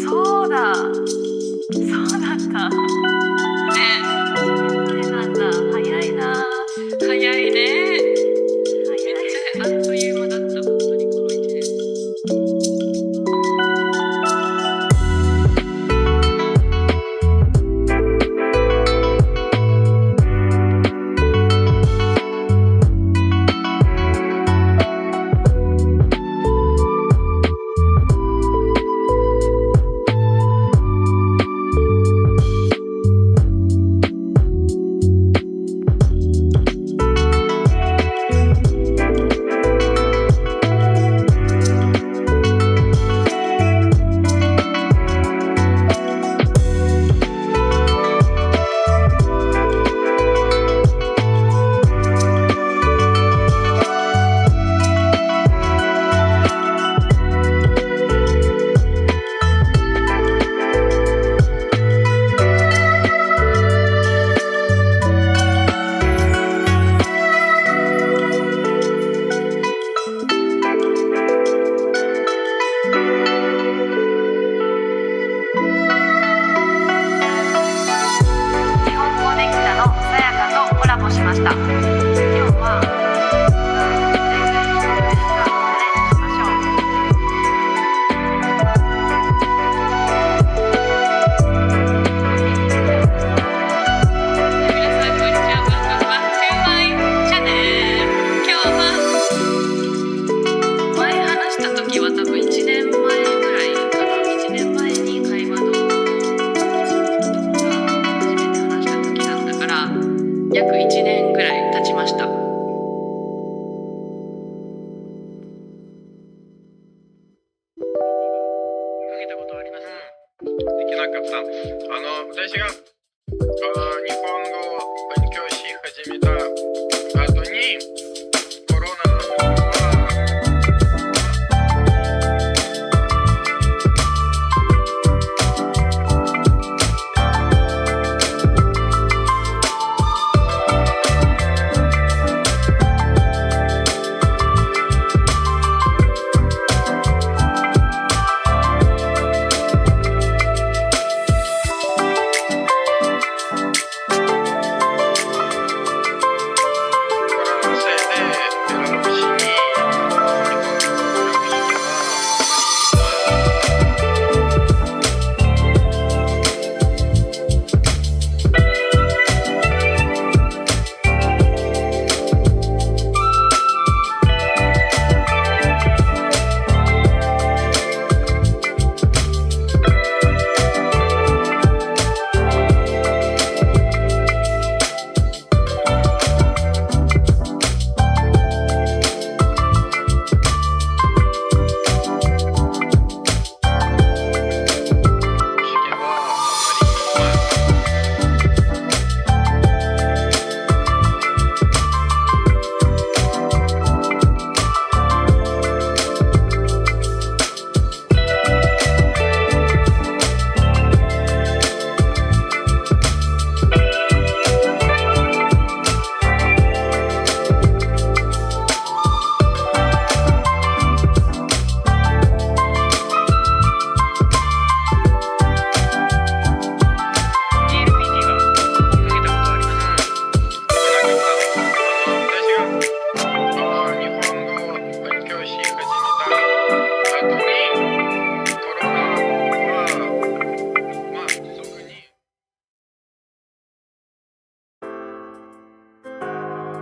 そうだ、そうだった。ね、前なんだ。早いな。早いね。早い。あっという間だった。本当にこの1年。ました。今日は約1年ぐらい経ちました。受けたことあります？できなかった。私が日本語を勉強し始めた後にコロナの時は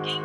健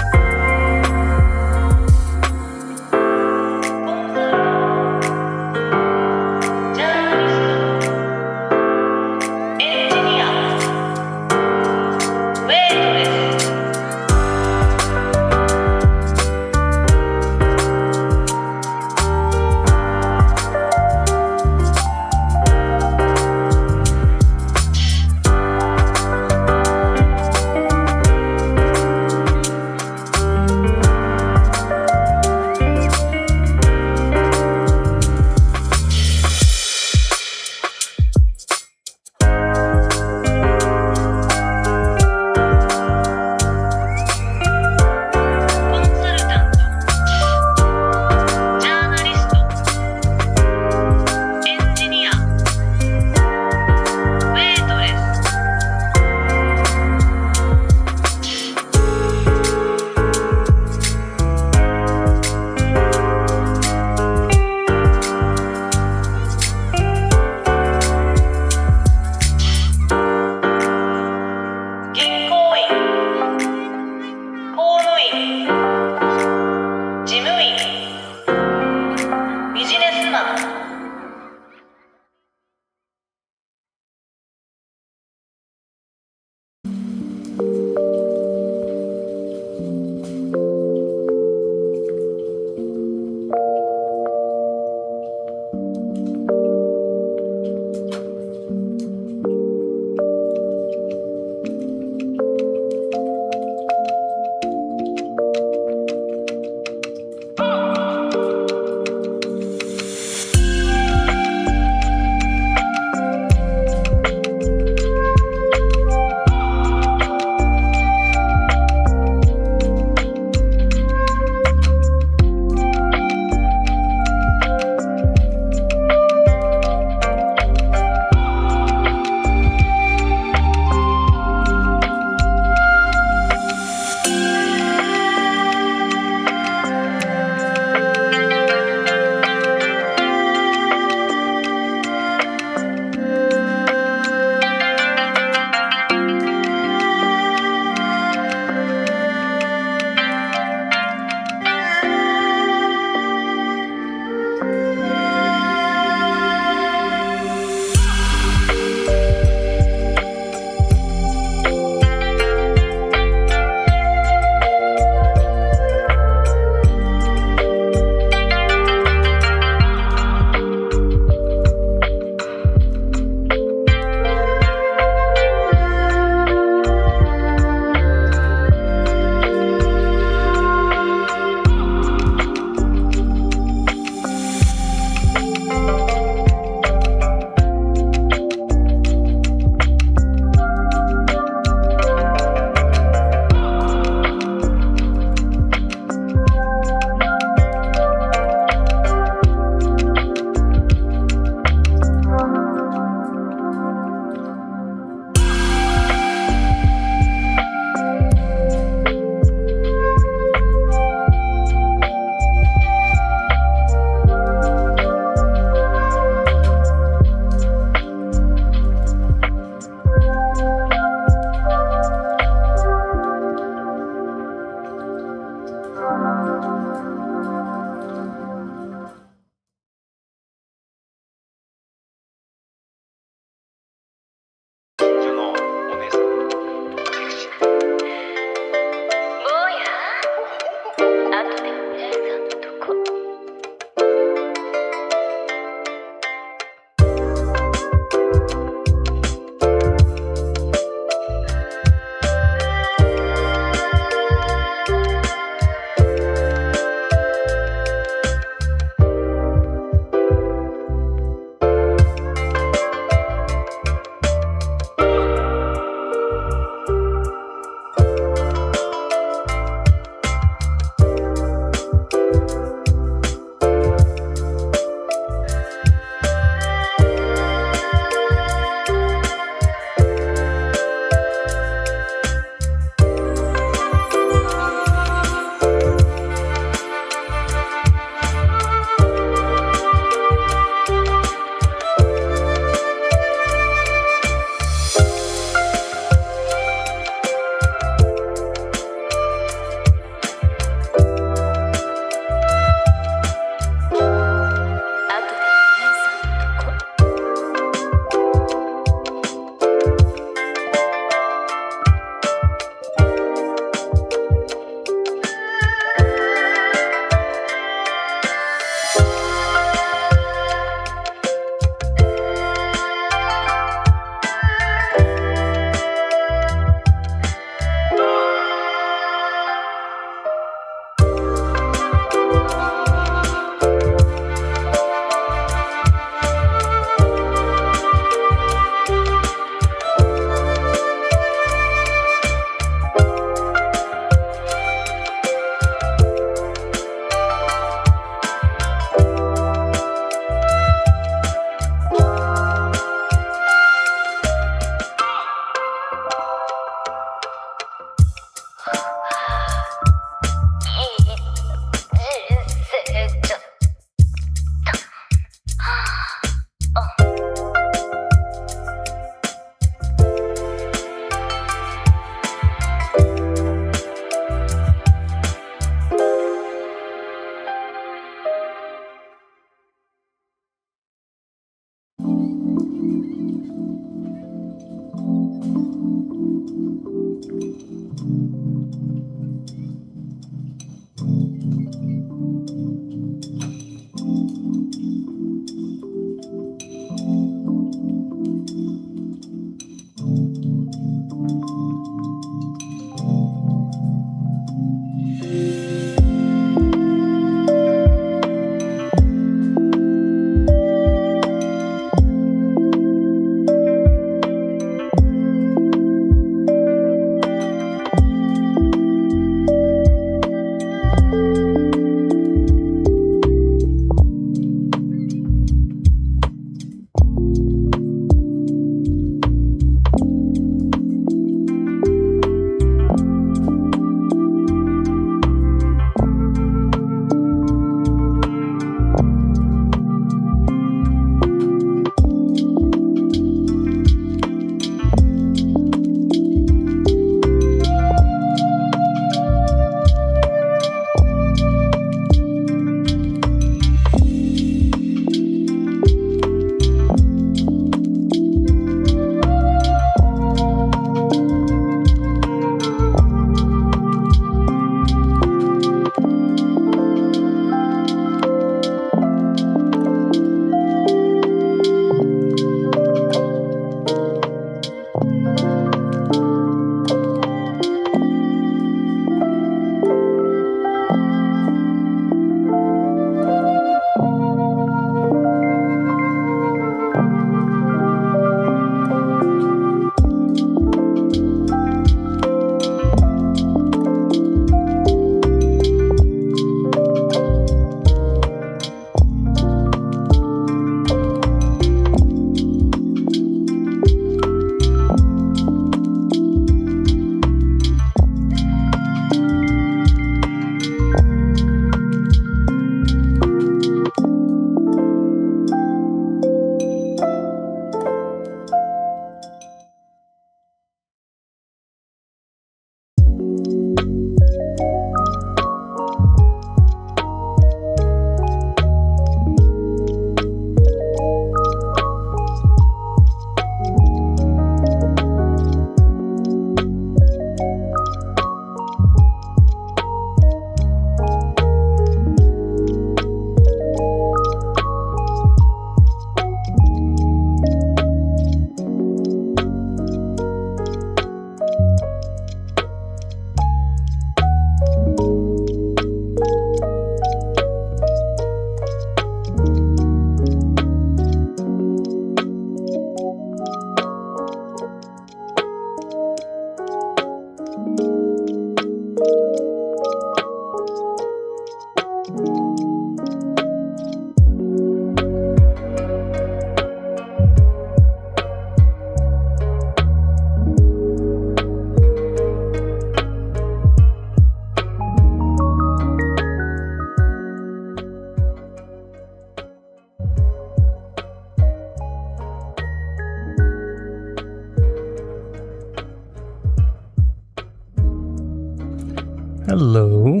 Hello.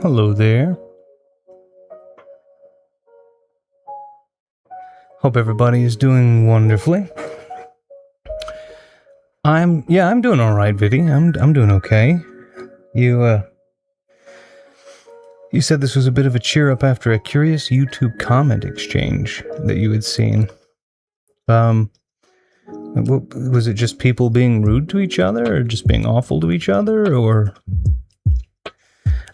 Hello there. Hope everybody is doing wonderfully. I'm doing all right, Vivi. I'm doing okay. You said this was a bit of a cheer up after a curious YouTube comment exchange that you had seen. Was it just people being rude to each other, or just being awful to each other, or...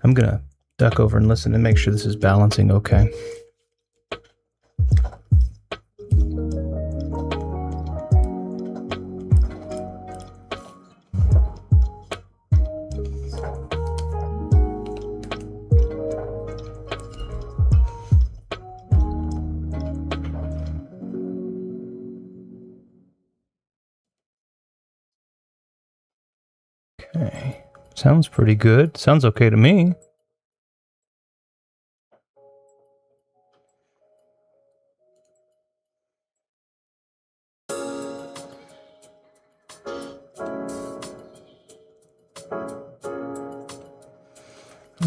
I'm gonna duck over and listen and make sure this is balancing okay. Okay, sounds pretty good. Sounds okay to me.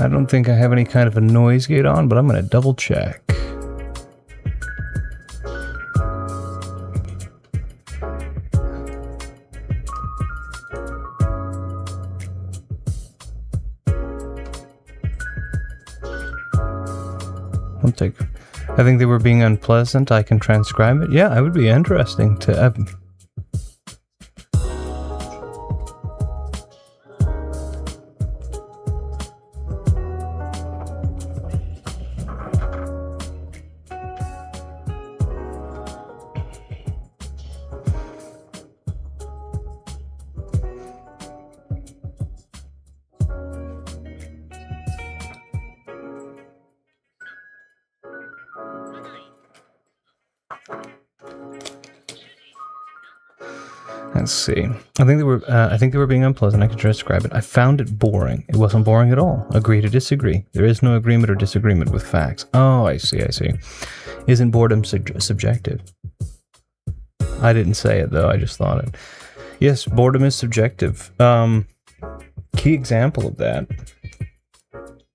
I don't think I have any kind of a noise gate on, but I'm going to double check. I'll take. I think they were being unpleasant. I can transcribe it. Yeah, it would be interesting to. Let's see. I think they were being unpleasant. I can transcribe it. I found it boring. It wasn't boring at all. Agree to disagree. There is no agreement or disagreement with facts. Oh, I see. Isn't boredom subjective? I didn't say it though. I just thought it. Yes, boredom is subjective. Key example of that.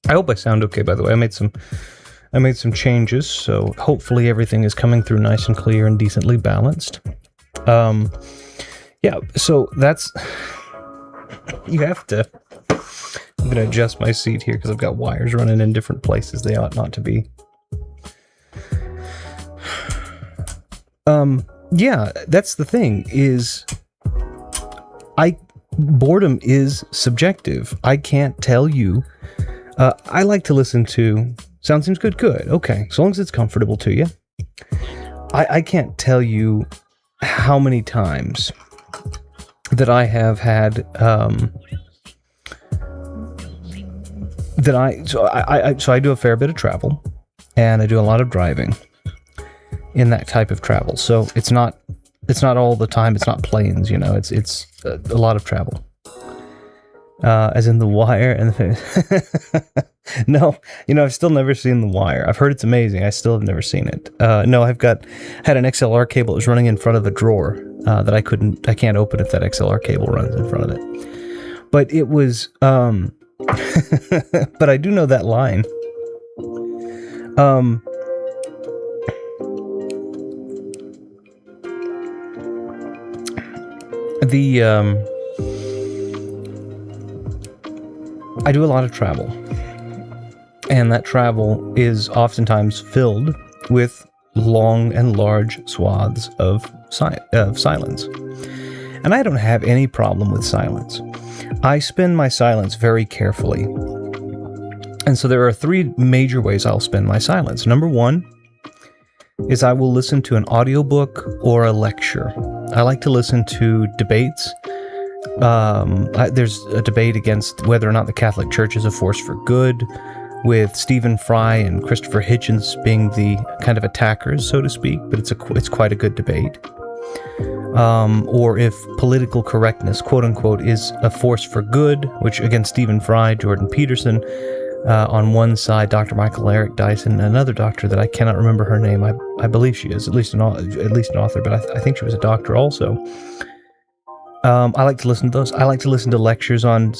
I hope I sound okay. By the way, I made some changes, so hopefully everything is coming through nice and clear and decently balanced. Yeah, so that's, you have to, I'm going to adjust my seat here because I've got wires running in different places they ought not to be. Yeah, that's the thing, is, boredom is subjective. I can't tell you, I like to listen to, sound seems good, okay, as long as it's comfortable to you. I can't tell you how many times that I have had so I do a fair bit of travel, and I do a lot of driving in that type of travel. So it's not all the time. It's not planes, it's a lot of travel. As in The Wire and no, I've still never seen The Wire. I've heard it's amazing. I still have never seen it. No, I've had an XLR cable that was running in front of a drawer that I can't open if that XLR cable runs in front of it. But it was, but I do know that line. I do a lot of travel, and that travel is oftentimes filled with long and large swaths of silence. And I don't have any problem with silence. I spend my silence very carefully. And so there are three major ways I'll spend my silence. Number one is I will listen to an audiobook or a lecture. I like to listen to debates. There's a debate against whether or not the Catholic Church is a force for good, with Stephen Fry and Christopher Hitchens being the kind of attackers, so to speak, but it's quite a good debate. Or if political correctness, quote unquote, is a force for good, which again, Stephen Fry, Jordan Peterson, on one side, Dr. Michael Eric Dyson, another doctor that I cannot remember her name. I believe she is at least an author, but I think she was a doctor also. I like to listen to those. I like to listen to lectures on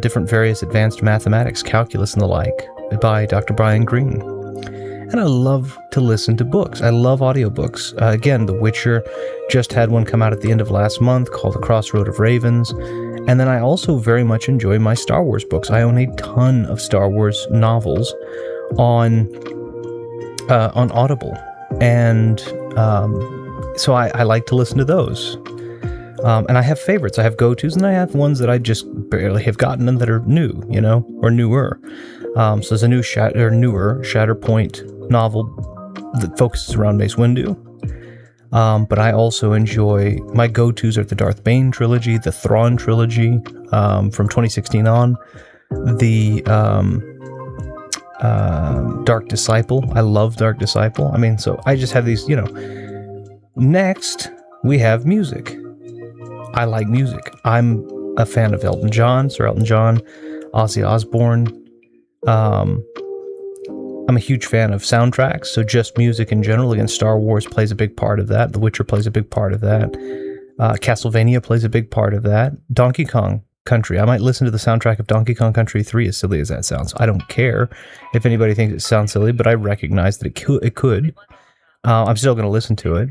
different various advanced mathematics, calculus, and the like by Dr. Brian Greene. And I love to listen to books. I love audiobooks. Again, The Witcher just had one come out at the end of last month called The Crossroad of Ravens. And then I also very much enjoy my Star Wars books. I own a ton of Star Wars novels on Audible. And so I like to listen to those. And I have favorites. I have go-tos, and I have ones that I just barely have gotten and that are new, or newer. So there's a newer Shatterpoint novel that focuses around Mace Windu. But I also enjoy, my go-tos are the Darth Bane trilogy, the Thrawn trilogy from 2016 on, the Dark Disciple. I love Dark Disciple. So I just have these, Next, we have music. I like music. I'm a fan of Elton John, Sir Elton John, Ozzy Osbourne. I'm a huge fan of soundtracks, so just music in general. Again, Star Wars plays a big part of that. The Witcher plays a big part of that. Castlevania plays a big part of that. Donkey Kong Country. I might listen to the soundtrack of Donkey Kong Country 3, as silly as that sounds. I don't care if anybody thinks it sounds silly, but I recognize that it could. I'm still going to listen to it.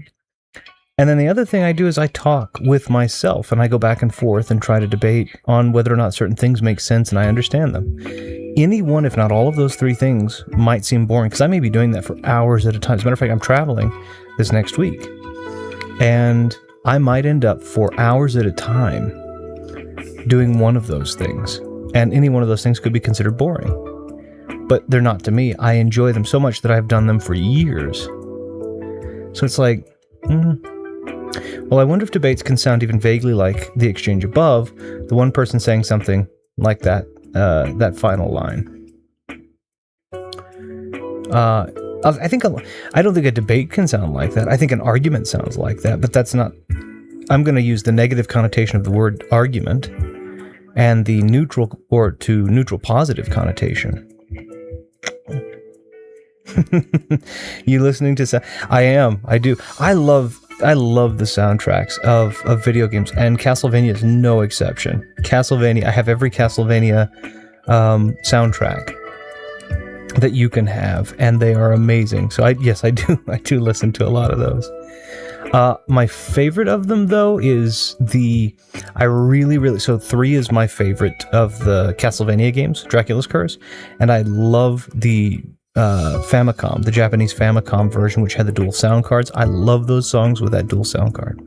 And then the other thing I do is I talk with myself, and I go back and forth and try to debate on whether or not certain things make sense and I understand them. Any one, if not all of those three things might seem boring, because I may be doing that for hours at a time. As a matter of fact, I'm traveling this next week, and I might end up for hours at a time doing one of those things. And any one of those things could be considered boring. But they're not to me. I enjoy them so much that I've done them for years. So it's like, well, I wonder if debates can sound even vaguely like the exchange above, the one person saying something like that final line. I don't think a debate can sound like that. I think an argument sounds like that, but that's not. I'm going to use the negative connotation of the word argument and the neutral or to neutral positive connotation. You listening to I am. I do. I love the soundtracks of video games, and Castlevania is no exception. I have every Castlevania soundtrack that you can have, and they are amazing. So I do listen to a lot of those. My favorite of them, though, is so 3 is my favorite of the Castlevania games, Dracula's Curse, and I love the Famicom, the Japanese Famicom version, which had the dual sound cards. I love those songs with that dual sound card.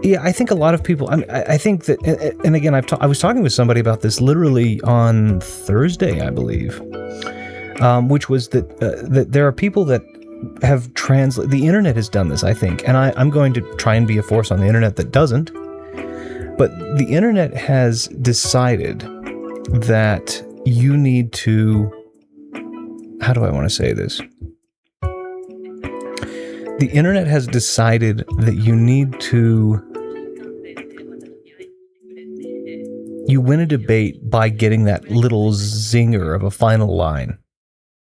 Yeah, I think a lot of people. I think that, and again, I was talking with somebody about this literally on Thursday, I believe, which was that there are people that have translated. The internet has done this, I think, and I'm going to try and be a force on the internet that doesn't. But the internet has decided that you need to. How do I want to say this? The internet has decided that you need to. You win a debate by getting that little zinger of a final line.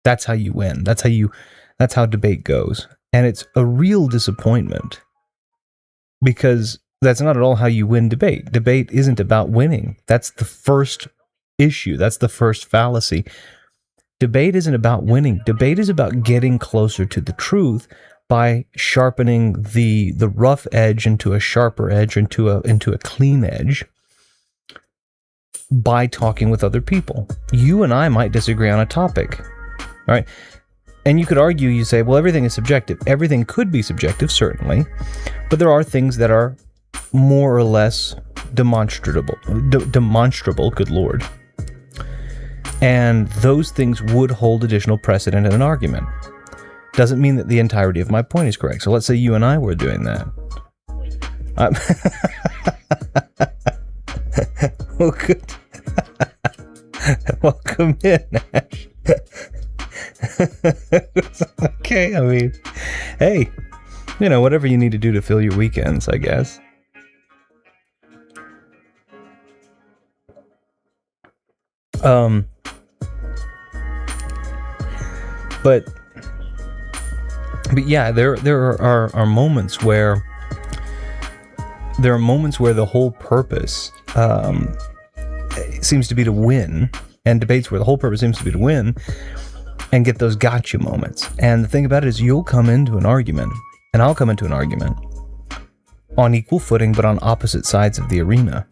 That's how you win. That's how debate goes. And it's a real disappointment because that's not at all how you win debate. Debate isn't about winning. That's the first issue. That's the first fallacy. Debate isn't about winning. Debate is about getting closer to the truth by sharpening the rough edge into a sharper edge, into a clean edge, by talking with other people. You and I might disagree on a topic, all right? And you could argue, you say, well, everything is subjective. Everything could be subjective, certainly, but there are things that are more or less demonstrable, good Lord. And those things would hold additional precedent in an argument. Doesn't mean that the entirety of my point is correct. So let's say you and I were doing that. Oh, good. Welcome in, Ash. Okay, I mean, hey, whatever you need to do to fill your weekends, I guess. But yeah, there are moments where the whole purpose seems to be to win, and debates where the whole purpose seems to be to win and get those gotcha moments. And the thing about it is, you'll come into an argument, and I'll come into an argument on equal footing, but on opposite sides of the arena.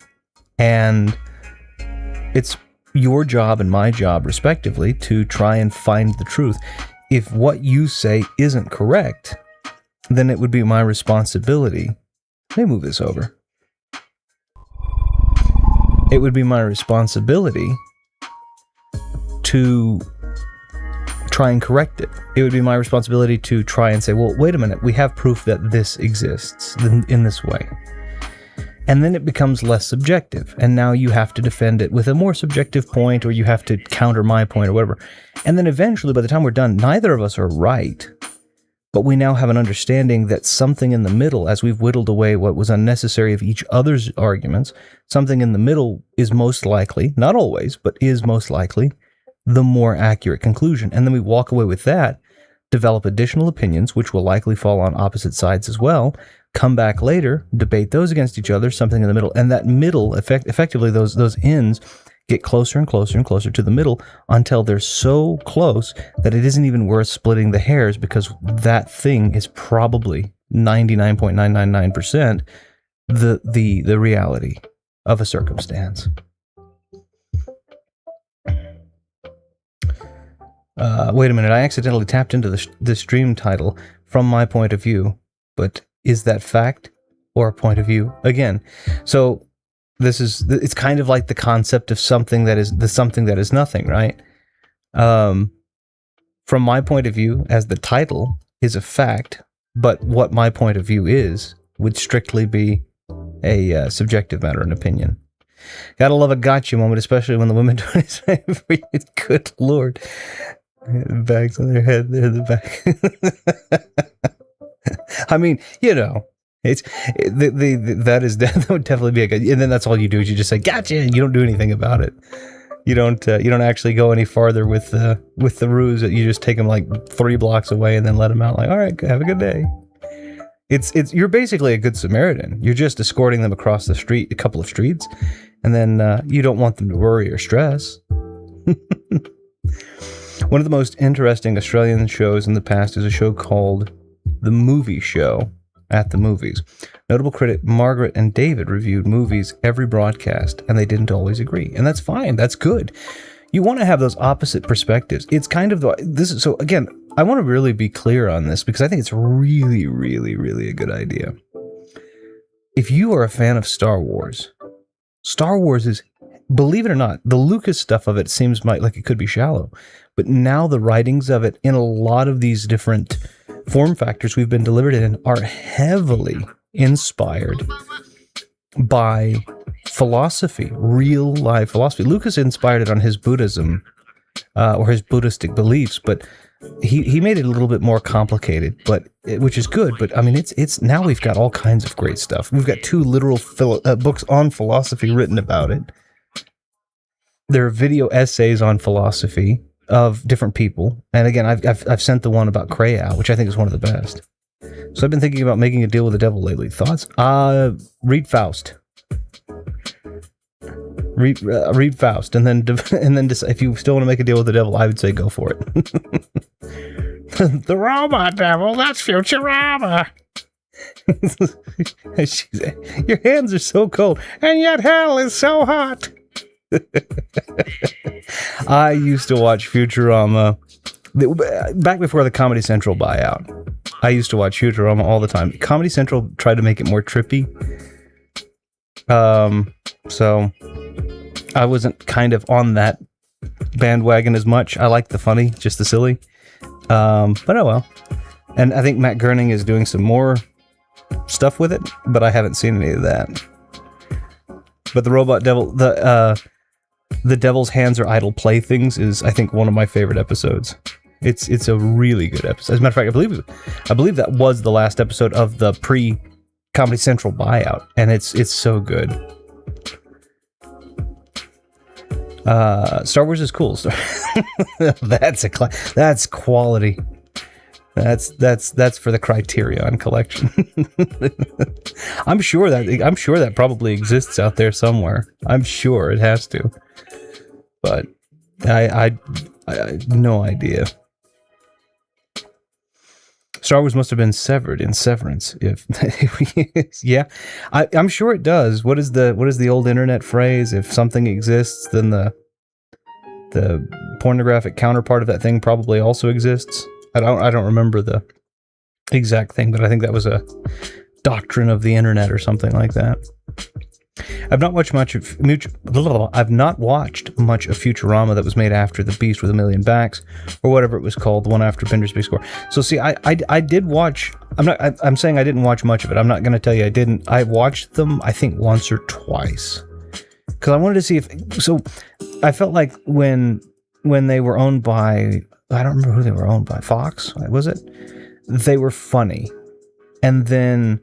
And it's your job and my job, respectively, to try and find the truth. If what you say isn't correct, then it would be my responsibility. Let me move this over. It would be my responsibility to try and correct it. It would be my responsibility to try and say, well, wait a minute, we have proof that this exists in this way. And then it becomes less subjective. And now you have to defend it with a more subjective point, or you have to counter my point, or whatever. And then eventually, by the time we're done, neither of us are right. But we now have an understanding that something in the middle, as we've whittled away what was unnecessary of each other's arguments, something in the middle is most likely, not always, but is most likely, the more accurate conclusion. And then we walk away with that, develop additional opinions, which will likely fall on opposite sides as well, come back later, debate those against each other, something in the middle. And that middle, effectively those ends, get closer and closer and closer to the middle until they're so close that it isn't even worth splitting the hairs, because that thing is probably 99.999% the reality of a circumstance. Wait a minute, I accidentally tapped into the stream title from my point of view, but is that fact or a point of view? Again, so it's kind of like the concept of something that is nothing, right? From my point of view, as the title is a fact, but what my point of view is would strictly be a subjective matter and opinion. Gotta love a gotcha moment, especially when the women do it. Good Lord. Bags on their head, they're the back. I mean, you know, that would definitely be a good, and then that's all you do is you just say gotcha, and you don't do anything about it. You don't actually go any farther with the ruse. You just take them like 3 blocks away and then let them out. Like, all right, have a good day. You're basically a good Samaritan. You're just escorting them across the street, a couple of streets, and then you don't want them to worry or stress. One of the most interesting Australian shows in the past is a show called The Movie Show at the Movies. Notable critic Margaret and David reviewed movies every broadcast, and they didn't always agree. And that's fine. That's good. You want to have those opposite perspectives. It's kind of so again, I want to really be clear on this because I think it's really, really, really a good idea. If you are a fan of Star Wars is, believe it or not, the Lucas stuff of it seems like it could be shallow. But now the writings of it in a lot of these different form factors we've been delivered in are heavily inspired by philosophy, real life philosophy. Lucas inspired it on his Buddhism or his Buddhistic beliefs, but he made it a little bit more complicated, which is good. But I mean, it's now we've got all kinds of great stuff. We've got 2 literal books on philosophy written about it. There are video essays on philosophy of different people, and again, I've sent the one about Cray out, which I think is one of the best. So I've been thinking about making a deal with the devil lately. Thoughts? Read Faust. Read Faust, and then decide, if you still want to make a deal with the devil, I would say go for it. The robot devil, that's Futurama. Your hands are so cold, and yet hell is so hot. I used to watch Futurama back before the Comedy Central buyout. I used to watch Futurama all the time. Comedy Central tried to make it more trippy. So I wasn't kind of on that bandwagon as much. I like the funny, just the silly. But oh well. And I think Matt Groening is doing some more stuff with it, but I haven't seen any of that. But the robot devil, the devil's hands are idle playthings is, I think, one of my favorite episodes. It's a really good episode. As a matter of fact, I believe that was the last episode of the pre-Comedy Central buyout, and it's so good. Star Wars is cool. That's quality. That's for the Criterion collection. I'm sure that probably exists out there somewhere. I'm sure it has to. But I no idea. Star Wars must have been severed in Severance. If yeah, I'm sure it does. What is the old internet phrase? If something exists, then the pornographic counterpart of that thing probably also exists. I don't remember the exact thing, but I think that was a doctrine of the internet or something like that. I've not watched much of Futurama that was made after The Beast with a Million Backs, or whatever it was called, the one after Bender's Big Score. So see, I did watch. I'm saying I didn't watch much of it. I'm not going to tell you I didn't. I watched them, I think, once or twice, because I wanted to see if. So I felt like when they were owned by, I don't remember who they were owned by. Fox, was it? They were funny, and then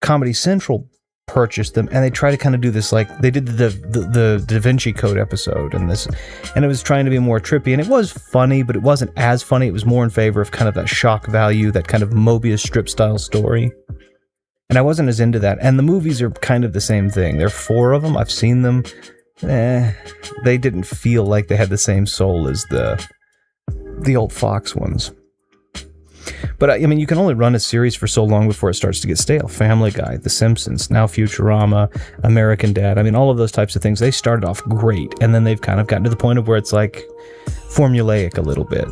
Comedy Central purchased them, and they try to kind of do this, like they did the Da Vinci Code episode, and it was trying to be more trippy, and it was funny, but it wasn't as funny. It was more in favor of kind of that shock value, that kind of Mobius strip style story, and I wasn't as into that. And the movies are kind of the same thing. There are 4 of them. I've seen them. they didn't feel like they had the same soul as the old Fox ones. But I mean, you can only run a series for so long before it starts to get stale. Family Guy, The Simpsons, now Futurama, American Dad. I mean, all of those types of things, they started off great, and then they've kind of gotten to the point of where it's like formulaic a little bit.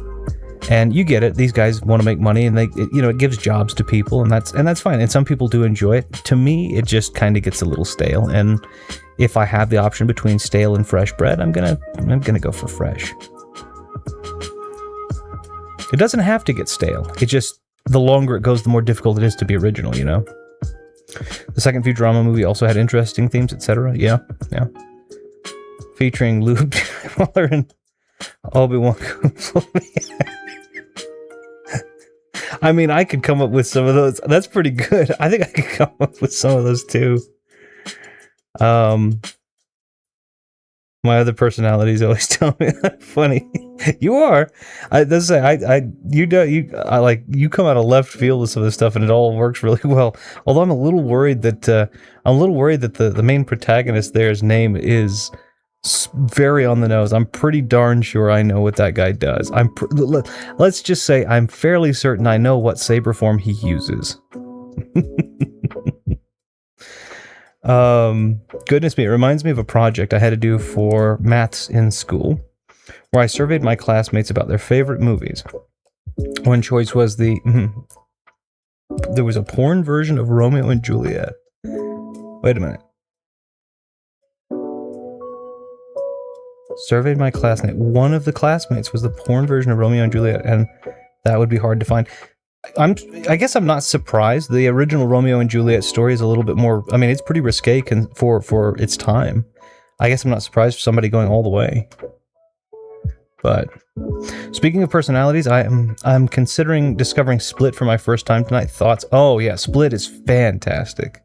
And you get it. These guys want to make money, and it gives jobs to people, and that's fine. And some people do enjoy it. To me, it just kind of gets a little stale. And if I have the option between stale and fresh bread, I'm gonna go for fresh. It doesn't have to get stale. It just, the longer it goes, the more difficult it is to be original, you know? The second Futurama movie also had interesting themes, etc. Yeah. Featuring Luke Skywalker and Obi-Wan Kenobi. I mean, I could come up with some of those. That's pretty good. I think I could come up with some of those too. My other personalities always tell me I'm funny. You are. You come out of left field with some of this stuff, and it all works really well. Although I'm a little worried that the main protagonist there's name is very on the nose. I'm pretty darn sure I know what that guy does. Let's just say I'm fairly certain I know what saber form he uses. Goodness me, it reminds me of a project I had to do for maths in school, where I surveyed my classmates about their favorite movies. One choice was there was a porn version of Romeo and Juliet. Wait a minute. Surveyed my classmate. One of the classmates was the porn version of Romeo and Juliet, and that would be hard to find. I guess I'm not surprised. The original Romeo and Juliet story is a little bit more. I mean, it's pretty risque for its time. I guess I'm not surprised for somebody going all the way. But speaking of personalities, I'm considering discovering Split for my first time tonight. Thoughts? Oh yeah, Split is fantastic.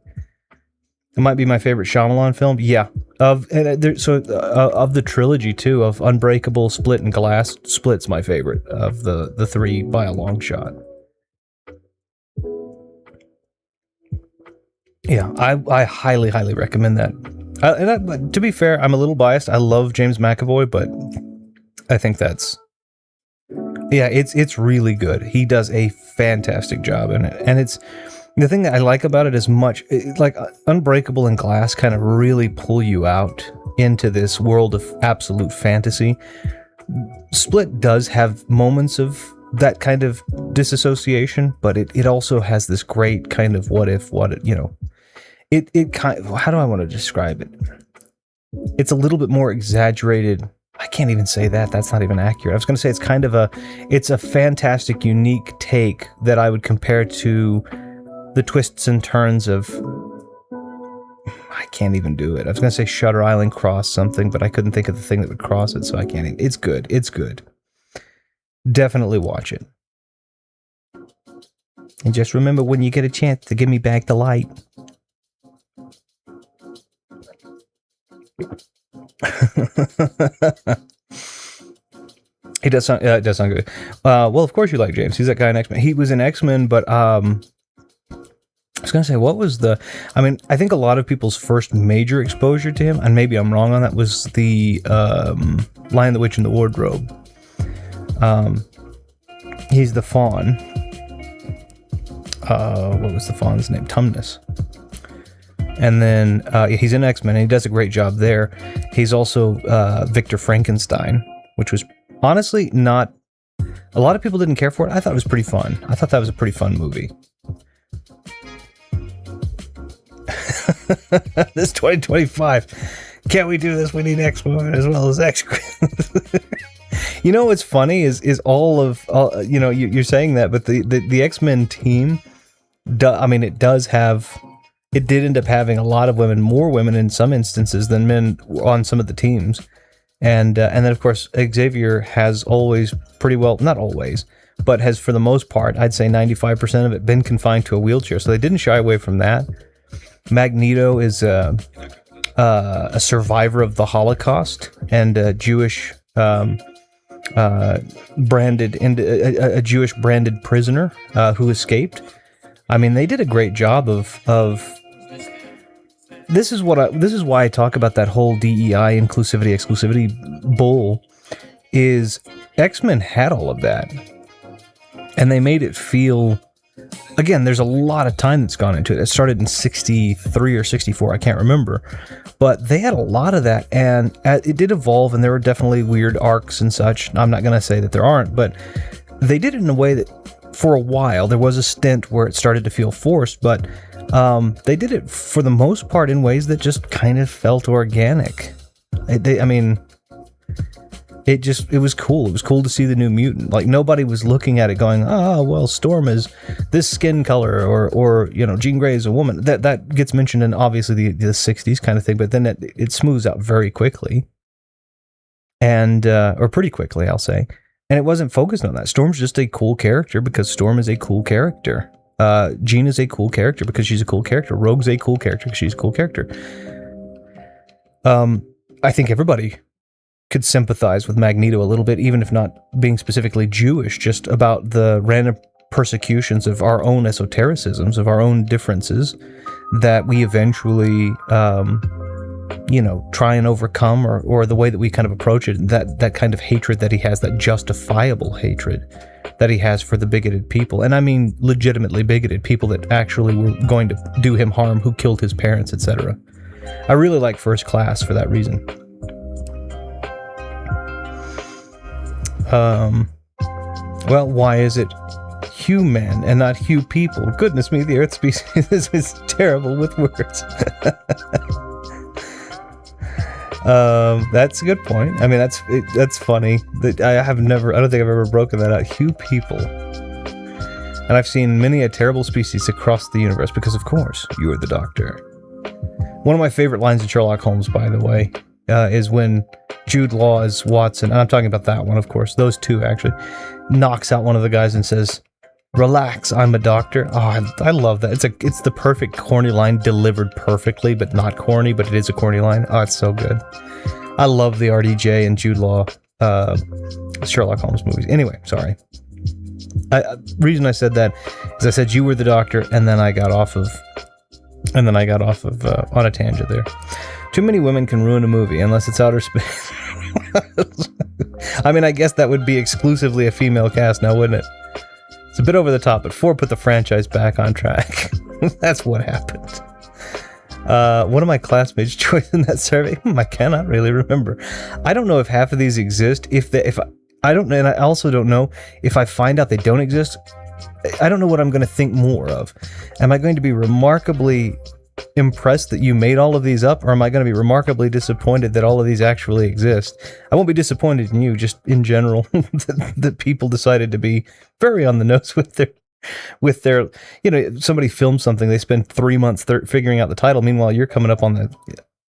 It might be my favorite Shyamalan film. Yeah, of the trilogy too, of Unbreakable, Split, and Glass. Split's my favorite of the three by a long shot. Yeah, I highly recommend that. To be fair, I'm a little biased. I love James McAvoy, but I think it's really good. He does a fantastic job in it, and it's the thing that I like about it is like Unbreakable and Glass kind of really pull you out into this world of absolute fantasy. Split does have moments of that kind of disassociation, but it also has this great kind of it kind of, how do I want to describe it? It's a little bit more exaggerated. I can't even say that. That's not even accurate. I was going to say it's a fantastic, unique take that I would compare to the twists and turns of, I can't even do it. I was going to say Shutter Island cross something, but I couldn't think of the thing that would cross it, so I can't even. It's good. It's good. Definitely watch it. And just remember, when you get a chance, to give me back the light. It does sound good. Well, of course you like James. He's that guy in X-Men. He was in X-Men, but I was gonna say, what was I think a lot of people's first major exposure to him, and maybe I'm wrong on that, was the Lion, the Witch, and the Wardrobe. He's the fawn. What was the fawn's name? Tumnus. And then he's in X-Men, and he does a great job there. He's also Victor Frankenstein, which was honestly not... A lot of people didn't care for it. I thought it was pretty fun. I thought that was a pretty fun movie. This 2025. Can't we do this? We need X-Men as well as X-Men. You know what's funny is you're saying that, but the X-Men team, it did end up having a lot of women, more women in some instances than men on some of the teams. And then, of course, Xavier has always pretty well, not always, but has for the most part, I'd say 95% of it, been confined to a wheelchair. So they didn't shy away from that. Magneto is a survivor of the Holocaust and a Jewish branded prisoner who escaped. I mean, they did a great job of this is why I talk about that whole DEI exclusivity bull. Is X-Men had all of that, and they made it feel. Again, there's a lot of time that's gone into it. It started in 63 or 64, I can't remember. But they had a lot of that, and it did evolve, and there were definitely weird arcs and such. I'm not going to say that there aren't, but they did it in a way that, for a while, there was a stint where it started to feel forced, but they did it, for the most part, in ways that just kind of felt organic. It was cool. It was cool to see the New Mutant. Like, nobody was looking at it going, well, Storm is this skin color, or Jean Grey is a woman. That gets mentioned in, obviously, the 60s kind of thing, but then it smooths out very quickly. And, or pretty quickly, I'll say. And it wasn't focused on that. Storm's just a cool character because Storm is a cool character. Jean is a cool character because she's a cool character. Rogue's a cool character because she's a cool character. I think everybody could sympathize with Magneto a little bit, even if not being specifically Jewish, just about the random persecutions of our own esotericisms, of our own differences that we eventually, try and overcome, or the way that we kind of approach it, that kind of hatred that he has, that justifiable hatred that he has for the bigoted people. And I mean legitimately bigoted people that actually were going to do him harm, who killed his parents, etc. I really like First Class for that reason. Well, why is it human and not Hugh people? Goodness me, the Earth species is terrible with words. That's a good point. I mean, that's funny. I don't think I've ever broken that out. Hugh people. And I've seen many a terrible species across the universe because, of course, you are the Doctor. One of my favorite lines in Sherlock Holmes, by the way, is when Jude Law as Watson, and I'm talking about that one, of course, those two actually, knocks out one of the guys and says, "Relax, I'm a doctor." Oh, I love that. It's the perfect corny line, delivered perfectly, but not corny, but it is a corny line. Oh, it's so good. I love the RDJ and Jude Law Sherlock Holmes movies. Anyway, sorry. Reason I said that is I said you were the Doctor, and then I got off of on a tangent there. Too many women can ruin a movie unless it's outer space. I mean, I guess that would be exclusively a female cast now, wouldn't it? It's a bit over the top, but Ford put the franchise back on track. That's what happened. One of my classmates joined in that survey. I cannot really remember. I don't know if half of these exist. And I also don't know if I find out they don't exist. I don't know what I'm going to think more of. Am I going to be remarkably impressed that you made all of these up, or am I going to be remarkably disappointed that all of these actually exist? I won't be disappointed in you, just in general, that people decided to be very on the nose with their, somebody filmed something, they spend 3 months figuring out the title. Meanwhile, you're coming up on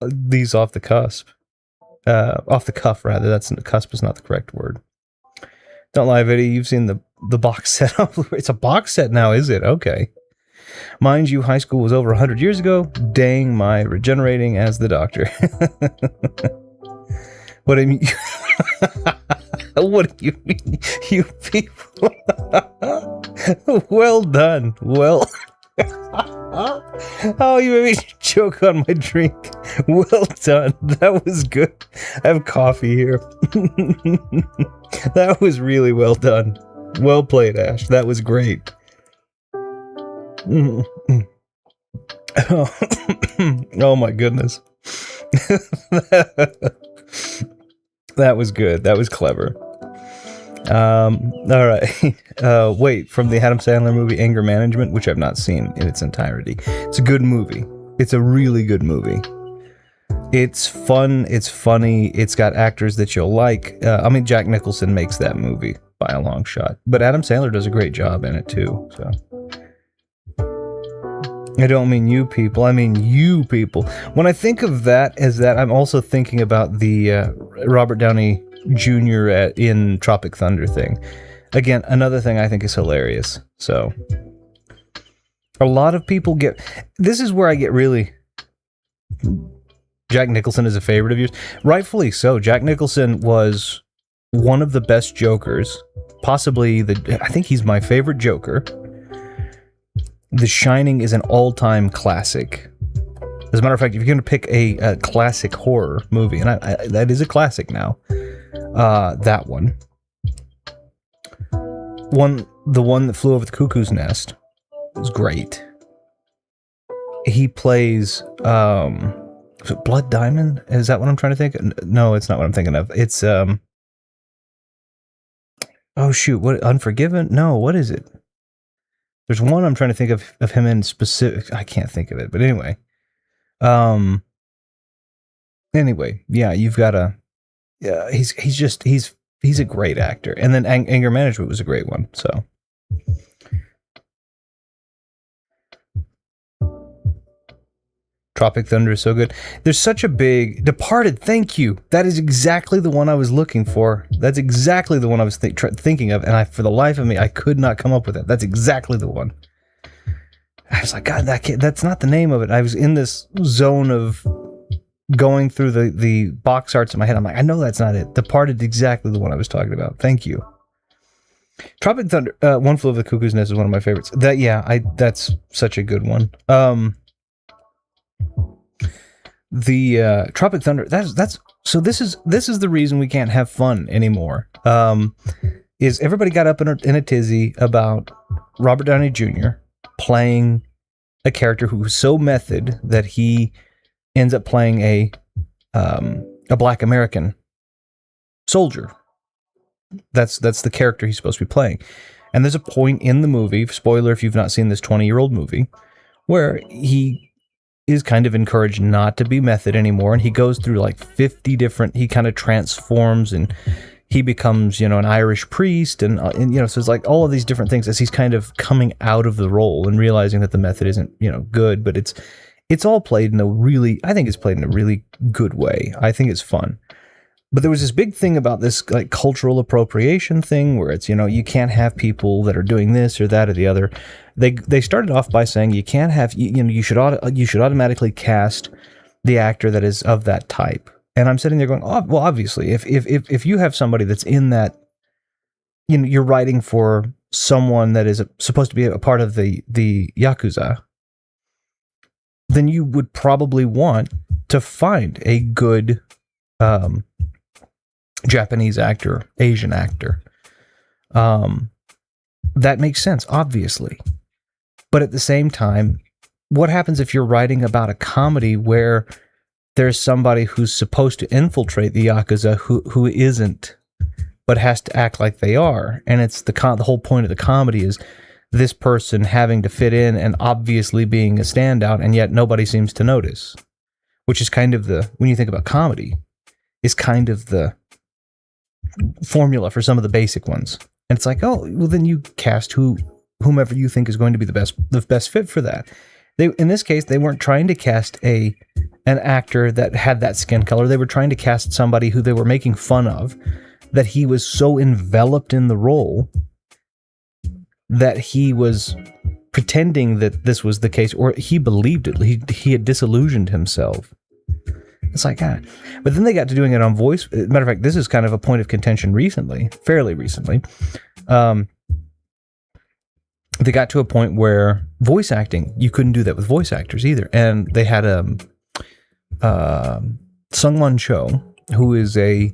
these off the cuff, rather. That's the cusp is not the correct word. Don't lie, Viddy. You've seen the box set. It's a box set now, is it? Okay. Mind you, high school was over 100 years ago. Dang my regenerating as the Doctor. What do you mean? What do you mean, you people? Well done. Well. Oh, you made me choke on my drink. Well done. That was good. I have coffee here. That was really well done. Well played, Ash. That was great. Oh my goodness. That was good. That was clever. All right. Wait, from the Adam Sandler movie Anger Management, which I've not seen in its entirety. It's a good movie. It's a really good movie. It's fun. It's funny. It's got actors that you'll like. Jack Nicholson makes that movie by a long shot, but Adam Sandler does a great job in it too. So I don't mean you people. I mean you people. When I think of that as that, I'm also thinking about the Robert Downey Jr. in Tropic Thunder thing. Again, another thing I think is hilarious. So a lot of people get... This is where I get really... Jack Nicholson is a favorite of yours. Rightfully so. Jack Nicholson was one of the best Jokers. Possibly I think he's my favorite Joker. The Shining is an all-time classic. As a matter of fact, if you're going to pick a classic horror movie, and that is a classic now, that one. The one that flew over the cuckoo's nest was great. He plays, is it Blood Diamond? Is that what I'm trying to think? No, it's not what I'm thinking of. It's, oh shoot, what, Unforgiven? No, what is it? There's one I'm trying to think of him in specific. I can't think of it, but anyway. Anyway, yeah, you've got a, yeah, he's a great actor. And then Anger Management was a great one, so. Tropic Thunder is so good. There's such a big... Departed, thank you. That is exactly the one I was looking for. That's exactly the one I was thinking of, and for the life of me, I could not come up with it. That's exactly the one. I was like, God, that's not the name of it. I was in this zone of going through the box arts in my head. I'm like, I know that's not it. Departed, exactly the one I was talking about. Thank you. Tropic Thunder, One Flew Over the Cuckoo's Nest is one of my favorites. That's such a good one. The Tropic Thunder, so this is the reason we can't have fun anymore. Is everybody got up in a tizzy about Robert Downey Jr. playing a character who was so method that he ends up playing a Black American soldier. That's the character he's supposed to be playing. And there's a point in the movie, spoiler if you've not seen this 20-year-old movie, where he is kind of encouraged not to be method anymore, and he goes through like 50 different, he kind of transforms and he becomes, an Irish priest and so it's like all of these different things as he's kind of coming out of the role and realizing that the method isn't, good, but it's all played in a really, I think it's played in a really good way. I think it's fun. But there was this big thing about this like cultural appropriation thing where it's, you can't have people that are doing this or that or the other. They started off by saying you can't have, you should automatically cast the actor that is of that type. And I'm sitting there going, oh, well, obviously, if you have somebody that's in that, you're writing for someone that is supposed to be a part of the Yakuza, then you would probably want to find a good Japanese actor, Asian actor. That makes sense, obviously. But at the same time, what happens if you're writing about a comedy where there's somebody who's supposed to infiltrate the Yakuza who isn't, but has to act like they are? And it's the whole point of the comedy is this person having to fit in and obviously being a standout, and yet nobody seems to notice. Which is kind of when you think about comedy, is kind of the formula for some of the basic ones. And it's like, oh, well, then you cast whomever you think is going to be the best fit for that. In this case, they weren't trying to cast an actor that had that skin color. They were trying to cast somebody who they were making fun of, that he was so enveloped in the role that he was pretending that this was the case, or he believed it. He had disillusioned himself. It's like, But then they got to doing it on voice. Matter of fact, this is kind of a point of contention fairly recently. They got to a point where voice acting, you couldn't do that with voice actors either. And they had Sungwon Cho, who is a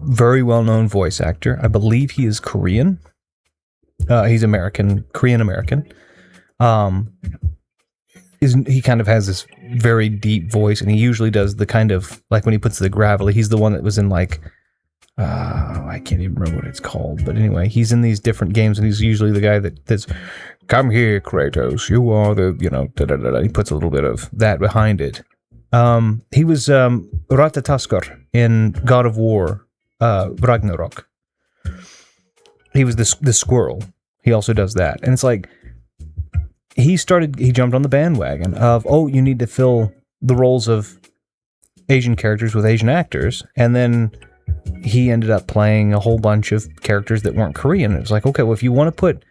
very well-known voice actor. I believe he is Korean. He's Korean American. He kind of has this very deep voice, and he usually does the kind of, like when he puts the gravelly, he's the one that was in like, I can't even remember what it's called, but anyway, he's in these different games, and he's usually the guy that's, come here, Kratos, you are the, da-da-da-da. He puts a little bit of that behind it. He was Ratatoskr in God of War, Ragnarok. He was the squirrel. He also does that, and it's like, he jumped on the bandwagon of, you need to fill the roles of Asian characters with Asian actors. And then he ended up playing a whole bunch of characters that weren't Korean. It was like, okay, well, if you want to put,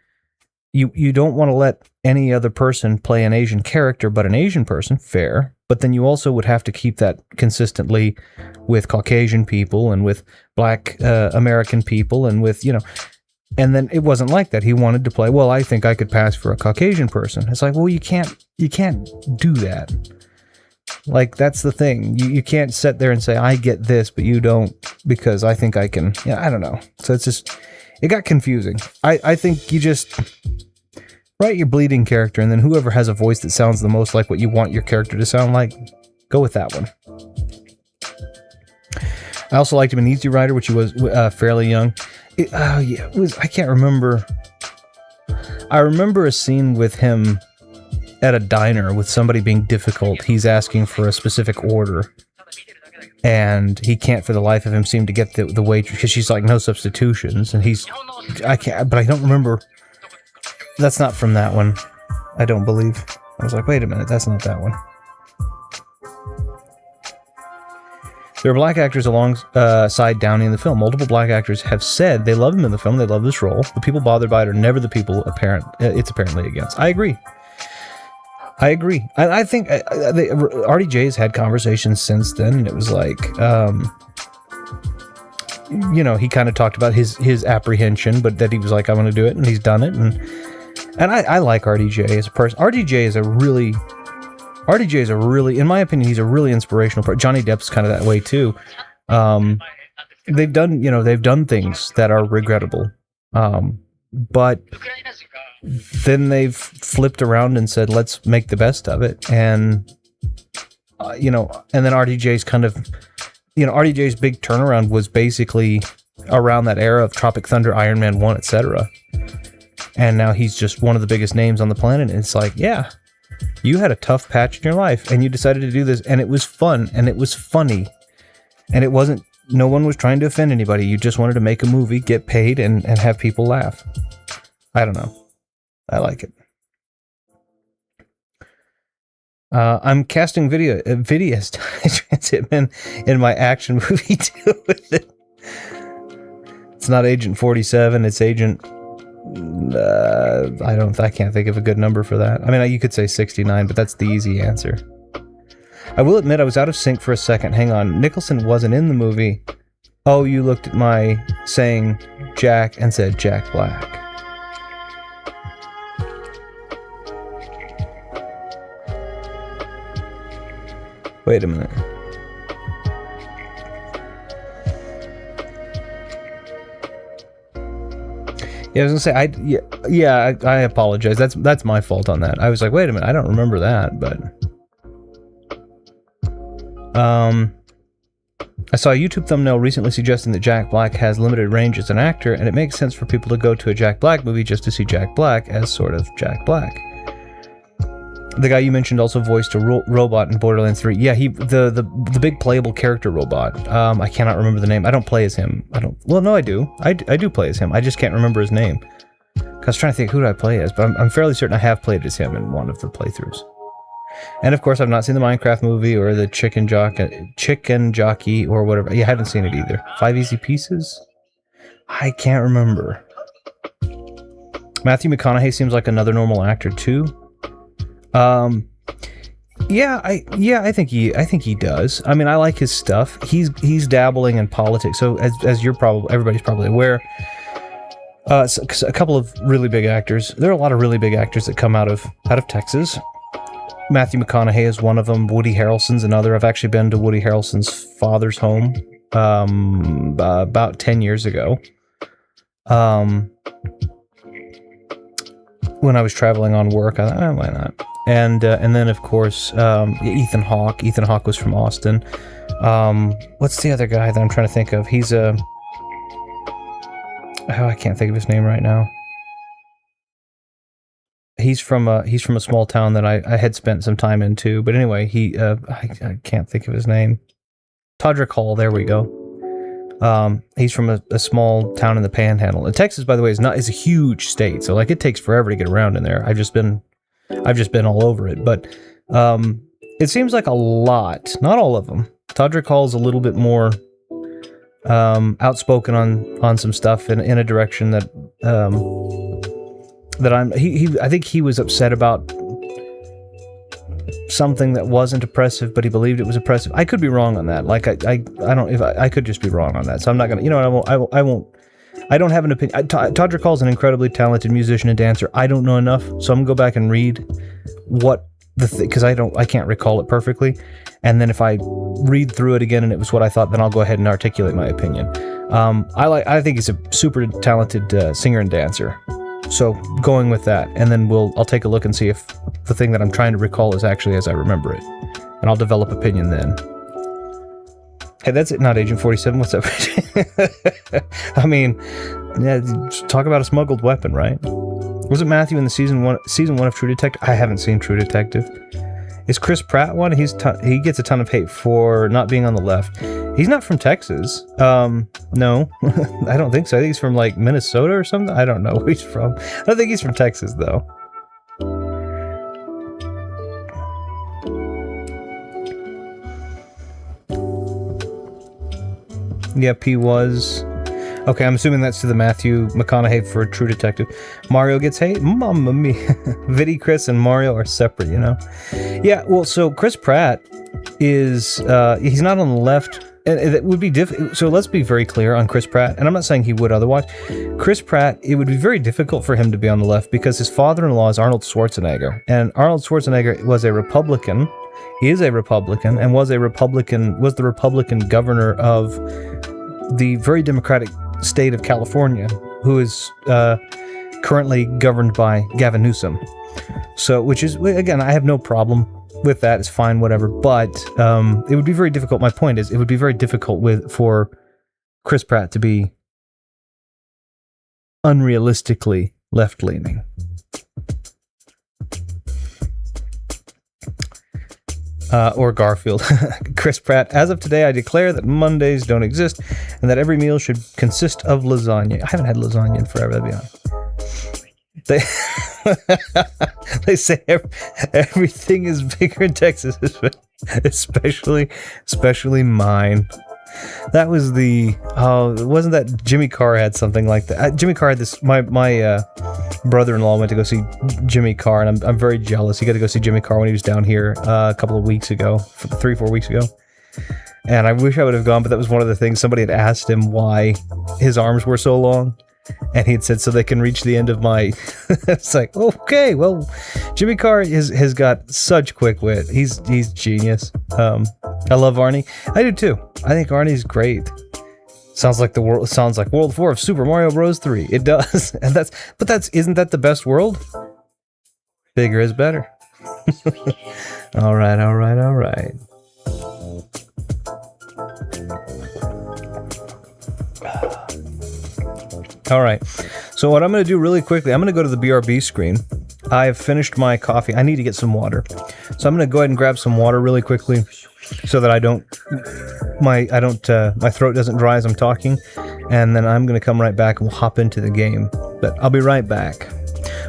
you don't want to let any other person play an Asian character, but an Asian person, fair. But then you also would have to keep that consistently with Caucasian people and with Black American people and with, and then it wasn't like that. He wanted to play, I think I could pass for a Caucasian person. It's like, well, you can't do that. Like, that's the thing. You can't sit there and say, I get this, but you don't, because I think I can. Yeah, I don't know. So it's just, it got confusing. I think you just write your bleeding character, and then whoever has a voice that sounds the most like what you want your character to sound like, go with that one. I also liked him in Easy Rider, which he was fairly young. I can't remember. I remember a scene with him at a diner with somebody being difficult. He's asking for a specific order, and he can't for the life of him seem to get the waitress, because she's like, no substitutions, and I can't, but I don't remember. That's not from that one, I don't believe. I was like, wait a minute, that's not that one. There are black actors alongside Downey in the film. Multiple black actors have said they love him in the film, they love this role. The people bothered by it are never the people it's apparently against. I agree. I think RDJ has had conversations since then, and it was like, he kind of talked about his apprehension, but that he was like, I want to do it, and he's done it, and I like RDJ as a person. RDJ is a really, in my opinion, he's a really inspirational person. Johnny Depp's kind of that way too. They've done things that are regrettable, but then they've flipped around and said, let's make the best of it. And, and then RDJ's kind of, RDJ's big turnaround was basically around that era of Tropic Thunder, Iron Man 1, etc. And now he's just one of the biggest names on the planet. And it's like, yeah, you had a tough patch in your life and you decided to do this, and it was fun and it was funny. And it wasn't, no one was trying to offend anybody. You just wanted to make a movie, get paid, and have people laugh. I don't know. I like it. I'm casting Vidius Transitman in my action movie too with it. It's not Agent 47, it's Agent... I can't think of a good number for that. I mean, you could say 69, but that's the easy answer. I will admit I was out of sync for a second. Hang on. Nicholson wasn't in the movie. Oh, you looked at my saying Jack and said Jack Black. Wait a minute. Yeah, I was gonna say, I apologize. That's my fault on that. I was like, wait a minute, I don't remember that, but I saw a YouTube thumbnail recently suggesting that Jack Black has limited range as an actor, and it makes sense for people to go to a Jack Black movie just to see Jack Black as sort of Jack Black. The guy you mentioned also voiced a robot in Borderlands 3. Yeah, the big playable character robot. I cannot remember the name. I don't play as him. Well, no, I do. I do play as him. I just can't remember his name. I was trying to think, who do I play as? But I'm fairly certain I have played as him in one of the playthroughs. And of course, I've not seen the Minecraft movie or the Chicken Jockey or whatever. Yeah, I haven't seen it either. 5 Easy Pieces? I can't remember. Matthew McConaughey seems like another normal actor too. I think he does. I mean, I like his stuff. He's dabbling in politics. So as everybody's probably aware, a couple of really big actors. There are a lot of really big actors that come out of Texas. Matthew McConaughey is one of them. Woody Harrelson's another. I've actually been to Woody Harrelson's father's home about 10 years ago. When I was traveling on work, I thought, why not? And then of course, Ethan Hawke. Ethan Hawke was from Austin. What's the other guy that I'm trying to think of? He's I can't think of his name right now. He's from a small town that I had spent some time in too. But anyway, I can't think of his name. Todrick Hall. There we go. He's from a small town in the Panhandle. And Texas, by the way, is a huge state, so like it takes forever to get around in there. I've just been all over it, but it seems like a lot, not all of them. Todrick Hall's a little bit more outspoken on some stuff in a direction that I think he was upset about something that wasn't oppressive, but he believed it was oppressive. I could be wrong on that. Like I could just be wrong on that. So I'm not gonna. I don't have an opinion. Todrick Hall's an incredibly talented musician and dancer. I don't know enough, so I'm gonna go back and read what because I can't recall it perfectly, and then if I read through it again and it was what I thought, then I'll go ahead and articulate my opinion. I think he's a super talented singer and dancer, so going with that, and then I'll take a look and see if the thing that I'm trying to recall is actually as I remember it, and I'll develop opinion then. Hey, that's it, not Agent 47. What's up? I mean, yeah, talk about a smuggled weapon, right? Was it Matthew in the season one of True Detective? I haven't seen True Detective. Is Chris Pratt one? He gets a ton of hate for not being on the left. He's not from Texas. No, I don't think so. I think he's from like Minnesota or something. I don't know where he's from. I don't think he's from Texas though. Yep, he was. Okay, I'm assuming that's to the Matthew McConaughey for True Detective. Mario gets hate? Mamma mia. Viddy, Chris, and Mario are separate, you know? Yeah, well, so Chris Pratt is, he's not on the left, and it would be difficult. So let's be very clear on Chris Pratt, and I'm not saying he would otherwise. Chris Pratt, it would be very difficult for him to be on the left because his father-in-law is Arnold Schwarzenegger, and Arnold Schwarzenegger was a Republican, is a Republican, and was the Republican governor of the very democratic state of California, who is currently governed by Gavin Newsom. So, which is, again, I have no problem with that. It's fine, whatever. But it would be very difficult. My point is, it would be very difficult for Chris Pratt to be unrealistically left-leaning. Or Garfield. Chris Pratt, as of today, I declare that Mondays don't exist and that every meal should consist of lasagna. I haven't had lasagna in forever, to be honest. They say everything is bigger in Texas, especially mine. That was wasn't that Jimmy Carr had something like that? Jimmy Carr had this, my brother-in-law went to go see Jimmy Carr, and I'm very jealous. He got to go see Jimmy Carr when he was down here a couple of weeks ago, 3-4 weeks ago. And I wish I would have gone, but that was one of the things. Somebody had asked him why his arms were so long, and he had said, so they can reach the end of my... It's like, okay, well, Jimmy Carr has got such quick wit. He's genius. I love Arnie. I do too. I think Arnie's great. Sounds like World 4 of Super Mario Bros. 3. It does. And isn't that the best world? Bigger is better. All right. All right. So what I'm going to do really quickly, I'm going to go to the BRB screen. I've finished my coffee. I need to get some water. So I'm going to go ahead and grab some water really quickly so that my throat doesn't dry as I'm talking. And then I'm going to come right back and we'll hop into the game. But I'll be right back.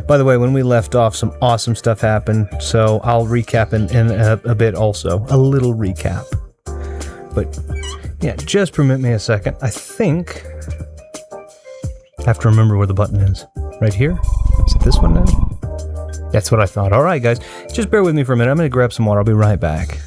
By the way, when we left off, some awesome stuff happened. So I'll recap in a bit also. A little recap. But yeah, just permit me a second. I think I have to remember where the button is. Right here? Is it this one now? That's what I thought. All right, guys. Just bear with me for a minute. I'm going to grab some water. I'll be right back.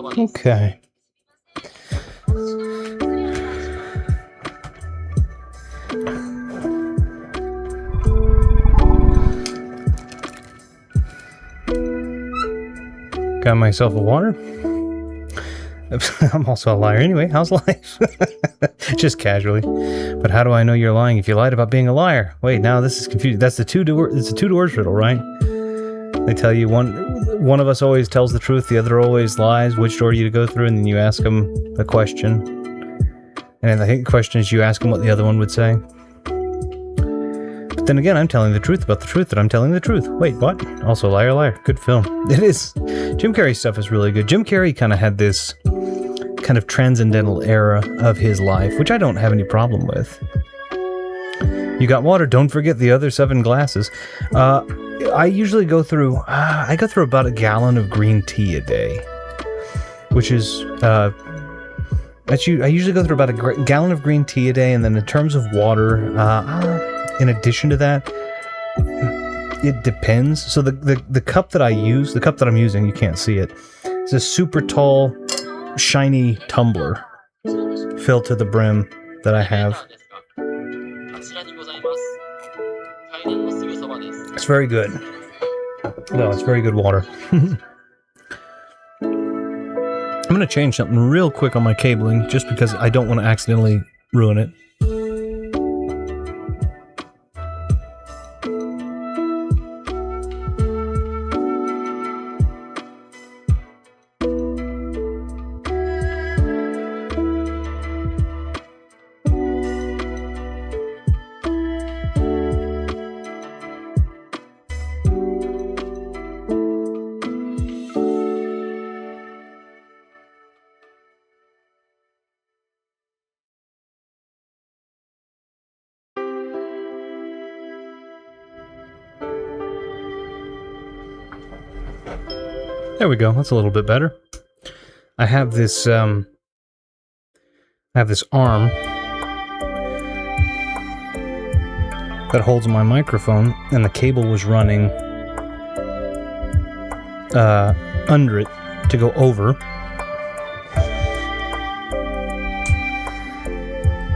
Okay. Got myself a water. I'm also a liar anyway. How's life? Just casually. But how do I know you're lying if you lied about being a liar? Wait, now this is confusing. That's the it's a two doors riddle, right? They tell you one of us always tells the truth, the other always lies. Which door you to go through, and then you ask them a question. And I think the question is you ask them what the other one would say. But then again, I'm telling the truth about the truth that I'm telling the truth. Wait, what? Also, liar, liar. Good film. It is. Jim Carrey stuff is really good. Jim Carrey kind of had this kind of transcendental era of his life, which I don't have any problem with. You got water, don't forget the other 7 glasses. I usually go through, about a gallon of green tea a day, which is, I usually go through about a gallon of green tea a day, and then in terms of water, in addition to that, it depends. So the cup that I use, the cup that I'm using, you can't see it, it's a super tall, shiny tumbler filled to the brim that I have. It's very good. No, it's very good water. I'm going to change something real quick on my cabling just because I don't want to accidentally ruin it. There we go. That's a little bit better. I have this arm that holds my microphone, and the cable was running under it to go over.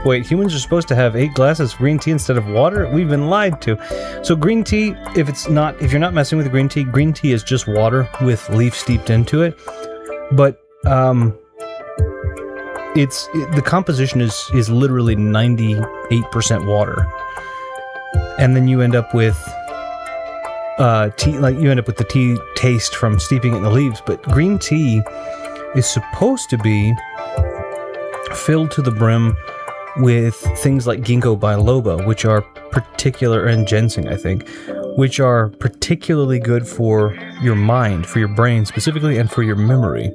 Wait, humans are supposed to have 8 glasses of green tea instead of water? We've been lied to. So green tea, if you're not messing with green tea is just water with leaf steeped into it. But the composition is literally 98% water. And then you end up with tea, like you end up with the tea taste from steeping it in the leaves. But green tea is supposed to be filled to the brim with things like ginkgo biloba, which are particular, and ginseng, I think, which are particularly good for your mind, for your brain specifically, and for your memory.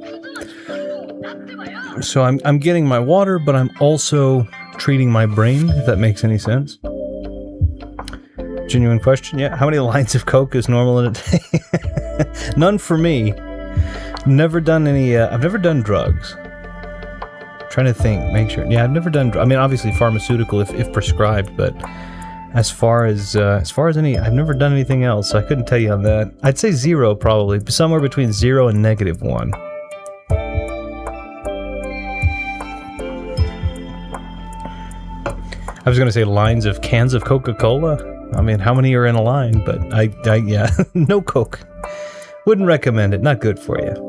So I'm getting my water, but I'm also treating my brain, if that makes any sense. Genuine question, yeah. How many lines of Coke is normal in a day? None for me. Never done any, I've never done drugs. Trying to think, make sure. Yeah, I've never done. I mean, obviously pharmaceutical if prescribed, but as far as any, I've never done anything else. So I couldn't tell you on that. I'd say 0 probably, somewhere between 0 and -1. I was gonna say lines of cans of Coca-Cola. I mean, how many are in a line? But I yeah, no Coke. Wouldn't recommend it. Not good for you.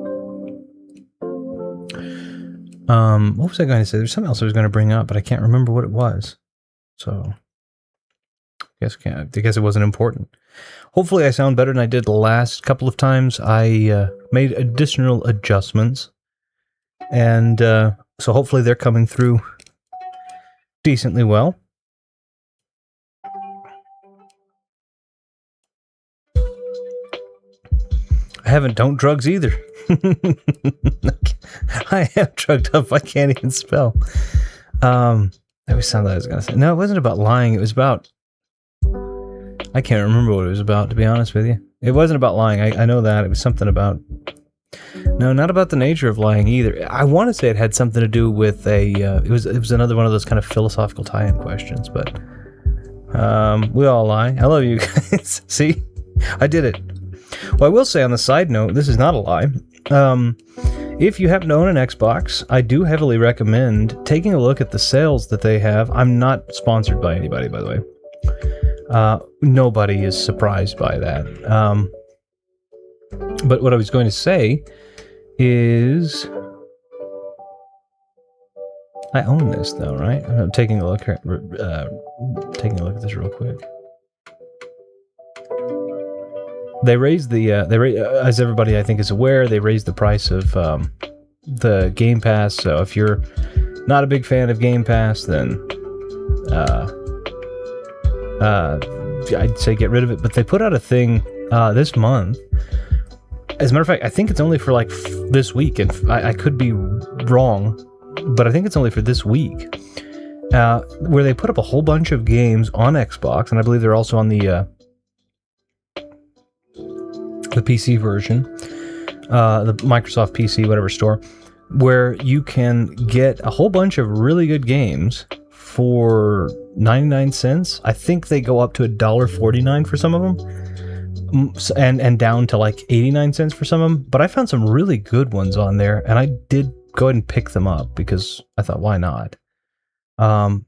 What was I going to say? There's something else I was going to bring up, but I can't remember what it was. So, I guess it wasn't important. Hopefully I sound better than I did the last couple of times. I made additional adjustments. And so hopefully they're coming through decently well. I haven't done drugs either. I am drugged up. I can't even spell. That was something I was going to say. No, it wasn't about lying. It was about... I can't remember what it was about, to be honest with you. It wasn't about lying. I know that. It was something about... No, not about the nature of lying either. I want to say it had something to do with a... It was another one of those kind of philosophical tie-in questions, but... we all lie. I love you guys. See? I did it. Well, I will say on the side note, this is not a lie. If you happen to own an Xbox, I do heavily recommend taking a look at the sales that they have. I'm not sponsored by anybody, by the way. Nobody is surprised by that. But what I was going to say is... I own this, though, right? I'm taking a look at this real quick. They raised the, as everybody I think is aware, they raised the price of the Game Pass. So if you're not a big fan of Game Pass, then I'd say get rid of it. But they put out a thing this month. As a matter of fact, I think it's only for like this week, and I could be wrong, but I think it's only for this week, where they put up a whole bunch of games on Xbox, and I believe they're also on the PC version, the Microsoft PC, whatever store, where you can get a whole bunch of really good games for 99 cents. I think they go up to $1.49 for some of them, and down to like 89 cents for some of them. But I found some really good ones on there, and I did go ahead and pick them up because I thought, why not?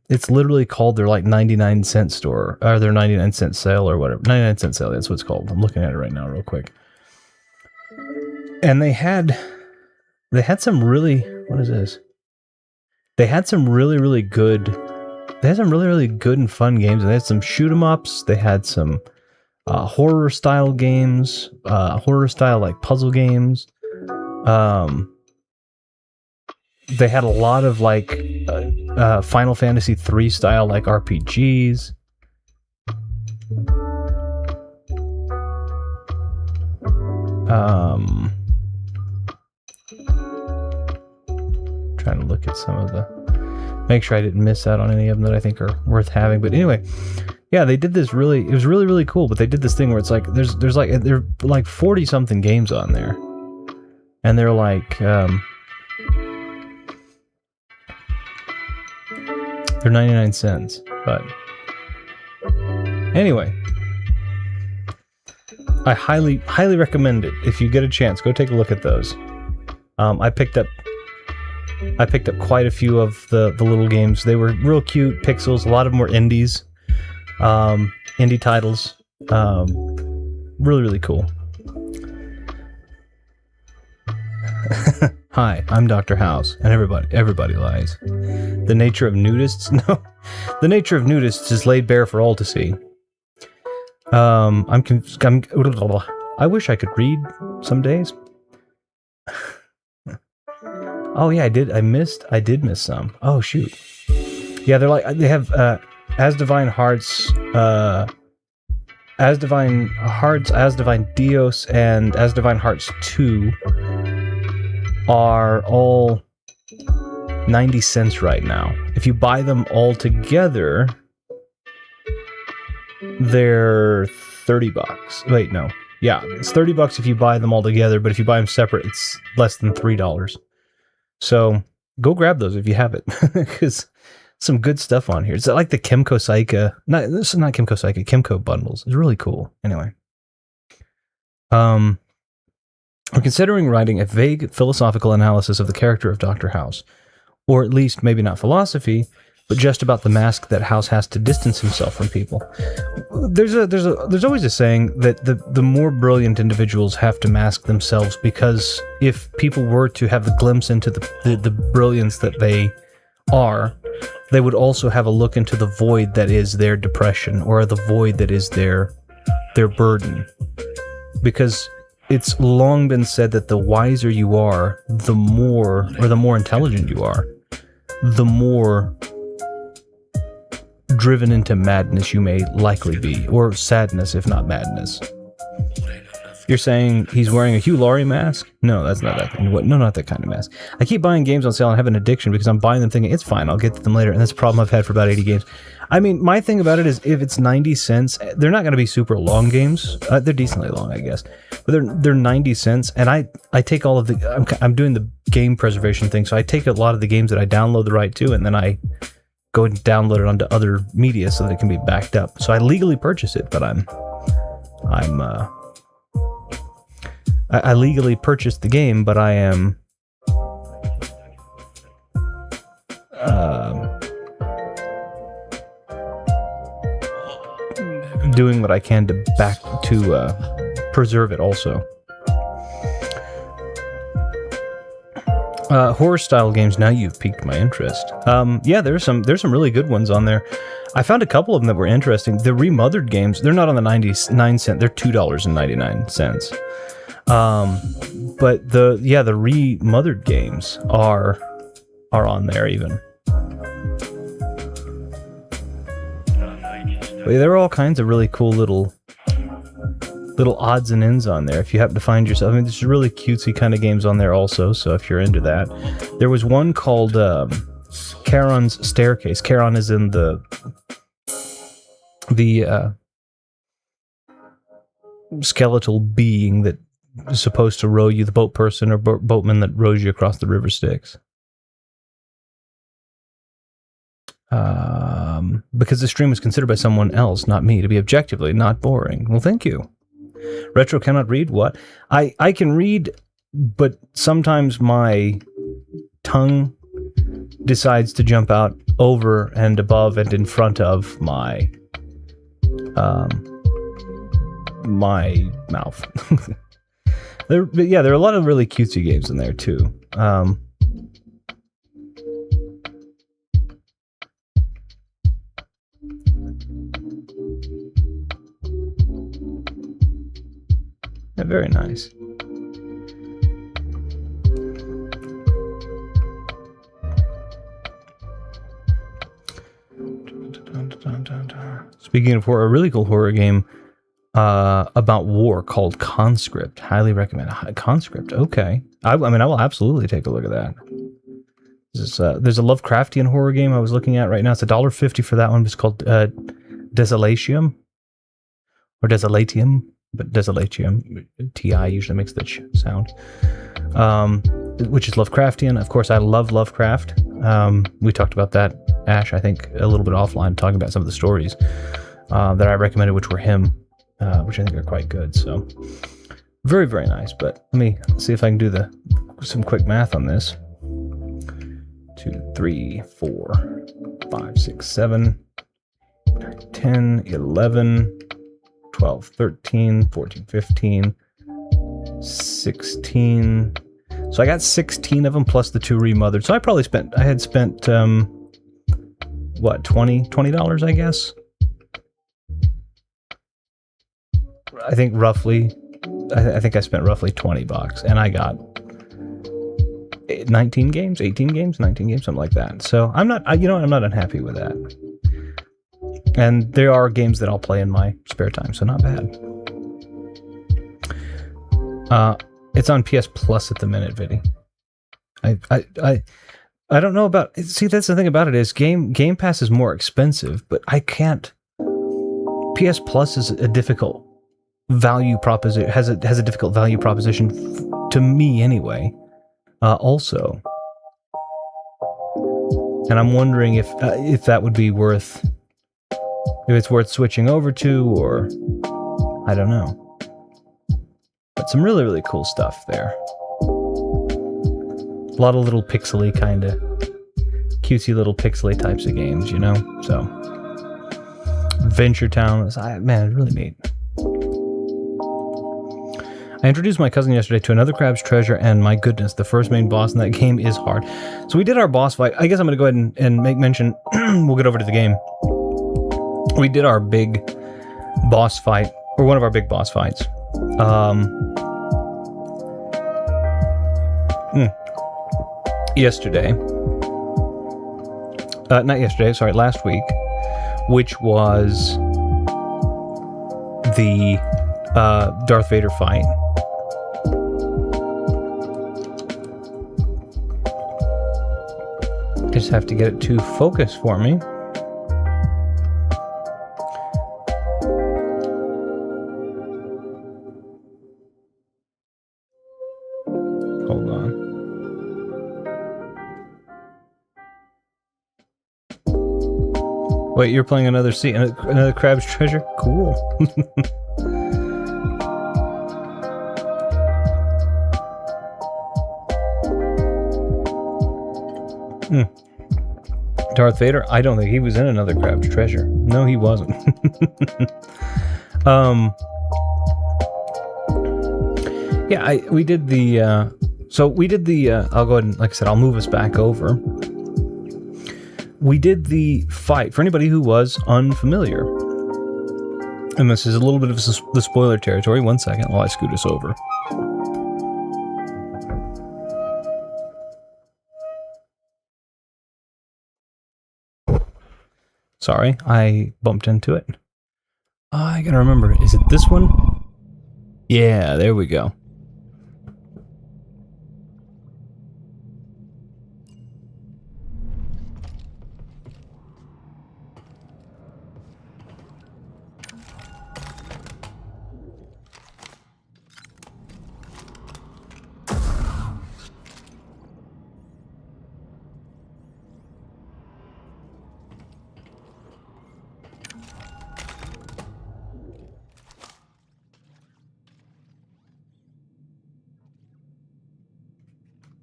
It's literally called their like 99-cent store, or their 99-cent sale, or whatever. 99-cent sale, that's what it's called. I'm looking at it right now real quick. And they had some really, what is this? They had some really good and fun games. They had some shoot 'em ups. They had some horror style games, horror style like puzzle games. They had a lot of like Final Fantasy 3 style like RPGs. Trying to look at some of the, make sure I didn't miss out on any of them that I think are worth having. But anyway, yeah, they did this it was really cool. But they did this thing where it's like there are like 40 something games on there, and they're like they're 99 cents. But anyway, I highly recommend it. If you get a chance, go take a look at those. I picked up quite a few of the little games. They were real cute pixels. A lot of them were indies, indie titles. Really cool. Hi, I'm Dr. House, and everybody lies. The nature of nudists? No, the nature of nudists is laid bare for all to see. I wish I could read some days. Oh yeah, I did miss some. Oh shoot. Yeah, they have As Divine Hearts, As Divine Dios, and As Divine Hearts 2 are all 90 cents right now. If you buy them all together, they're $30. Wait, no. Yeah, it's $30 if you buy them all together, but if you buy them separate, it's less than $3. So go grab those if you have it, because some good stuff on here. It's like the Kimco Saika. This is not Kimco Saika. Kimco bundles. It's really cool. Anyway, we're considering writing a vague philosophical analysis of the character of Dr. House, or at least maybe not philosophy, but just about the mask that House has to distance himself from people. There's always a saying that the more brilliant individuals have to mask themselves, because if people were to have the glimpse into the brilliance that they are, they would also have a look into the void that is their depression, or the void that is their burden. Because it's long been said that the wiser you are, the more intelligent you are, the more driven into madness you may likely be, or sadness if not madness. You're saying he's wearing a Hugh Laurie mask? No, that's not that. No, not that kind of mask. I keep buying games on sale and have an addiction because I'm buying them thinking it's fine, I'll get to them later, and that's a problem I've had for about 80 games. I mean, my thing about it is if it's 90 cents, they're not going to be super long games. They're decently long, I guess, but they're 90 cents, and I take all of the. I'm doing the game preservation thing, so I take a lot of the games that I download the right to, and then I go and download it onto other media so that it can be backed up. So I legally purchase it, but I legally purchased the game, but I am doing what I can to preserve it also. Horror style games. Now you've piqued my interest. Yeah, there's some really good ones on there. I found a couple of them that were interesting. The remothered games, they're not on the 99-cent. They're $2.99. But the remothered games are on there even. But there are all kinds of really cool little odds and ends on there if you happen to find yourself. I mean, there's really cutesy kind of games on there also, so if you're into that. There was one called Charon's Staircase. Charon is in the skeletal being that is supposed to row you, the boat person or boatman that rows you across the river Styx. Because the stream was considered by someone else, not me, to be objectively not boring. Well, thank you. Retro cannot read? What? I can read, but sometimes my tongue decides to jump out over and above and in front of my my mouth. There are a lot of really cutesy games in there too. Yeah, very nice. Speaking of horror, a really cool horror game about war called Conscript. Highly recommend. Conscript, okay. I mean, I will absolutely take a look at that. There's a Lovecraftian horror game I was looking at right now. It's $1.50 for that one. It's called Desolatium. Or Desolatium. But Desolatium. TI usually makes the sound. Which is Lovecraftian. Of course, I love Lovecraft. We talked about that, Ash, I think, a little bit offline, talking about some of the stories that I recommended, which were him, which I think are quite good. So, very, very nice. But let me see if I can do some quick math on this. 2, 3, 4, 5, 6, 7, 10, 11, 12, 13, 14, 15, 16. So I got 16 of them plus the 2 remothered. So I had spent what, $20, I guess? I think roughly, I think I spent roughly $20, and I got 19 games, 18 games, 19 games, something like that. So I'm not, I'm not unhappy with that. And there are games that I'll play in my spare time, so not bad. It's on PS Plus at the minute, Viddy. I don't know about. See, that's the thing about it is Game Pass is more expensive, but I can't. PS Plus is a difficult value proposition. Has a difficult value proposition to me anyway. Also, and I'm wondering if that would be worth. If it's worth switching over to, or I don't know. But some really, really cool stuff there. A lot of little pixely kind of cutesy little pixely types of games, you know? So, Venture Town, man, really neat. I introduced my cousin yesterday to another Crab's Treasure, and my goodness, the first main boss in that game is hard. So we did our boss fight. I guess I'm going to go ahead and make mention. We'll get over to the game. We did our big boss fight, or one of our big boss fights. Yesterday. Not yesterday, sorry, last week. Which was the Darth Vader fight. I just have to get it to focus for me. Hold on. Wait, you're playing another another Crab's Treasure? Cool. Darth Vader? I don't think he was in Another Crab's Treasure. No, he wasn't. Yeah, we did the, I'll go ahead and, like I said, I'll move us back over. We did the fight, for anybody who was unfamiliar. And this is a little bit of the spoiler territory. 1 second while I scoot us over. Sorry, I bumped into it. I gotta remember, is it this one? Yeah, there we go.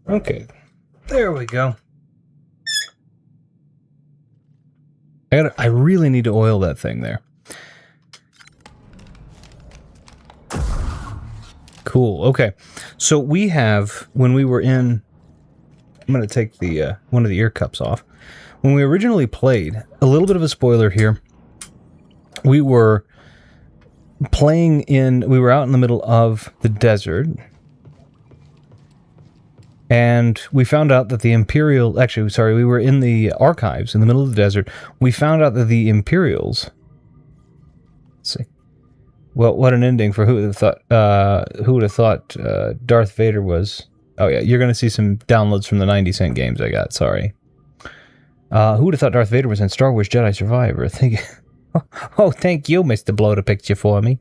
Okay, there we go. I really need to oil that thing there. Cool, okay. So we have, when we were in... I'm going to take the one of the ear cups off. When we originally played, a little bit of a spoiler here, we were playing we were out in the middle of the desert, and we found out that the Imperial... Actually, sorry, we were in the archives in the middle of the desert. We found out that the Imperials... Let's see. Well, what an ending for who would have thought Darth Vader was... Oh yeah, you're going to see some downloads from the 90-cent games I got, sorry. Who would have thought Darth Vader was in Star Wars Jedi Survivor? Oh, thank you, Mr. Bloater picture for me.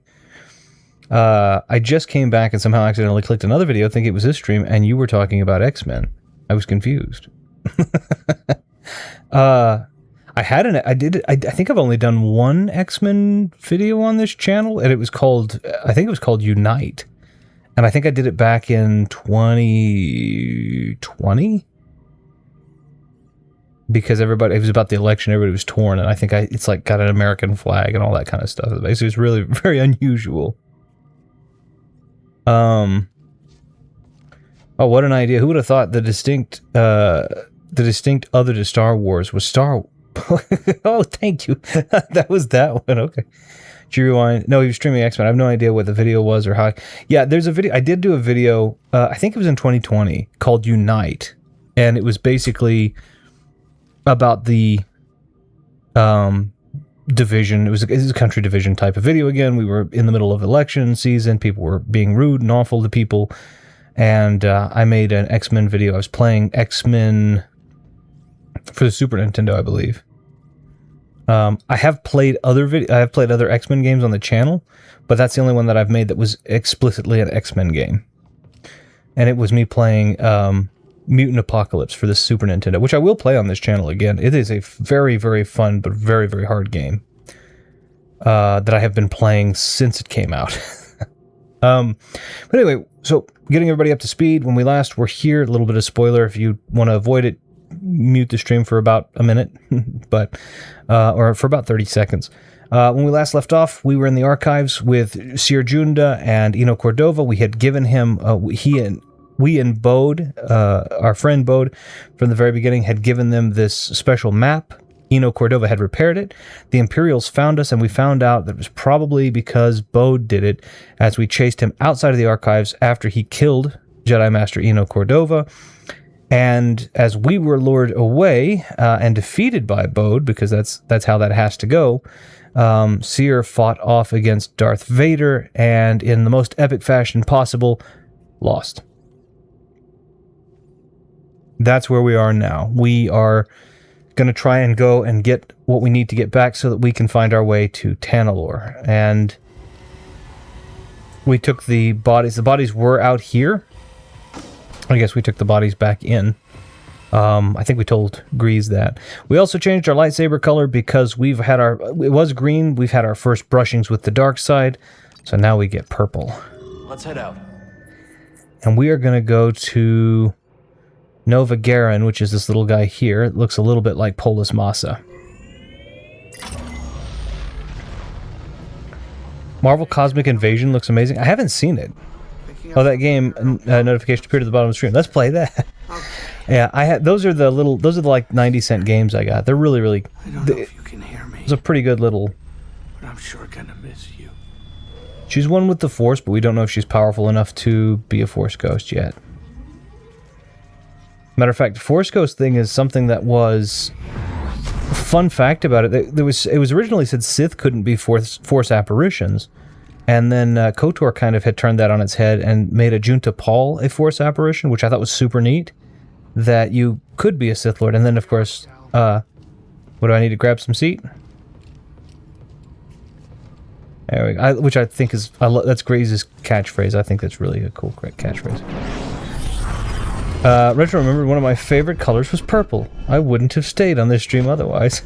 I just came back and somehow accidentally clicked another video thinking it was this stream, and you were talking about X-Men. I was confused. I think I've only done one X-Men video on this channel, and it was called, I think it was called Unite. And I think I did it back in 2020? Because it was about the election, everybody was torn, and I think it's like got an American flag and all that kind of stuff. It was really very unusual. Oh, what an idea. Who would have thought the distinct other to Star Wars was Star... Oh, thank you. That was that one. Okay. Rewind. No, he was streaming X-Men. I have no idea what the video was or how... Yeah, there's a video. I did do a video, I think it was in 2020, called Unite. And it was basically about the division. It was a country division type of video again. We were in the middle of election season. People were being rude and awful to people. And I made an X-Men video. I was playing X-Men for the Super Nintendo, I believe. I have played other X-Men games on the channel, but that's the only one that I've made that was explicitly an X-Men game. And it was me playing Mutant Apocalypse for the Super Nintendo, which I will play on this channel again. It is a very, very fun, but very, very hard game that I have been playing since it came out. But anyway, so getting everybody up to speed. When we last were here, a little bit of spoiler. If you want to avoid it, mute the stream for about a minute, but or for about 30 seconds. When we last left off, we were in the archives with Sir Junda and Eno Cordova. We had given him, we and Bode, our friend Bode, from the very beginning, had given them this special map. Eno Cordova had repaired it. The Imperials found us, and we found out that it was probably because Bode did it, as we chased him outside of the archives after he killed Jedi Master Eno Cordova. And as we were lured away and defeated by Bode, because that's how that has to go, Seer fought off against Darth Vader, and in the most epic fashion possible, lost. That's where we are now. We are going to try and go and get what we need to get back so that we can find our way to Tanalorr. And we took the bodies. The bodies were out here. I guess we took the bodies back in. I think we told Grease that. We also changed our lightsaber color because it was green. We've had our first brushings with the dark side. So now we get purple. Let's head out. And we are going to go to Nova Garen, which is this little guy here. It looks a little bit like Polis Massa. Marvel Cosmic Invasion looks amazing. I haven't seen it. Oh, that game notification appeared at the bottom of the screen. Let's play that. Yeah, I had those are the like 90-cent games I got. They're really, really. I don't know if you can hear me. It's a pretty good little. But I'm sure gonna miss you. She's one with the Force, but we don't know if she's powerful enough to be a Force Ghost yet. Matter of fact, the Force Ghost thing is something that was. Fun fact about it: it was originally said Sith couldn't be Force apparitions. And then KOTOR kind of had turned that on its head and made a Junta Paul a Force apparition, which I thought was super neat, that you could be a Sith Lord. And then, of course, what do I need to grab some seat? There we go. Which I think is, that's Graze's catchphrase. I think that's really a cool catchphrase. Retro remembered one of my favorite colors was purple. I wouldn't have stayed on this stream otherwise.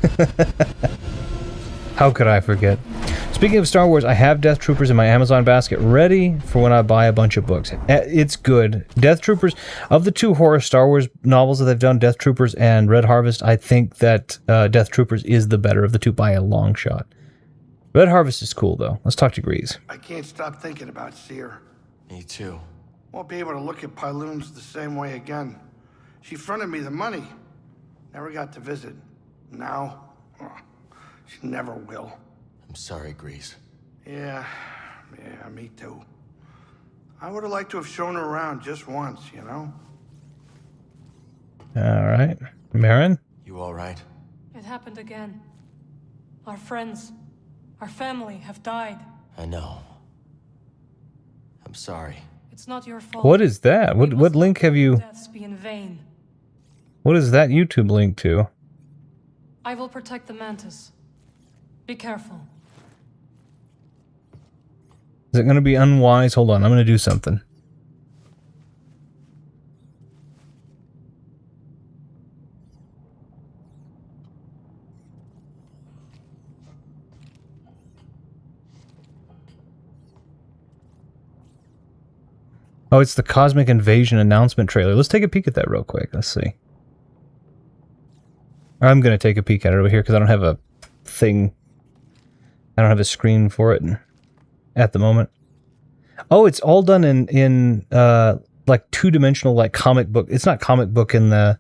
How could I forget? Speaking of Star Wars, I have Death Troopers in my Amazon basket ready for when I buy a bunch of books. It's good. Death Troopers, of the two horror Star Wars novels that they've done, Death Troopers and Red Harvest, I think that Death Troopers is the better of the two by a long shot. Red Harvest is cool, though. Let's talk to Grease. I can't stop thinking about Seer. Me too. Won't be able to look at Pyloons the same way again. She fronted me the money. Never got to visit. Now, she never will. I'm sorry, Grease. Yeah, me too. I would have liked to have shown her around just once, you know? All right. Marin? You all right? It happened again. Our friends, our family have died. I know. I'm sorry. It's not your fault. What is that? What link have you... Deaths be in vain. What is that YouTube link to? I will protect the Mantis. Be careful. Is it going to be unwise? Hold on, I'm going to do something. Oh, it's the Cosmic Invasion announcement trailer. Let's take a peek at that real quick. Let's see. I'm going to take a peek at it over here because I don't have a thing. I don't have a screen for it at the moment. Oh, it's all done in like two-dimensional, like comic book. It's not comic book in the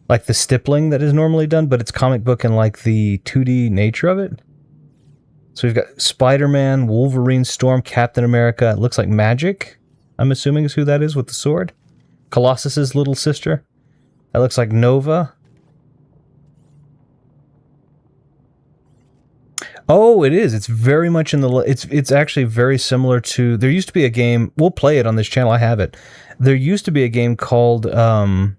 like the stippling that is normally done, but it's comic book in like the 2D nature of it. So we've got Spider-Man, Wolverine, Storm, Captain America. It looks like Magic. I'm assuming is who that is with the sword. Colossus's little sister. That looks like Nova. Oh, it is. It's very much in the... It's actually very similar to... There used to be a game... We'll play it on this channel. I have it. There used to be a game called... well,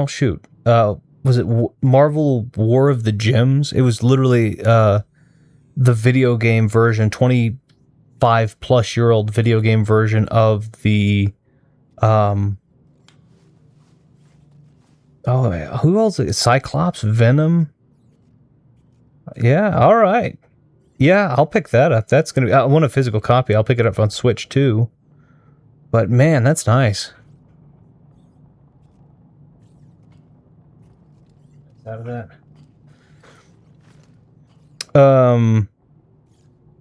shoot. Was it Marvel War of the Gems? It was literally the video game version, 25-plus-year-old video game version of the... Oh, who else? Cyclops? Venom? Yeah, all right. Yeah, I'll pick that up. That's going to be... I want a physical copy. I'll pick it up on Switch, too. But, man, that's nice. Out of that.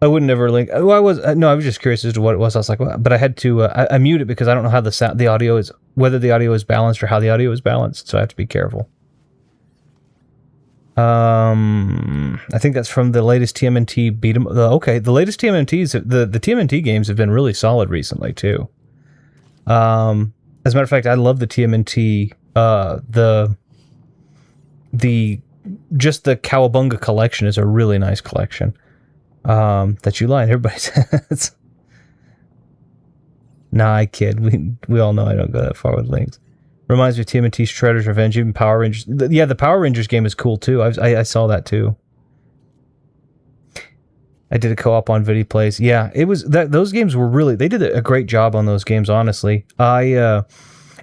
I would never link... Oh, I was just curious as to what it was. I was like, well, but I had to... I mute it because I don't know how the audio is... Whether the audio is balanced or how the audio is balanced, so I have to be careful. I think that's from the latest TMNT beat 'em. Okay, the latest TMNTs... The TMNT games have been really solid recently, too. As a matter of fact, I love the TMNT... Just the Cowabunga collection is a really nice collection. That you lied. Everybody says. Nah, I kid. We all know I don't go that far with links. Reminds me of TMNT Shredder's Revenge, even Power Rangers. Yeah, the Power Rangers game is cool too. I saw that too. I did a co-op on Video Plays. Yeah, it was that those games were really... They did a great job on those games, honestly. It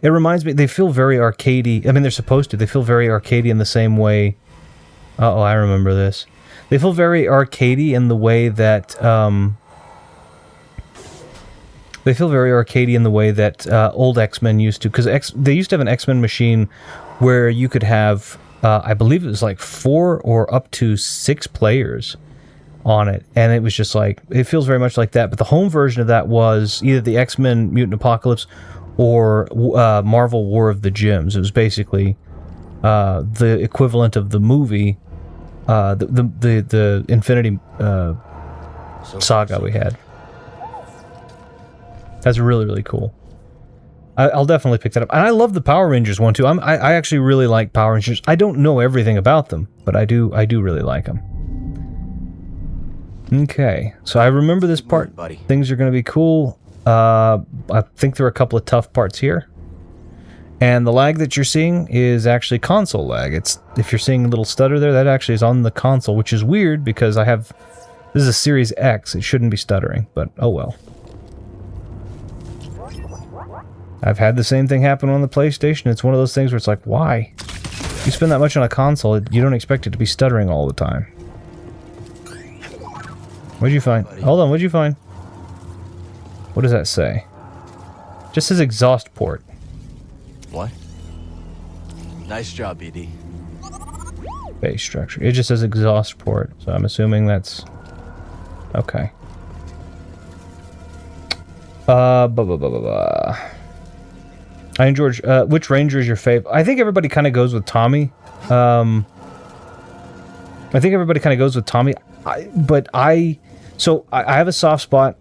reminds me... They feel very arcadey. I mean, they're supposed to. They feel very arcadey in the same way... Uh-oh, I remember this. They feel very arcadey in the way that They feel very arcadey in the way that old X-Men used to, because they used to have an X-Men machine where you could have, I believe it was like 4 or up to 6 players on it, and it was just like, it feels very much like that. But the home version of that was either the X-Men Mutant Apocalypse or Marvel War of the Gems. It was basically the equivalent of the movie, the Infinity Saga we had. That's really, really cool. I'll definitely pick that up. And I love the Power Rangers one too. I actually really like Power Rangers. I don't know everything about them, but I do really like them. Okay, so I remember this part. Buddy. Things are going to be cool. I think there are a couple of tough parts here. And the lag that you're seeing is actually console lag. If you're seeing a little stutter there, that actually is on the console, which is weird because this is a Series X. It shouldn't be stuttering, but oh well. I've had the same thing happen on the PlayStation. It's one of those things where it's like, why? You spend that much on a console, you don't expect it to be stuttering all the time. What'd you find? Hold on, what'd you find? What does that say? Just says exhaust port. What? Nice job, BD. Base structure. It just says exhaust port, so I'm assuming that's... Okay. George, which Ranger is your fave? I think everybody kind of goes with Tommy. I have a soft spot.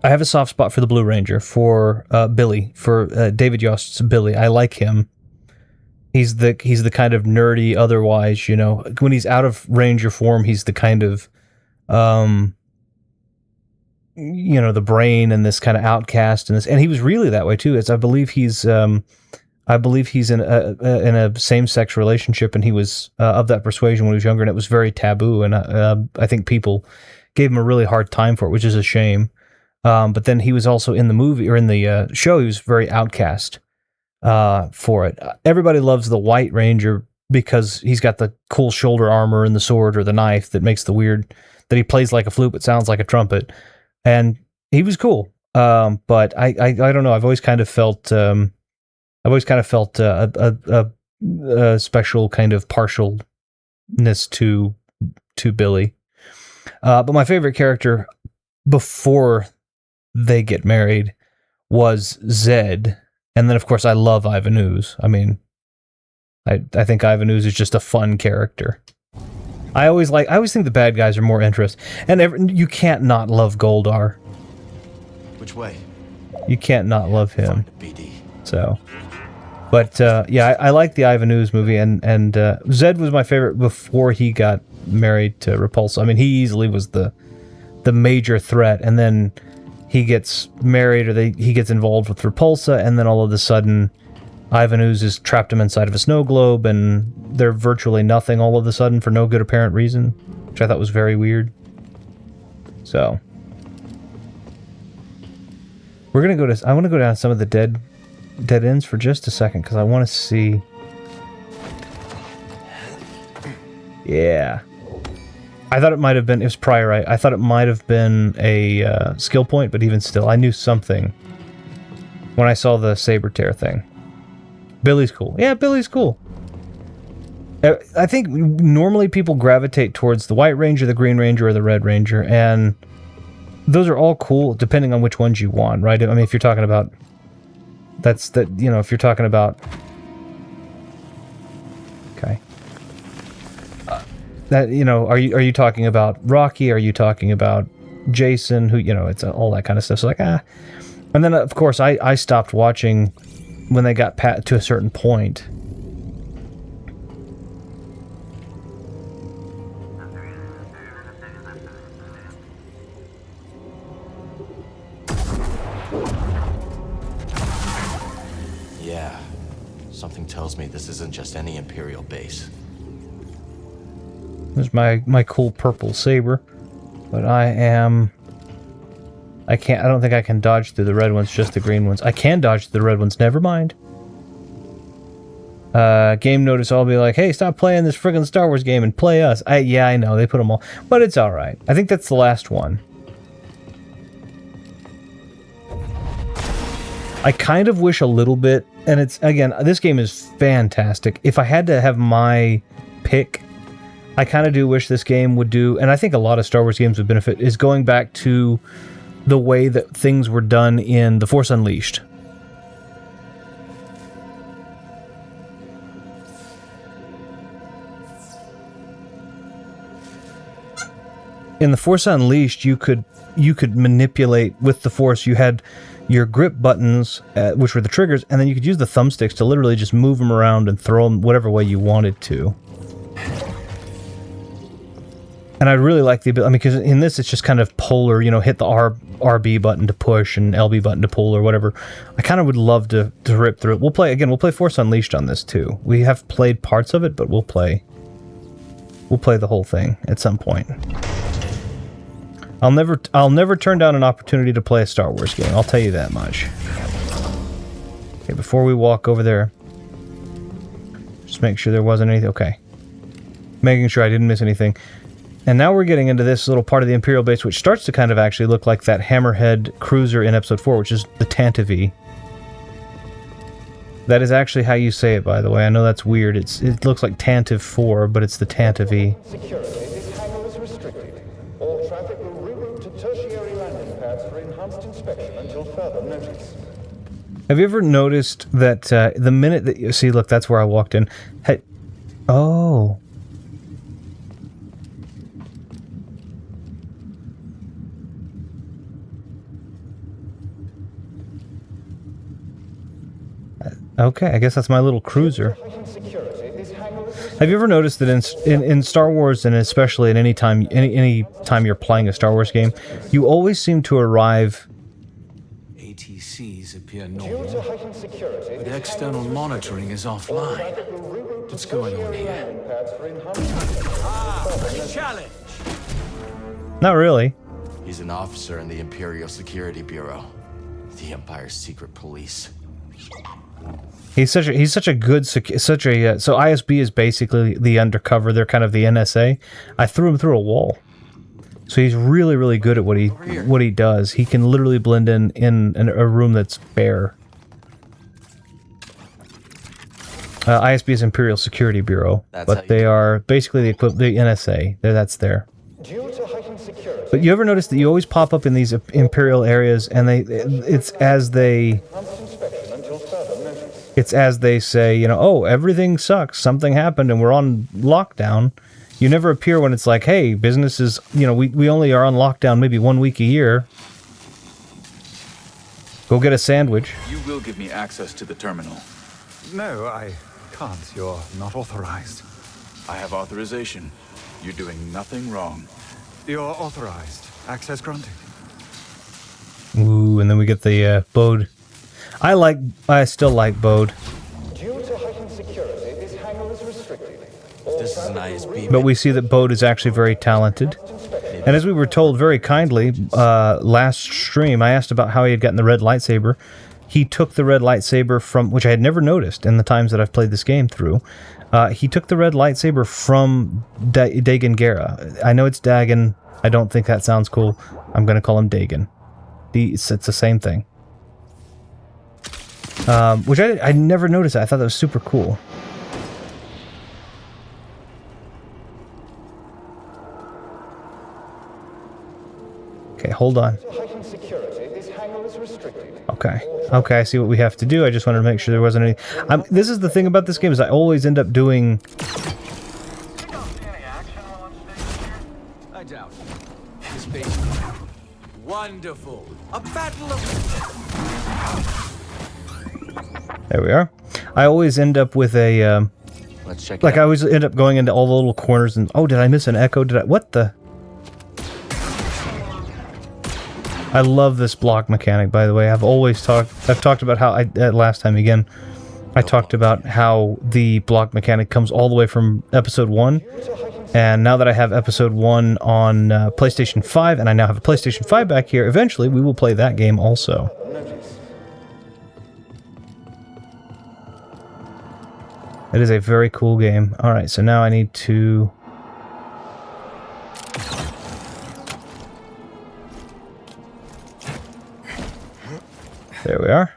I have a soft spot for the Blue Ranger, for Billy, for David Yost's Billy. I like him. He's the kind of nerdy, otherwise, you know, when he's out of Ranger form, he's the kind of, you know, the brain and this kind of outcast, and he was really that way too. I believe he's in a same-sex relationship, and he was of that persuasion when he was younger, and it was very taboo, and I think people gave him a really hard time for it, which is a shame. But then he was also in the movie, or in the show, he was very outcast for it. Everybody loves the White Ranger because he's got the cool shoulder armor and the sword or the knife that makes the weird, that he plays like a flute but sounds like a trumpet. And he was cool. But I don't know. I've always kind of felt a special kind of partialness to Billy. But my favorite character before they get married was Zed. And then, of course, I love Ivan Ooze. I mean, I think Ivan Ooze is just a fun character. I always think the bad guys are more interesting. And you can't not love Goldar. Which way? You can't not love him. BD. So, but yeah, I like the Ivan Ooze movie, and Zed was my favorite before he got married to Repulsa. I mean, he easily was the major threat, and then he gets married, or he gets involved with Repulsa, and then all of a sudden, Ivan Ooze has trapped him inside of a snow globe, and they're virtually nothing all of a sudden for no good apparent reason, which I thought was very weird. So, I want to go down some of the dead ends for just a second, because I want to see. Yeah. I thought it might have been, it was prior, I thought it might have been a skill point, but even still, I knew something when I saw the saber tear thing. Billy's cool. Yeah, Billy's cool. I think normally people gravitate towards the White Ranger, the Green Ranger, or the Red Ranger, and those are all cool depending on which ones you want, right? I mean, if you're talking about, if you're talking about, okay. That, are you talking about Rocky? Are you talking about Jason? Who, it's all that kind of stuff. So and then of course I stopped watching when they got to a certain point. Yeah, something tells me this isn't just any Imperial base. There's my cool purple saber, but I don't think I can dodge through the red ones, just the green ones. I can dodge through the red ones, never mind. Game notice, I'll be like, hey, stop playing this friggin' Star Wars game and play us. Yeah, I know, they put them all, but it's alright. I think that's the last one. I kind of wish a little bit, and it's, again, this game is fantastic. If I had to have my pick, I kind of do wish this game would do, and I think a lot of Star Wars games would benefit, is going back to the way that things were done in The Force Unleashed. In The Force Unleashed, you could manipulate with the Force. You had your grip buttons, which were the triggers, and then you could use the thumbsticks to literally just move them around and throw them whatever way you wanted to. And I really like the ability, I mean, because in this it's just kind of polar, you know, hit the RB button to push and LB button to pull or whatever. I kind of would love to rip through it. We'll play Force Unleashed on this too. We have played parts of it, but we'll play the whole thing at some point. I'll never turn down an opportunity to play a Star Wars game. I'll tell you that much. Okay, before we walk over there, just make sure there wasn't anything. Okay, making sure I didn't miss anything. And now we're getting into this little part of the Imperial base, which starts to kind of actually look like that Hammerhead cruiser in Episode 4, which is the Tantive. That is actually how you say it, by the way. I know that's weird. It looks like Tantive 4, but it's the Tantive. Security, this hangar is restricted. All traffic will reroute to tertiary landing pads for enhanced inspection until further notice. Have you ever noticed that the minute that you see, look, that's where I walked in. Hey, oh. Okay, I guess that's my little cruiser. Have you ever noticed that in Star Wars, and especially at any time you're playing a Star Wars game, you always seem to arrive... ATCs appear normal, but external monitoring is offline. What's going on here? Challenge! Not really. He's an officer in the Imperial Security Bureau, the Empire's secret police. He's such a good so ISB is basically the undercover. They're kind of the NSA. I threw him through a wall, so he's really, really good at what he does. He can literally blend in a room that's bare. ISB is Imperial Security Bureau, but they are basically the NSA. That's there. But you ever notice that you always pop up in these Imperial areas, and it's as they say, you know, oh, everything sucks, something happened, and we're on lockdown. You never appear when it's like, hey, business is, you know, we only are on lockdown maybe 1 week a year. Go get a sandwich. You will give me access to the terminal. No, I can't. You're not authorized. I have authorization. You're doing nothing wrong. You're authorized. Access granted. Ooh, and then we get the Bode. I still like Bode. Due to heightened security, this hangar is restricted. This is an ISB. But we see that Bode is actually very talented. And as we were told very kindly last stream, I asked about how he had gotten the red lightsaber. He took the red lightsaber from, which I had never noticed in the times that I've played this game through. He took the red lightsaber from Dagan Gera. I know it's Dagan. I don't think that sounds cool. I'm going to call him Dagan. It's the same thing. Which I never noticed that. I thought that was super cool. Okay, hold on. Okay, I see what we have to do. I just wanted to make sure there wasn't any... this is the thing about this game, is I always end up doing... I doubt. This base... Wonderful. A battle of... There we are. I always end up with a... Let's check. I always end up going into all the little corners and... Oh, did I miss an echo? What the... I love this block mechanic, by the way. I've talked about how last time again, I talked about how the block mechanic comes all the way from episode 1. And now that I have episode 1 on PlayStation 5, and I now have a PlayStation 5 back here, eventually we will play that game also. It is a very cool game. Alright, so now I need to... There we are.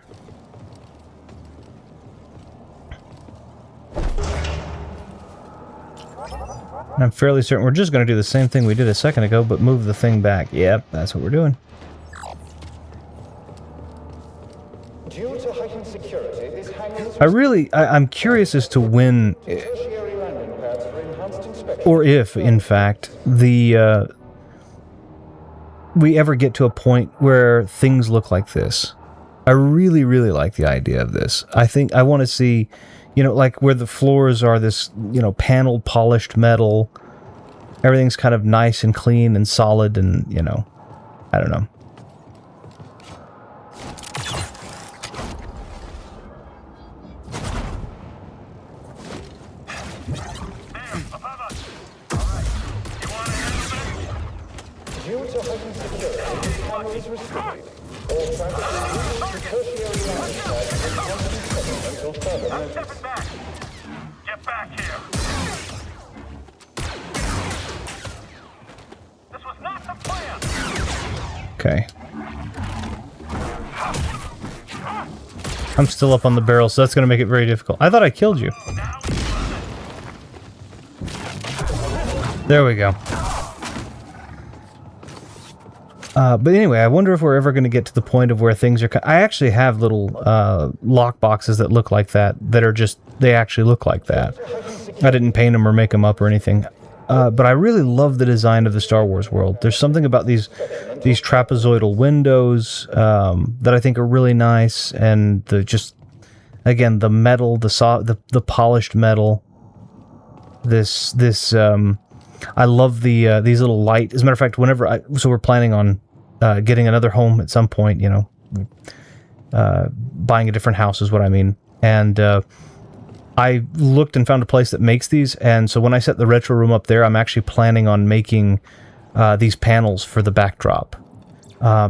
I'm fairly certain we're just going to do the same thing we did a second ago, but move the thing back. Yep, that's what we're doing. Due to heightened security, this hangar is I'm curious as to when, tertiary landing pads for enhanced inspection. or if, in fact, we ever get to a point where things look like this. I really, really like the idea of this. I think I want to see, you know, like where the floors are this, you know, paneled, polished metal. Everything's kind of nice and clean and solid and, you know, I don't know. Due to heightened security, this hangar is restricted. All traffic will move to tertiary landing pads for enhanced inspection until further notice. Step back. Get back here. This was not the plan. Okay. I'm still up on the barrel, so that's going to make it very difficult. I thought I killed you. There we go. But anyway, I wonder if we're ever going to get to the point of where things are... I actually have little lock boxes that look like that are just... They actually look like that. I didn't paint them or make them up or anything. But I really love the design of the Star Wars world. There's something about these trapezoidal windows that I think are really nice, and again, the metal, the polished metal. I love these little light. As a matter of fact, so we're planning on getting another home at some point. You know, buying a different house is what I mean, and. I looked and found a place that makes these, and so when I set the retro room up there, I'm actually planning on making these panels for the backdrop.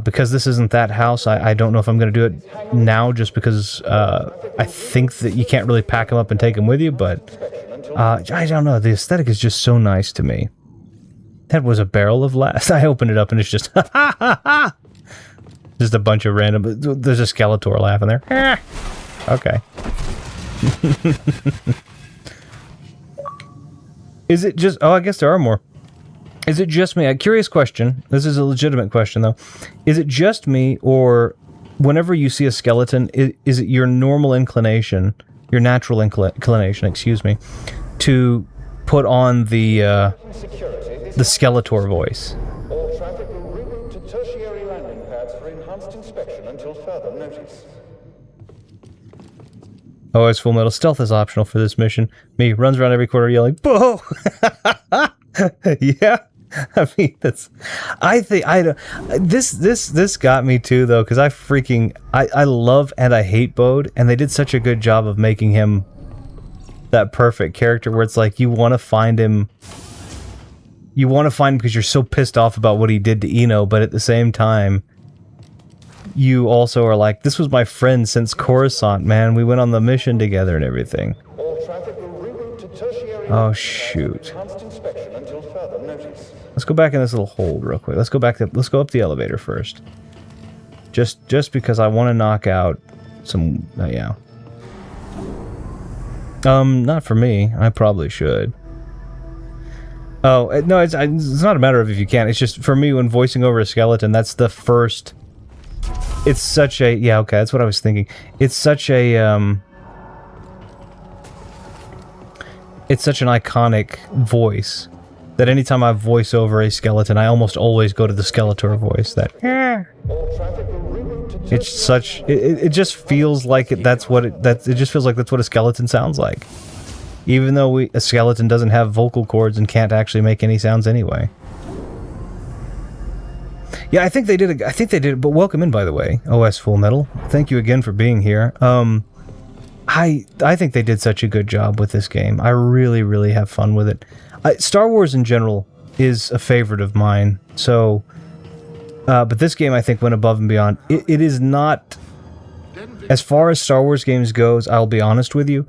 Because this isn't that house, I don't know if I'm going to do it now, just because I think that you can't really pack them up and take them with you, but I don't know, the aesthetic is just so nice to me. That was a barrel of glass. I opened it up and it's just, just a bunch of random, there's a Skeletor laughing there. Okay. Is it just... Oh, I guess there are more. Is it just me? A curious question. This is a legitimate question, though. Is it just me, or whenever you see a skeleton, is it your normal inclination, your natural inclination, excuse me, to put on the Skeletor voice? All traffic will reroute to tertiary landing pads for enhanced inspection until further notice. Oh, it's Full Metal. Stealth is optional for this mission. Me runs around every corner yelling, "Boo!" Yeah, I mean that's. I think this got me too though, because I love and I hate Bode, and they did such a good job of making him that perfect character where it's like you want to find him. You want to find him because you're so pissed off about what he did to Eno, but at the same time, you also are like, this was my friend since Coruscant, man. We went on the mission together and everything. Oh, shoot. Let's go back in this little hold real quick. Let's go up the elevator first. Just because I want to knock out some, yeah. Not for me. I probably should. Oh, no, it's not a matter of if you can. It's just, for me, when voicing over a skeleton, that's the first... It's such a... Yeah, okay, that's what I was thinking. It's such a, it's such an iconic voice that anytime I voice over a skeleton, I almost always go to the Skeletor voice. That... It's such... It just feels like it just feels like that's what a skeleton sounds like. Even though a skeleton doesn't have vocal cords and can't actually make any sounds anyway. Yeah, I think they did it, but welcome in, by the way, OS Full Metal. Thank you again for being here. I think they did such a good job with this game. I really, really have fun with it. Star Wars in general is a favorite of mine, so... but this game, I think, went above and beyond. It is not... As far as Star Wars games goes, I'll be honest with you,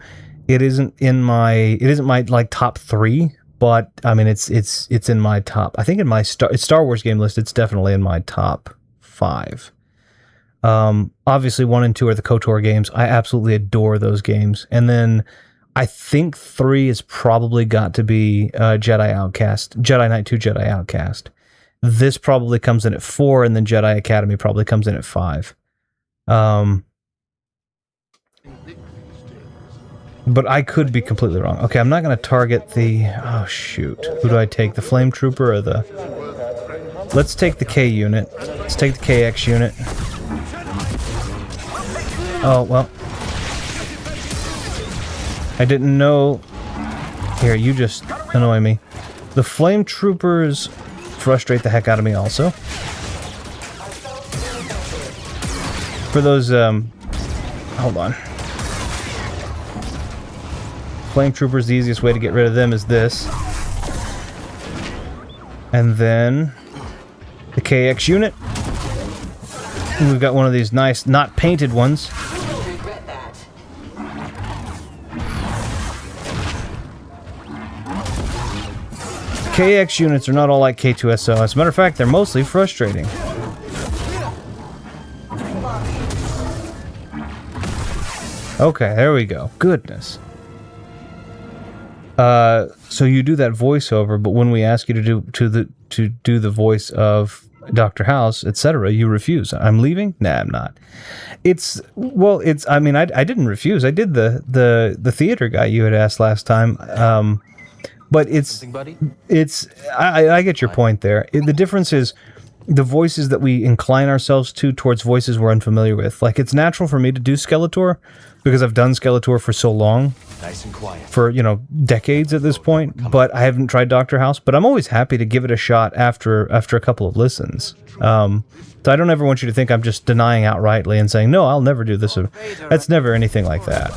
it isn't my, like, top 3, but, I mean, it's in my top... I think in my Star Wars game list, it's definitely in my top 5. Obviously, 1 and 2 are the KOTOR games. I absolutely adore those games. And then I think 3 has probably got to be Jedi Knight 2 Jedi Outcast. This probably comes in at 4, and then Jedi Academy probably comes in at 5. But I could be completely wrong. Okay, I'm not going to target the... Oh, shoot. Who do I take? The Flame Trooper or the... Let's take the K unit. Let's take the KX unit. Oh, well. I didn't know... Here, you just annoy me. The Flame Troopers frustrate the heck out of me also. For those, hold on. Flame Troopers, the easiest way to get rid of them is this. And then the KX unit. And we've got one of these nice, not painted ones. KX units are not all like K2SO. As a matter of fact, they're mostly frustrating. Okay, there we go. Goodness. So you do that voiceover, but when we ask you to do the voice of Dr. House, etc., you refuse. I'm leaving? Nah, I'm not. I mean, I didn't refuse. I did the theater guy you had asked last time. But I get your point there. The difference is the voices that we incline ourselves towards voices we're unfamiliar with. Like, it's natural for me to do Skeletor because I've done Skeletor for so long. Nice and quiet. For, decades at this point. But I haven't tried Dr. House. But I'm always happy to give it a shot after a couple of listens. So I don't ever want you to think I'm just denying outrightly and saying, no, I'll never do this. That's never anything like that.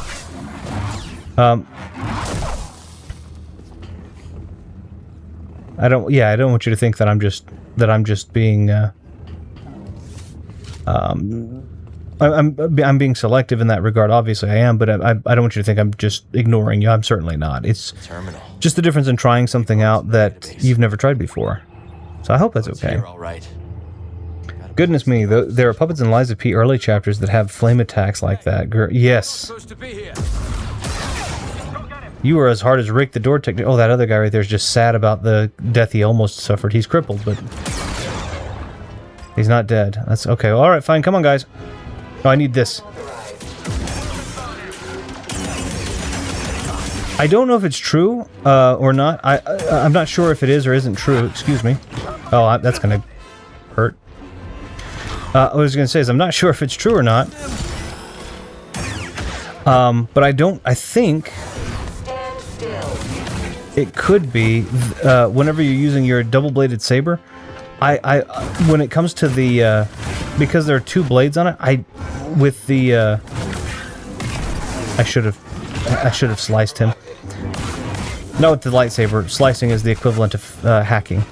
I don't want you to think that I'm just being I'm being selective in that regard. Obviously I am, but I don't want you to think I'm just ignoring you. I'm certainly not. It's just the difference in trying something out that you've never tried before. So I hope that's okay. All right. Goodness me, there are Puppets and Liza P. early chapters that have flame attacks like that. Yes. You were as hard as Rick the door technician. Oh, that other guy right there is just sad about the death he almost suffered. He's crippled, but he's not dead. That's okay. All right, fine. Come on, guys. Oh, I need this. I don't know if it's true or not. I'm not sure if it is or isn't true. Excuse me. Oh, that's going to hurt. What I was going to say is I'm not sure if it's true or not. But I think... It could be whenever you're using your double-bladed saber. When it comes to the because there are two blades on it, I should have sliced him. Not with the lightsaber. Slicing is the equivalent of hacking.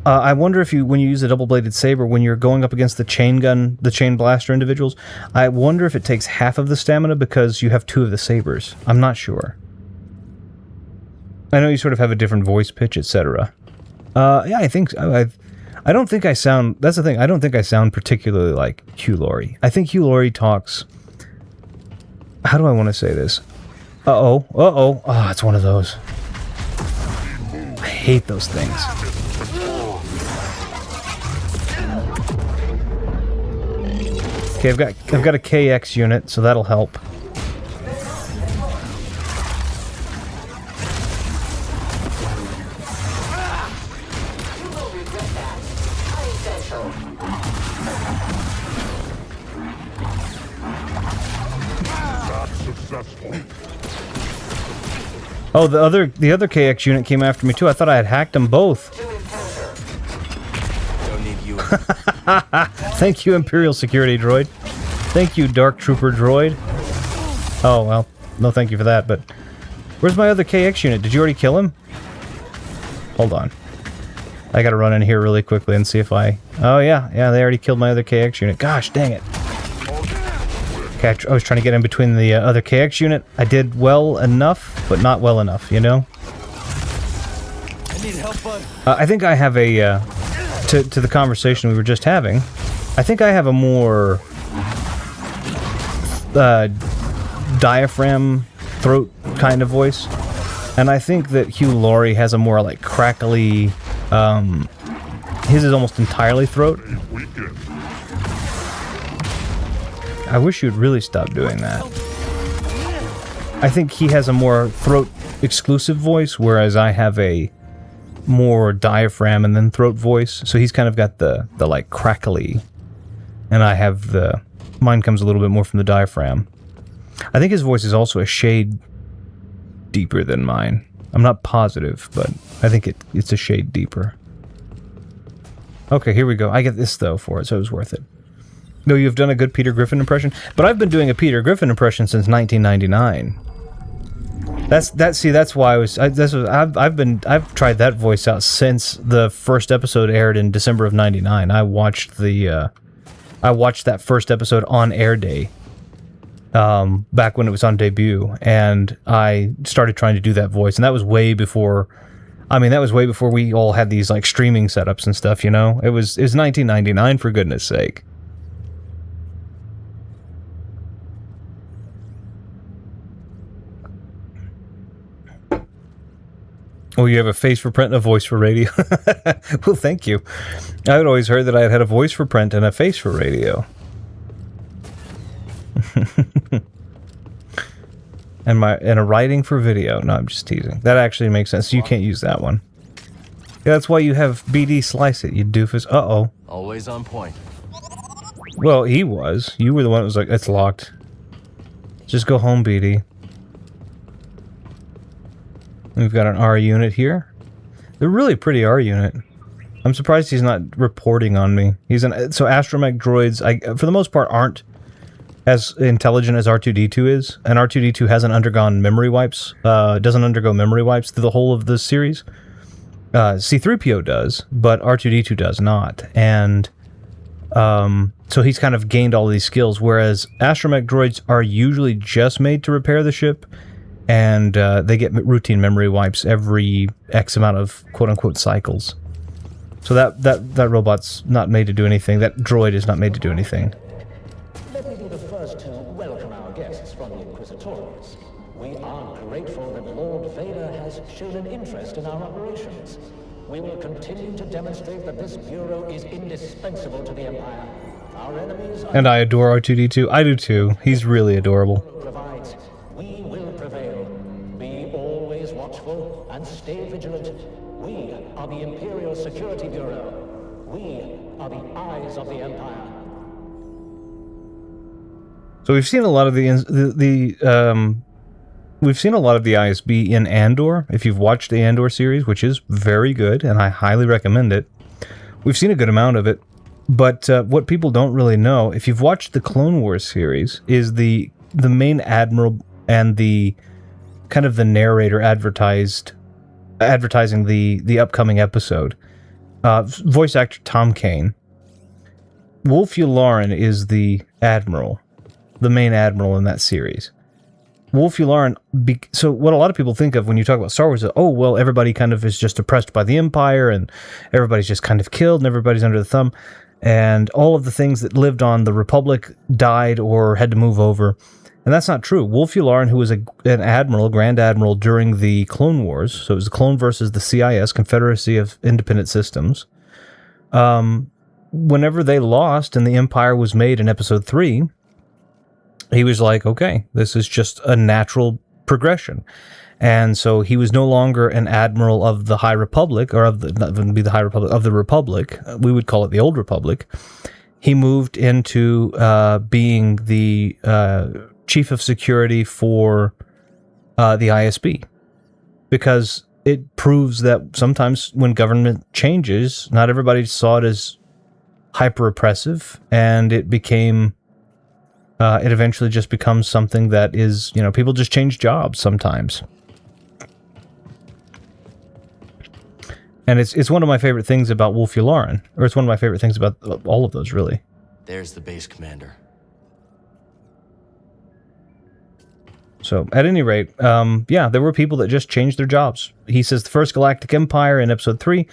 I wonder if when you use a double-bladed saber, when you're going up against the chain blaster individuals, I wonder if it takes half of the stamina because you have two of the sabers. I'm not sure. I know you sort of have a different voice pitch, etc. Yeah, I think I don't think I sound... That's the thing. I don't think I sound particularly like Hugh Laurie. I think Hugh Laurie talks... How do I want to say this? Uh-oh. Uh-oh. Oh, it's one of those. I hate those things. Okay, I've got a KX unit, so that'll help. Oh, the other KX unit came after me too. I thought I had hacked them both. Don't need you. Thank you, Imperial Security Droid. Thank you, Dark Trooper Droid. Oh, well, no thank you for that, but... Where's my other KX unit? Did you already kill him? Hold on. I gotta run in here really quickly and see if I... Oh, yeah, they already killed my other KX unit. Gosh, dang it. Okay, I was trying to get in between the other KX unit. I did well enough, but not well enough, you know? I need help, bud. I think I have a... To the conversation we were just having, I think I have a more diaphragm throat kind of voice. And I think that Hugh Laurie has a more like crackly, his is almost entirely throat. I wish you'd really stop doing that. I think he has a more throat exclusive voice, whereas I have a more diaphragm and then throat voice. So he's kind of got the like crackly, and I have mine comes a little bit more from the diaphragm. I think his voice is also a shade deeper than mine. I'm not positive, but I think it's a shade deeper. Okay, here we go. I get this though for it, so it was worth it. No, you've done a good Peter Griffin impression, but I've been doing a Peter Griffin impression since 1999. That's why I've tried that voice out since the first episode aired in December of '99. I watched that first episode on air day, back when it was on debut, and I started trying to do that voice, and that was way before. I mean, that was way before we all had these like streaming setups and stuff. You know, it was 1999 for goodness sake. Oh, you have a face for print and a voice for radio. Well, thank you. I had always heard that I had a voice for print and a face for radio. and a writing for video. No, I'm just teasing. That actually makes sense. You can't use that one. Yeah, that's why you have BD Slice It, you doofus. Uh-oh. Always on point. Well, he was. You were the one that was like, it's locked. Just go home, BD. We've got an R unit here. They're really pretty R unit. I'm surprised he's not reporting on me. So astromech droids, for the most part, aren't as intelligent as R2-D2 is, and R2-D2 hasn't undergone memory wipes. Doesn't undergo memory wipes through the whole of the series. C-3PO does, but R2-D2 does not, and so he's kind of gained all these skills. Whereas astromech droids are usually just made to repair the ship. And they get routine memory wipes every X amount of quote-unquote cycles. So that robot's not made to do anything. That droid is not made to do anything. Let me be the first to welcome our guests from the Inquisitorials. We are grateful that Lord Vader has shown an interest in our operations. We will continue to demonstrate that this bureau is indispensable to the Empire. Our enemies are... And I adore R2-D2. I do too. He's really adorable. ...provides. We will prevail. Be always watchful and stay vigilant. We are the Imperial Security Bureau. We are the eyes of the Empire. So we've seen a lot of we've seen a lot of the ISB in Andor. If you've watched the Andor series, which is very good, and I highly recommend it, we've seen a good amount of it. But what people don't really know, if you've watched the Clone Wars series, is the main admiral and the kind of the narrator advertising the upcoming episode. Voice actor Tom Kane. Wolf Yularen is the admiral, the main admiral in that series. Wolf Yularen, so what a lot of people think of when you talk about Star Wars is, oh, well, everybody kind of is just oppressed by the Empire, and everybody's just kind of killed, and everybody's under the thumb, and all of the things that lived on the Republic died or had to move over. And that's not true. Wolf Yularen, who was an admiral, Grand Admiral during the Clone Wars, so it was the Clone versus the CIS, Confederacy of Independent Systems, whenever they lost and the Empire was made in Episode 3, he was like, okay, this is just a natural progression. And so he was no longer an admiral of the High Republic, or not going to be the High Republic, of the Republic. We would call it the Old Republic. He moved into being the chief of security for the ISB, because it proves that sometimes when government changes, not everybody saw it as hyper oppressive, and it became it eventually just becomes something that is, people just change jobs sometimes. And it's one of my favorite things about Wolf Yularen, or it's one of my favorite things about all of those, really. There's the base commander. So, at any rate, yeah, there were people that just changed their jobs. He says the First Galactic Empire in Episode 3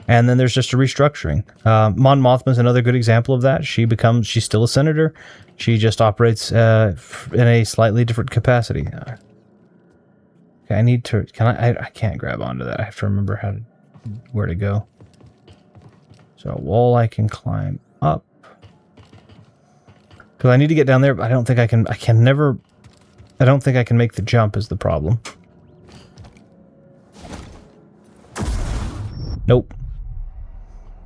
And then there's just a restructuring. Mon Mothma's another good example of that. She's still a senator. She just operates in a slightly different capacity. Okay, I need to. I can't grab onto that. I have to remember where to go. So a wall I can climb up. Because I need to get down there, but I don't think I can. I don't think I can make the jump is the problem. Nope.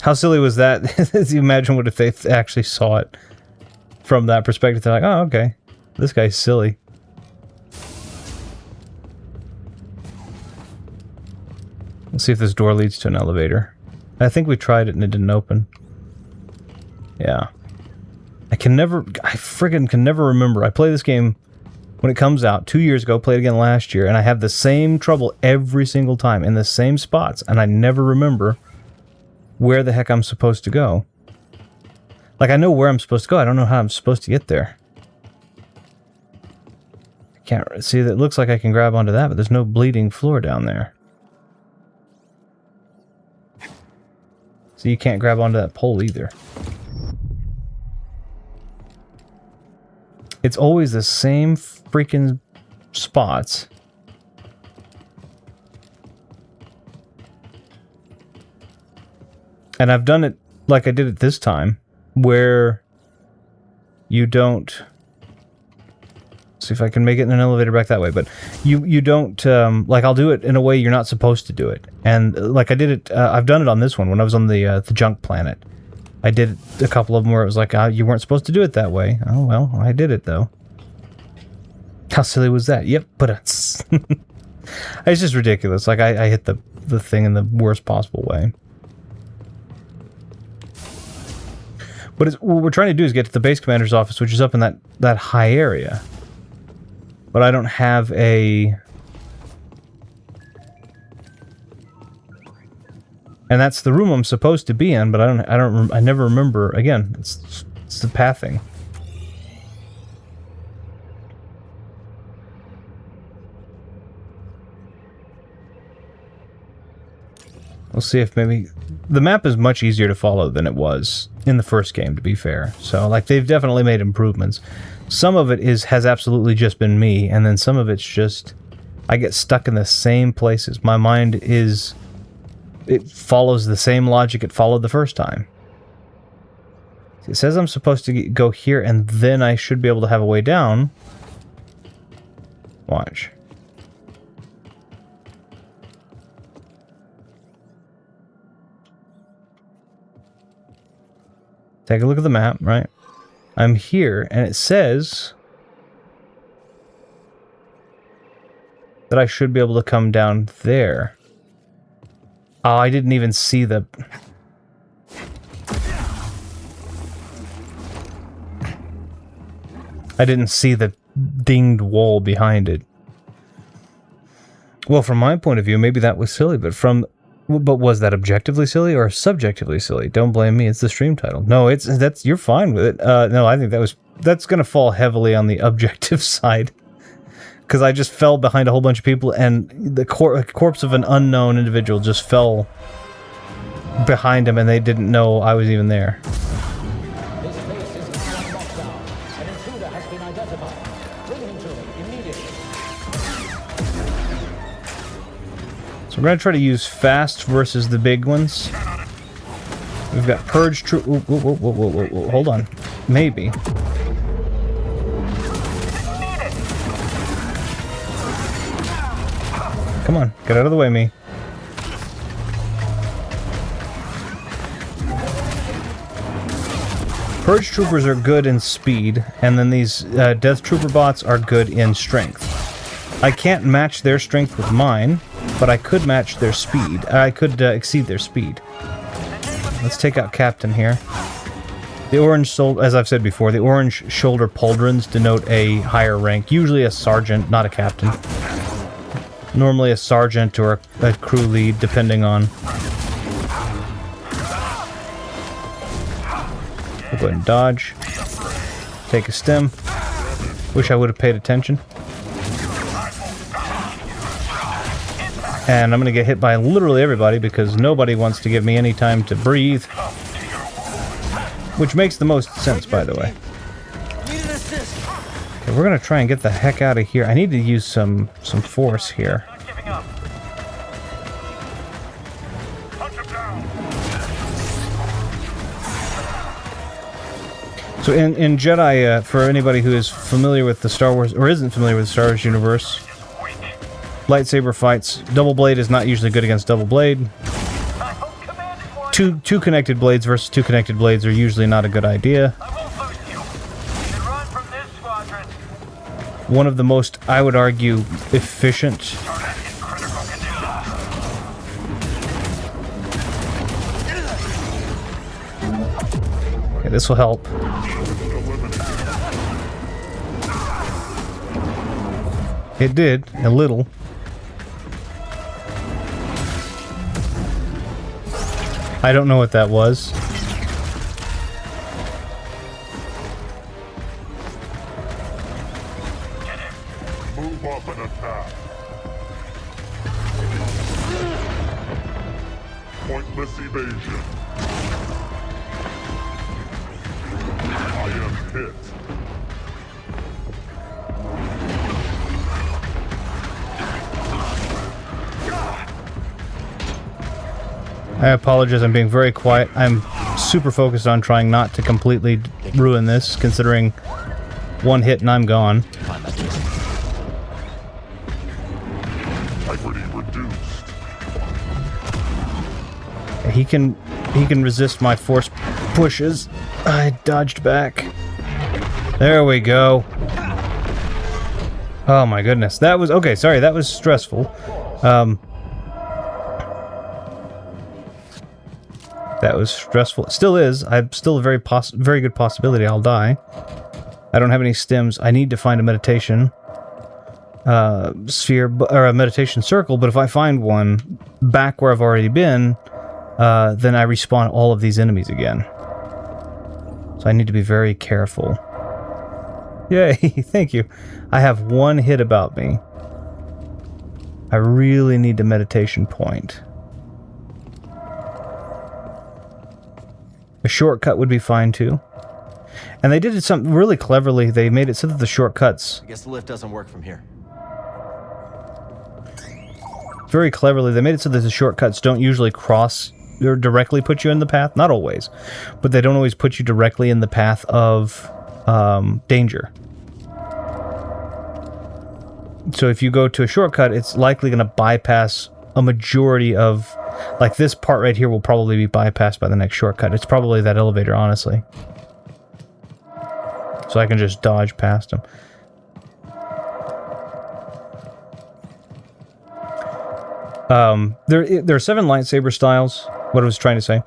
How silly was that? You imagine what if they actually saw it from that perspective. They're like, oh, okay. This guy's silly. Let's see if this door leads to an elevator. I think we tried it and it didn't open. Yeah. I friggin' can never remember. I play this game when it comes out 2 years ago, played again last year, and I have the same trouble every single time in the same spots, and I never remember where the heck I'm supposed to go. Like, I know where I'm supposed to go. I don't know how I'm supposed to get there. I can't see that. It looks like I can grab onto that, but there's no bleeding floor down there. So you can't grab onto that pole either. It's always the same freaking spots. And I've done it like I did it this time, where you don't... See if I can make it in an elevator back that way, but you don't... like, I'll do it in a way you're not supposed to do it. And like I did it... I've done it on this one, when I was on the junk planet. I did a couple of them where it was like, you weren't supposed to do it that way. Oh, well, I did it, though. How silly was that? Yep, but it's... it's just ridiculous. Like, I hit the thing in the worst possible way. But what we're trying to do is get to the base commander's office, which is up in that high area. But I don't have a... And that's the room I'm supposed to be in, but I never remember. Again, it's the pathing. We'll see if maybe... The map is much easier to follow than it was in the first game, to be fair. So, like, they've definitely made improvements. Some of it has absolutely just been me, and then some of it's just... I get stuck in the same places. My mind is... It follows the same logic it followed the first time. It says I'm supposed to go here, and then I should be able to have a way down. Watch. Take a look at the map, right? I'm here, and it says that I should be able to come down there. Oh, I didn't even see the... I didn't see the dinged wall behind it. Well, from my point of view, maybe that was silly, but was that objectively silly or subjectively silly? Don't blame me, it's the stream title. No, you're fine with it. No, I think that's gonna fall heavily on the objective side. Because I just fell behind a whole bunch of people, and the corpse of an unknown individual just fell behind him, and they didn't know I was even there. This place is now locked down. An intruder has been identified. Bring him to me immediately. So we're going to try to use fast versus the big ones. We've got purge troop... Whoa, hold on. Maybe. Come on, get out of the way, me. Purge troopers are good in speed, and then these death trooper bots are good in strength. I can't match their strength with mine, but I could match their speed. I could exceed their speed. Let's take out Captain here. The orange, as I've said before, the orange shoulder pauldrons denote a higher rank, usually a sergeant, not a captain. Normally a sergeant or a crew lead, depending on... We'll go ahead and dodge. Take a stem. Wish I would have paid attention. And I'm going to get hit by literally everybody because nobody wants to give me any time to breathe. Which makes the most sense, by the way. Okay, we're going to try and get the heck out of here. I need to use some force here. So in Jedi, for anybody who is familiar with the Star Wars, or isn't familiar with the Star Wars universe, lightsaber fights, double blade is not usually good against double blade. Two connected blades versus two connected blades are usually not a good idea. One of the most, I would argue, efficient. Okay, this will help. It did, a little. I don't know what that was. Move up and attack. Pointless evasion. I am hit. I apologize, I'm being very quiet. I'm super focused on trying not to completely ruin this, considering one hit and I'm gone. Integrity reduced. He can resist my force pushes. I dodged back. There we go. Oh my goodness. That was okay, sorry, that was stressful. That was stressful. It still is. I'm still a very good possibility I'll die. I don't have any stims. I need to find a meditation sphere, or a meditation circle, but if I find one back where I've already been, then I respawn all of these enemies again. So I need to be very careful. Yay, thank you. I have one hit about me. I really need a meditation point. A shortcut would be fine too. And they did it something really cleverly. They made it so that the shortcuts... I guess the lift doesn't work from here. Very cleverly, they made it so that the shortcuts don't usually cross or directly put you in the path. Not always. But they don't always put you directly in the path of danger. So if you go to a shortcut, it's likely going to bypass a majority of... Like this part right here will probably be bypassed by the next shortcut. It's probably that elevator, honestly. So I can just dodge past him. There are 7 lightsaber styles, what I was trying to say.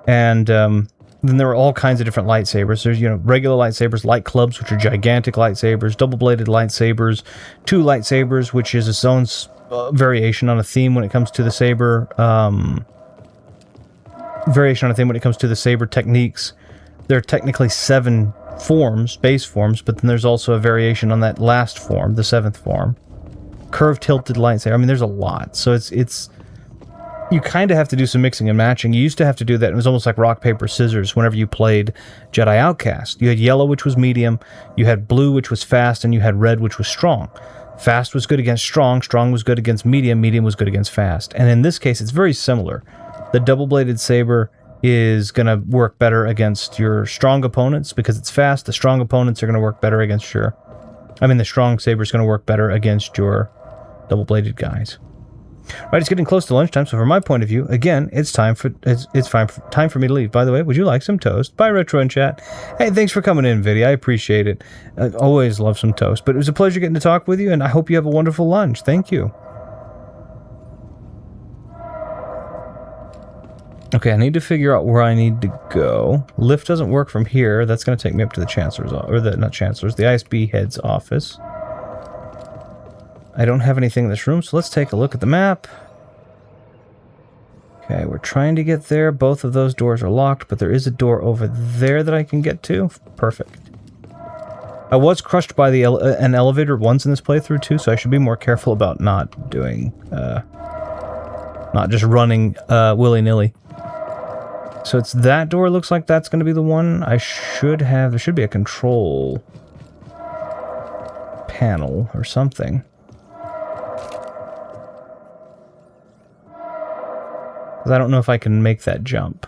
And then there are all kinds of different lightsabers. There's, regular lightsabers, light clubs, which are gigantic lightsabers, double-bladed lightsabers, 2 lightsabers, which is its own variation on a theme when it comes to the saber. Variation on a theme when it comes to the saber techniques. There are technically 7 forms, base forms, but then there's also a variation on that last form, the 7th form. Curved tilted lightsaber. I mean, there's a lot. So it's you kind of have to do some mixing and matching. You used to have to do that. It was almost like rock, paper, scissors whenever you played Jedi Outcast. You had yellow, which was medium. You had blue, which was fast. And you had red, which was strong. Fast was good against strong. Strong was good against medium. Medium was good against fast. And in this case, it's very similar. The double-bladed saber is going to work better against your strong opponents because it's fast. The strong opponents are going to work better against your... the strong saber is going to work better against your double-bladed guys. Right, it's getting close to lunchtime, so from my point of view, again, it's time for me to leave. By the way, would you like some toast? Bye, Retro and Chat. Hey, thanks for coming in, Viddy. I appreciate it. I always love some toast, but it was a pleasure getting to talk with you, and I hope you have a wonderful lunch. Thank you. Okay, I need to figure out where I need to go. Lift doesn't work from here. That's going to take me up to the Chancellor's, the ISB head's office. I don't have anything in this room, so let's take a look at the map. Okay, we're trying to get there. Both of those doors are locked, but there is a door over there that I can get to. Perfect. I was crushed by an elevator once in this playthrough, too, so I should be more careful about not doing Not just running willy-nilly. So it's that door. Looks like that's going to be the one I should have. There should be a control panel or something. Because I don't know if I can make that jump.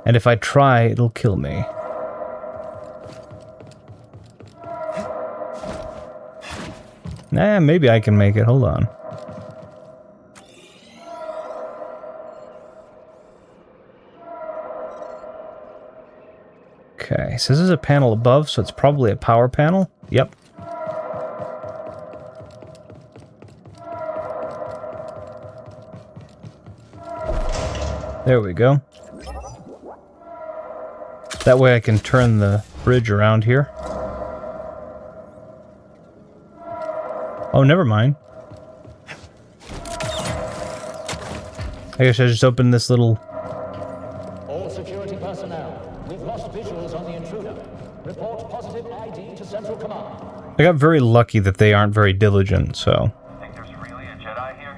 And if I try, it'll kill me. Nah, maybe I can make it. Hold on. Okay, so this is a panel above, so it's probably a power panel. Yep. There we go. That way I can turn the bridge around here. Oh, never mind. I guess I just opened this little... All security personnel, we've lost visuals on the intruder. Report positive ID to Central Command. I got very lucky that they aren't very diligent, so... Think there's really a Jedi here?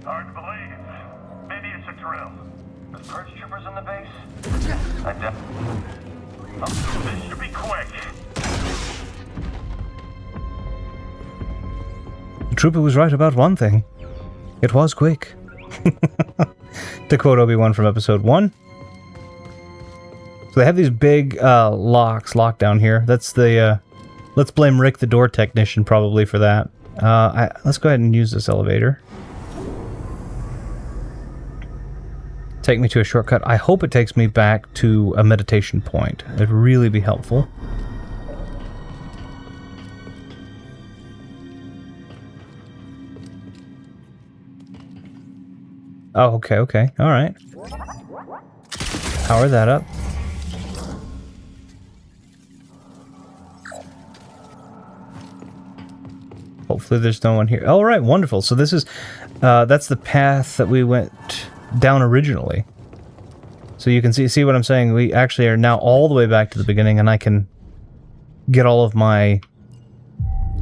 Hard to believe. Maybe it's a drill. There's purge troopers in the base? This should be quick. The trooper was right about one thing. It was quick. To quote Obi-Wan from Episode 1. So they have these big locks locked down here. That's the... let's blame Rick, the door technician, probably for that. Let's go ahead and use this elevator. Take me to a shortcut. I hope it takes me back to a meditation point. It'd really be helpful. Oh, okay. Alright. Power that up. Hopefully there's no one here. Alright, wonderful. So this is... that's the path that we went down originally. So you can see what I'm saying? We actually are now all the way back to the beginning, and I can get all of my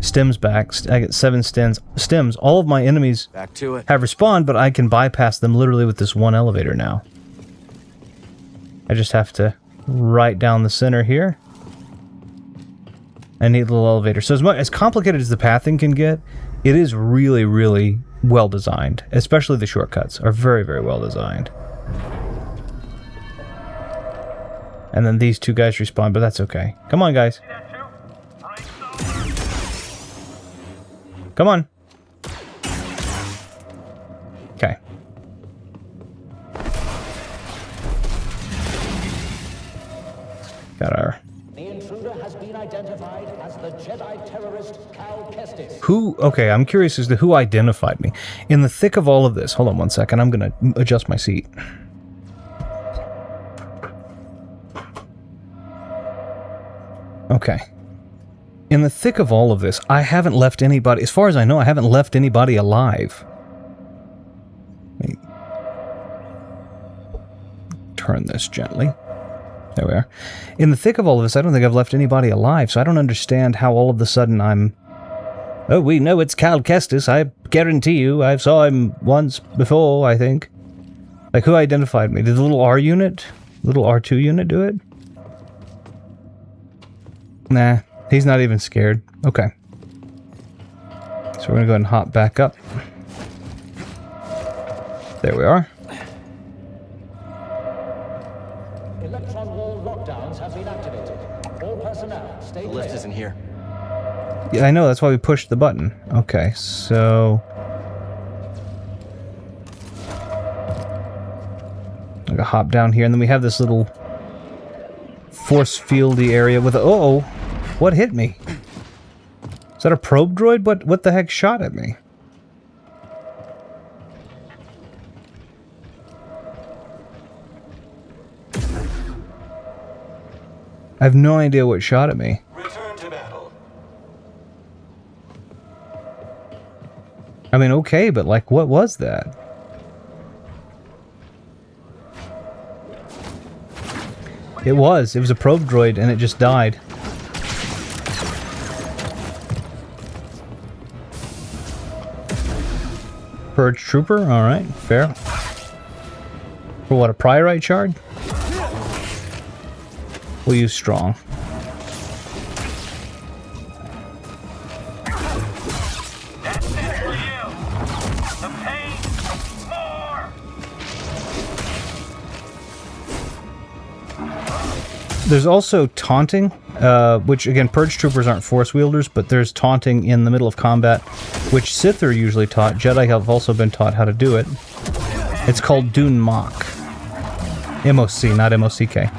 stems back. I get 7 stems. All of my enemies Back to it. have respawned, but I can bypass them literally with this one elevator now. I just have to right down the center here. I need a little elevator. So as complicated as the pathing can get, it is really, really well designed. Especially the shortcuts are very, very well designed. And then these two guys respawn, but that's okay. Come on, guys. Come on. Okay. Got our... The intruder has been identified as the Jedi terrorist Cal Kestis. Who... Okay, I'm curious as to who identified me. In the thick of all of this... Hold on one second. I'm going to adjust my seat. Okay. In the thick of all of this, I haven't left anybody... As far as I know, I haven't left anybody alive. Let me turn this gently. There we are. In the thick of all of this, I don't think I've left anybody alive, so I don't understand how all of a sudden I'm... Oh, we know it's Cal Kestis. I guarantee you. I saw him once before, I think. Like, who identified me? Did the little R unit? Little R2 unit do it? Nah, he's not even scared. Okay. So we're gonna go ahead and hop back up. There we are. Electron wall lockdowns have been activated. All personnel, stay clear. The lift isn't here. Yeah, I know, that's why we pushed the button. Okay, so... I'm gonna hop down here, and then we have this little force fieldy area with a... Uh-oh! What hit me? Is that a probe droid? What the heck shot at me? I have no idea what shot at me. Return to battle. I mean, okay, but like, what was that? It was a probe droid, and it just died. Purge Trooper, alright, fair. For what, a Priorite Shard? We'll use Strong. That's it for you. The pain, more. There's also taunting, which again, Purge Troopers aren't Force wielders, but there's taunting in the middle of combat, which Sith are usually taught. Jedi have also been taught how to do it. It's called Dune Mock. MOC, not MOCK.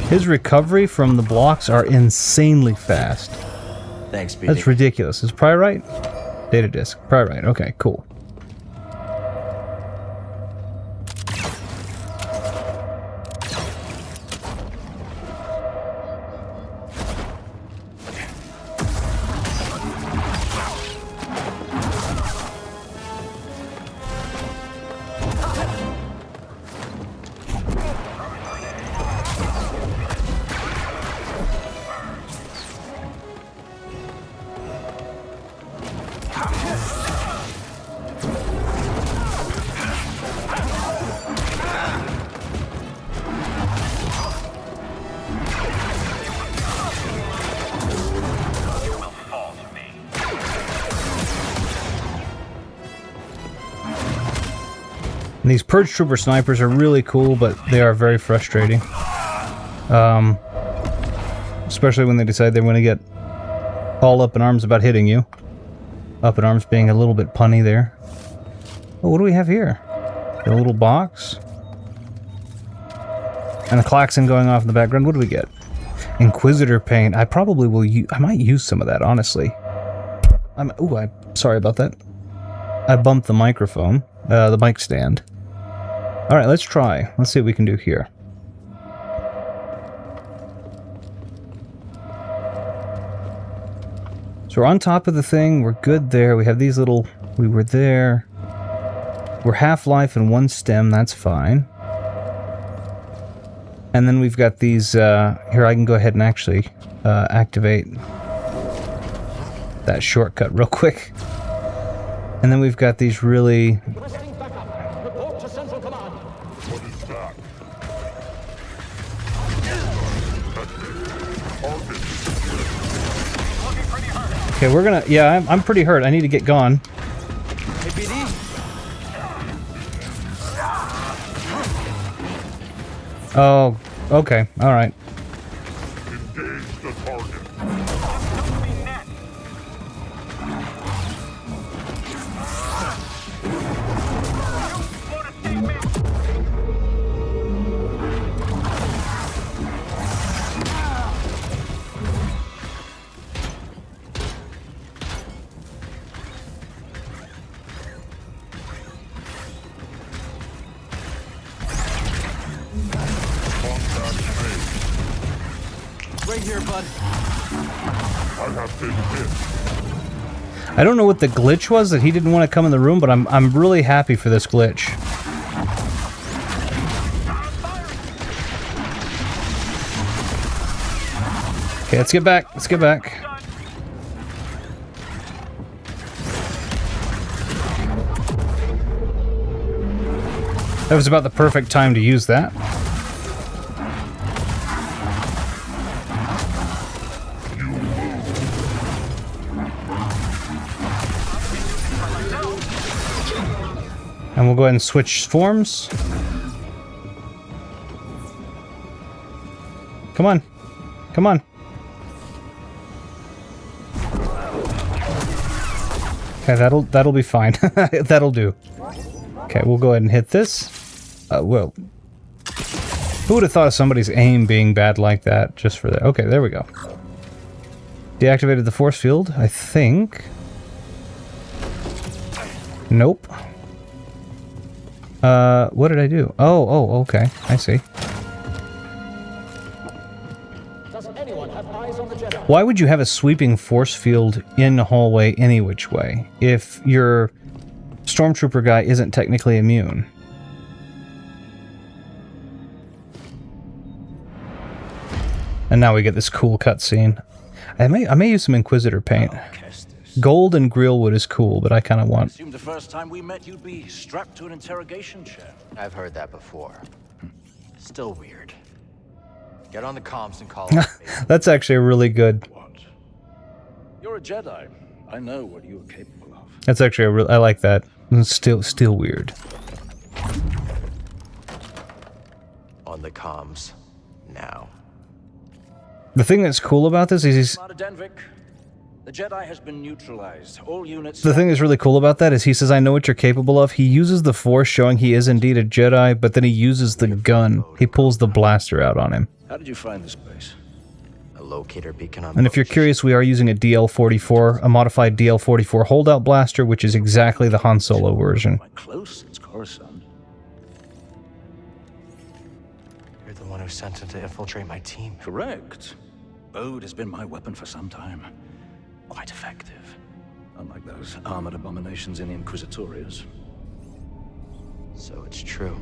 His recovery from the blocks are insanely fast. Thanks, BD. That's ridiculous. Is Priorite? Data disk. Priorite. Okay, cool. And these Purge Trooper snipers are really cool, but they are very frustrating. Especially when they decide they want to get all up in arms about hitting you. Up in arms being a little bit punny there. Oh, what do we have here? A little box. And a klaxon going off in the background. What do we get? Inquisitor paint. I probably will I might use some of that, honestly. I'm sorry about that. I bumped the microphone. The mic stand. Alright, let's try. Let's see what we can do here. So we're on top of the thing. We're good there. We have these little... We were there. We're half-life and one stem. That's fine. And then we've got these... here, I can go ahead and actually activate that shortcut real quick. And then we've got these really... Okay, we're gonna... Yeah, I'm pretty hurt. I need to get gone. Hey, BD. Oh, okay. Alright. Engage the target. Right here, bud. I have been hit. I don't know what the glitch was that he didn't want to come in the room, but I'm really happy for this glitch. Okay, let's get back. Let's get back. That was about the perfect time to use that. And we'll go ahead and switch forms. Come on. Come on. Okay, that'll be fine. That'll do. Okay, we'll go ahead and hit this. Well, who would have thought of somebody's aim being bad like that just for that? Okay, there we go. Deactivated the force field, I think. Nope. What did I do? Oh, okay. I see. Does anyone have Have eyes on the Jedi. Why would you have a sweeping force field in the hallway any which way if your stormtrooper guy isn't technically immune? And now we get this cool cutscene. I may use some Inquisitor paint. Gold and grillwood is cool, but I kind of want... I assumed the first time we met you'd be strapped to an interrogation chair. I've heard that before. Still weird. Get on the comms and call it. That's actually really good. What? You're a Jedi. I know what you are capable of. That's actually I like that. It's still weird. On the comms. Now. The thing that's cool about this is he's... The Jedi has been neutralized. All units... The thing that's really cool about that is he says, I know what you're capable of. He uses the Force, showing he is indeed a Jedi, but then he uses the gun. He pulls the blaster out on him. How did you find this place? A locator beacon on... And if you're curious, we are using a DL-44, a modified DL-44 holdout blaster, which is exactly the Han Solo version. Quite close since Coruscant. You're the one who sent him to infiltrate my team. Correct. Bode has been my weapon for some time. Quite effective. Unlike those armored abominations in the Inquisitorius. So it's true.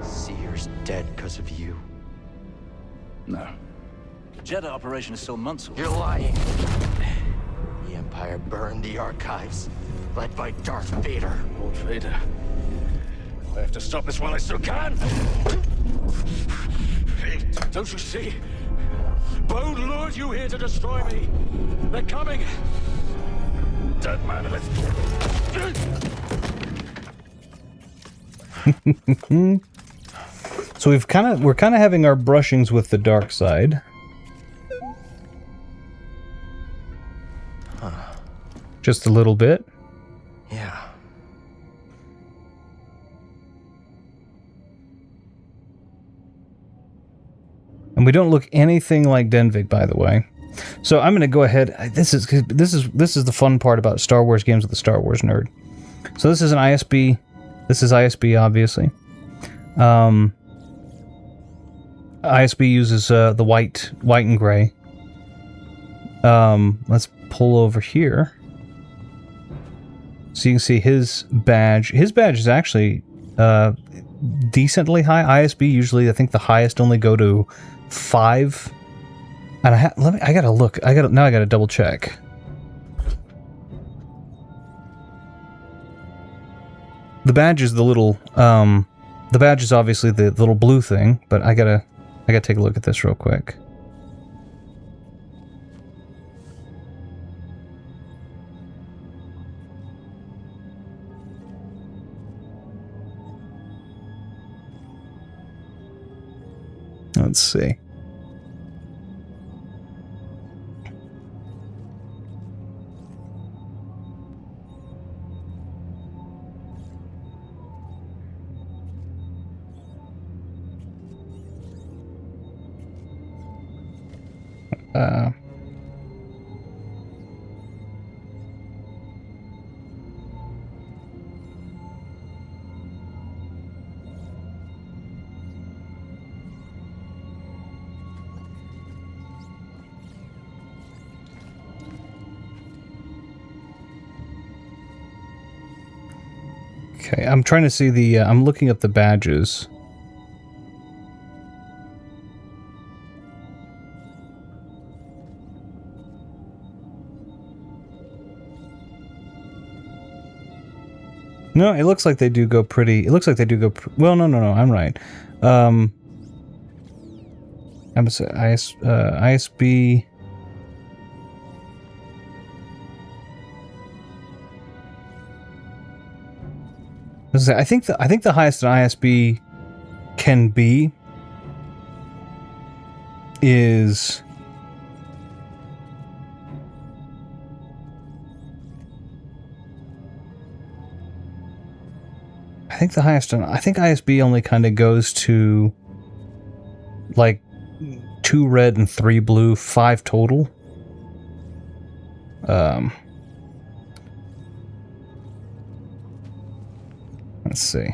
Seer's dead because of you. No. The Jedi operation is still months away. You're lying. The Empire burned the archives, led by Darth Vader. Lord Vader. I have to stop this while I still can! Don't you see? Bode lured you here to destroy me! They're coming! Dead man, So we're kind of having our brushings with the dark side. Huh. Just a little bit. Yeah. And we don't look anything like Denvig, by the way. So I'm going to go ahead. This is the fun part about Star Wars games with the Star Wars nerd. So this is an ISB. This is ISB, obviously. ISB uses the white and gray. Let's pull over here. So you can see his badge. His badge is actually decently high. ISB usually, I think the highest only go to 5. And I gotta look. I gotta double check. The badge is the little. The badge is obviously the little blue thing, but I gotta take a look at this real quick. Let's see. Okay, I'm trying to see the, I'm looking up the badges. No, it looks like they do go pretty, it looks like they do go, well, no, I'm right. I'm gonna say ISB... I think the highest an ISB can be is I think ISB only kind of goes to like 2 red and 3 blue, 5 total. Let's see.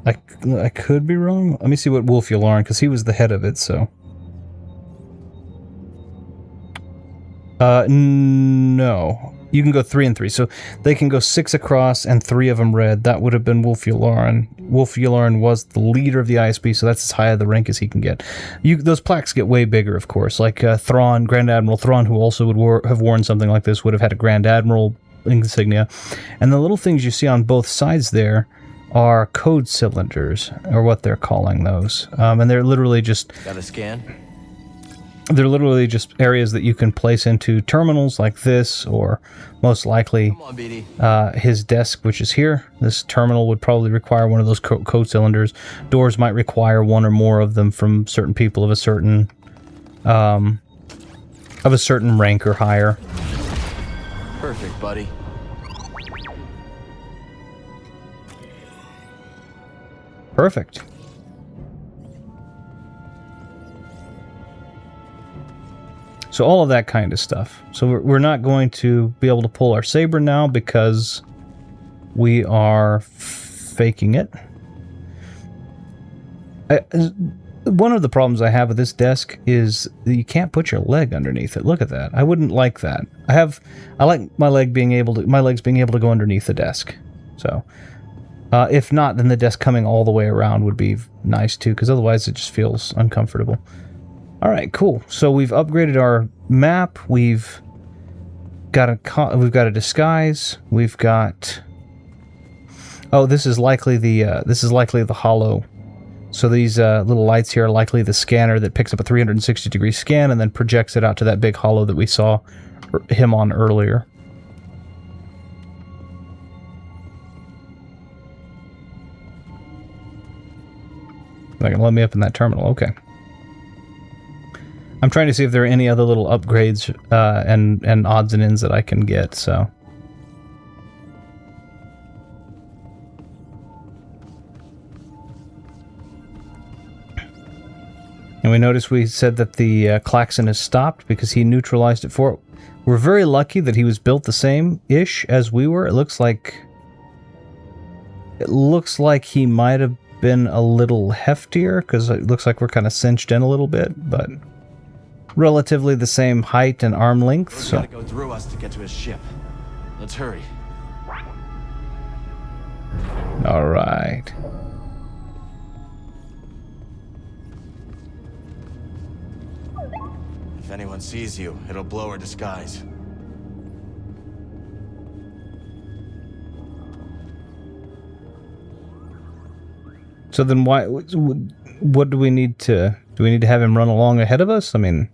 I could be wrong. Let me see what Wolf Yularen, because he was the head of it, so. No. You can go 3 and 3. So they can go 6 across and 3 of them red. That would have been Wolf Yularen. Wolf Yularen was the leader of the ISB, so that's as high of the rank as he can get. Those plaques get way bigger, of course. Like Thrawn, Grand Admiral Thrawn, who also would have worn something like this, would have had a Grand Admiral insignia. And the little things you see on both sides there are code cylinders, or what they're calling those. And they're literally just... Got a scan? They're literally just areas that you can place into terminals like this, or most likely his desk, which is here. This terminal would probably require one of those code cylinders. Doors might require one or more of them from certain people of a certain rank or higher. Perfect, buddy. Perfect. So all of that kind of stuff. So we're not going to be able to pull our saber now because we are faking it. One of the problems I have with this desk is that you can't put your leg underneath it. Look at that. I wouldn't like that. I like my legs being able to go underneath the desk. So if not, then the desk coming all the way around would be nice too, because otherwise it just feels uncomfortable. All right, cool. So we've upgraded our map. We've got a disguise. We've got. Oh, this is likely the hollow. So these little lights here are likely the scanner that picks up a 360-degree scan and then projects it out to that big hollow that we saw him on earlier. They're gonna let me up in that terminal. Okay. I'm trying to see if there are any other little upgrades and odds and ends that I can get, so. And we noticed we said that the klaxon has stopped because he neutralized it for it. We're very lucky that he was built the same-ish as we were. It looks like he might have been a little heftier because it looks like we're kind of cinched in a little bit, but relatively the same height and arm length. We've So got to go through us to get to his ship. Let's hurry. all right. If anyone sees you, it'll blow our disguise. So then why? What do we need to? Do we need to have him run along ahead of us? I mean,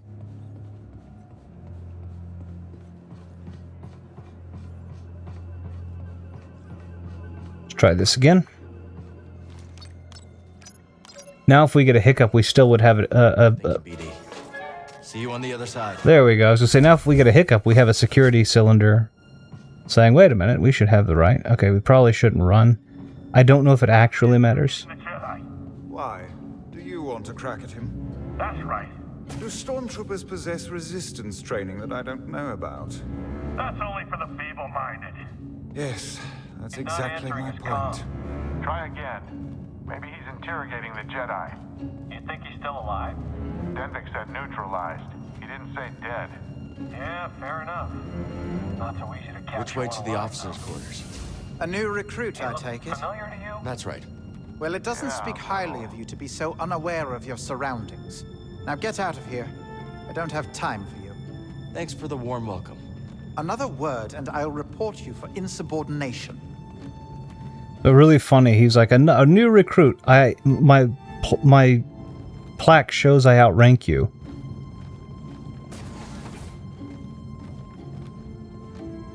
let's try this again. Now, if we get a hiccup, we still would have See you on the other side. There we go. I was gonna say, now if we get a hiccup, we have a security cylinder saying, "Wait a minute, we should have the right." Okay, we probably shouldn't run. I don't know if it actually matters. Why? Do you want to crack at him? That's right. Do stormtroopers possess resistance training that I don't know about? That's only for the feeble-minded. Yes, that's He's not exactly answering my his point. call. Try again. Maybe he's interrogating the Jedi. You think he's still alive? Denvik said neutralized. He didn't say dead. Yeah, fair enough. Not so easy to capture. Which way to one the alive, officers' though. quarters? A new recruit, I take it? Familiar to you? That's right. Well, it doesn't speak highly of you to be so unaware of your surroundings. Now get out of here. I don't have time for you. Thanks for the warm welcome. Another word and I'll report you for insubordination. But really funny. He's like, a new recruit. My plaque shows I outrank you.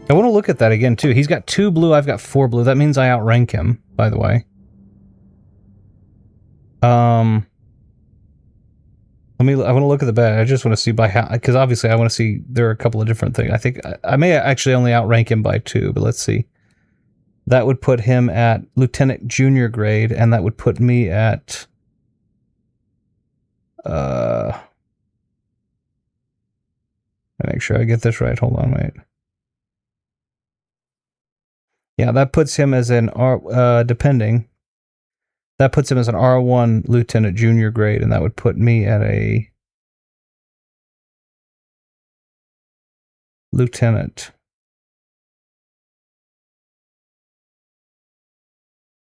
I want to look at that again too. He's got 2 blue. I've got 4 blue. That means I outrank him. By the way. I want to look at the badge. I just want to see by how, because obviously I want to see, there are a couple of different things. I think I may actually only outrank him by 2, but let's see. That would put him at Lieutenant Junior grade, and that would put me at make sure I get this right. Hold on, wait. Yeah, that puts him as an depending. That puts him as an R1 lieutenant junior grade, and that would put me at a lieutenant.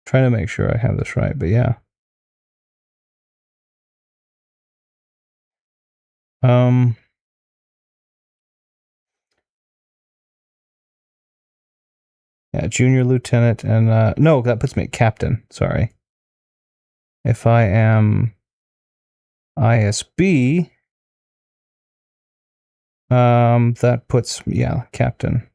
Trying to make sure I have this right, but yeah. Yeah, junior lieutenant, and no, that puts me at captain. Sorry. If I am ISB, that puts, yeah, captain.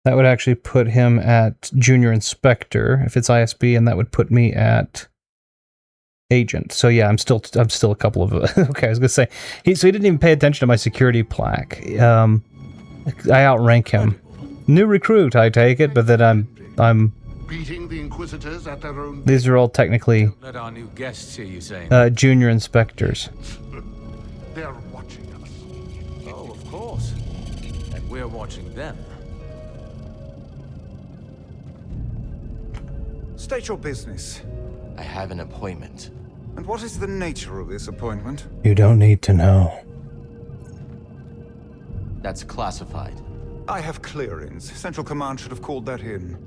That would actually put him at junior inspector if it's ISB, and that would put me at agent. So yeah, I'm still a couple of okay. I was gonna say he didn't even pay attention to my security plaque. I outrank him. New recruit, I take it, but then I'm beating the Inquisitors at their own. These are all technically Let our new guests hear you saying. Junior inspectors. They're watching us. Oh, of course. And we're watching them. State your business. I have an appointment. And what is the nature of this appointment? You don't need to know. That's classified. I have clearance. Central Command should have called that in.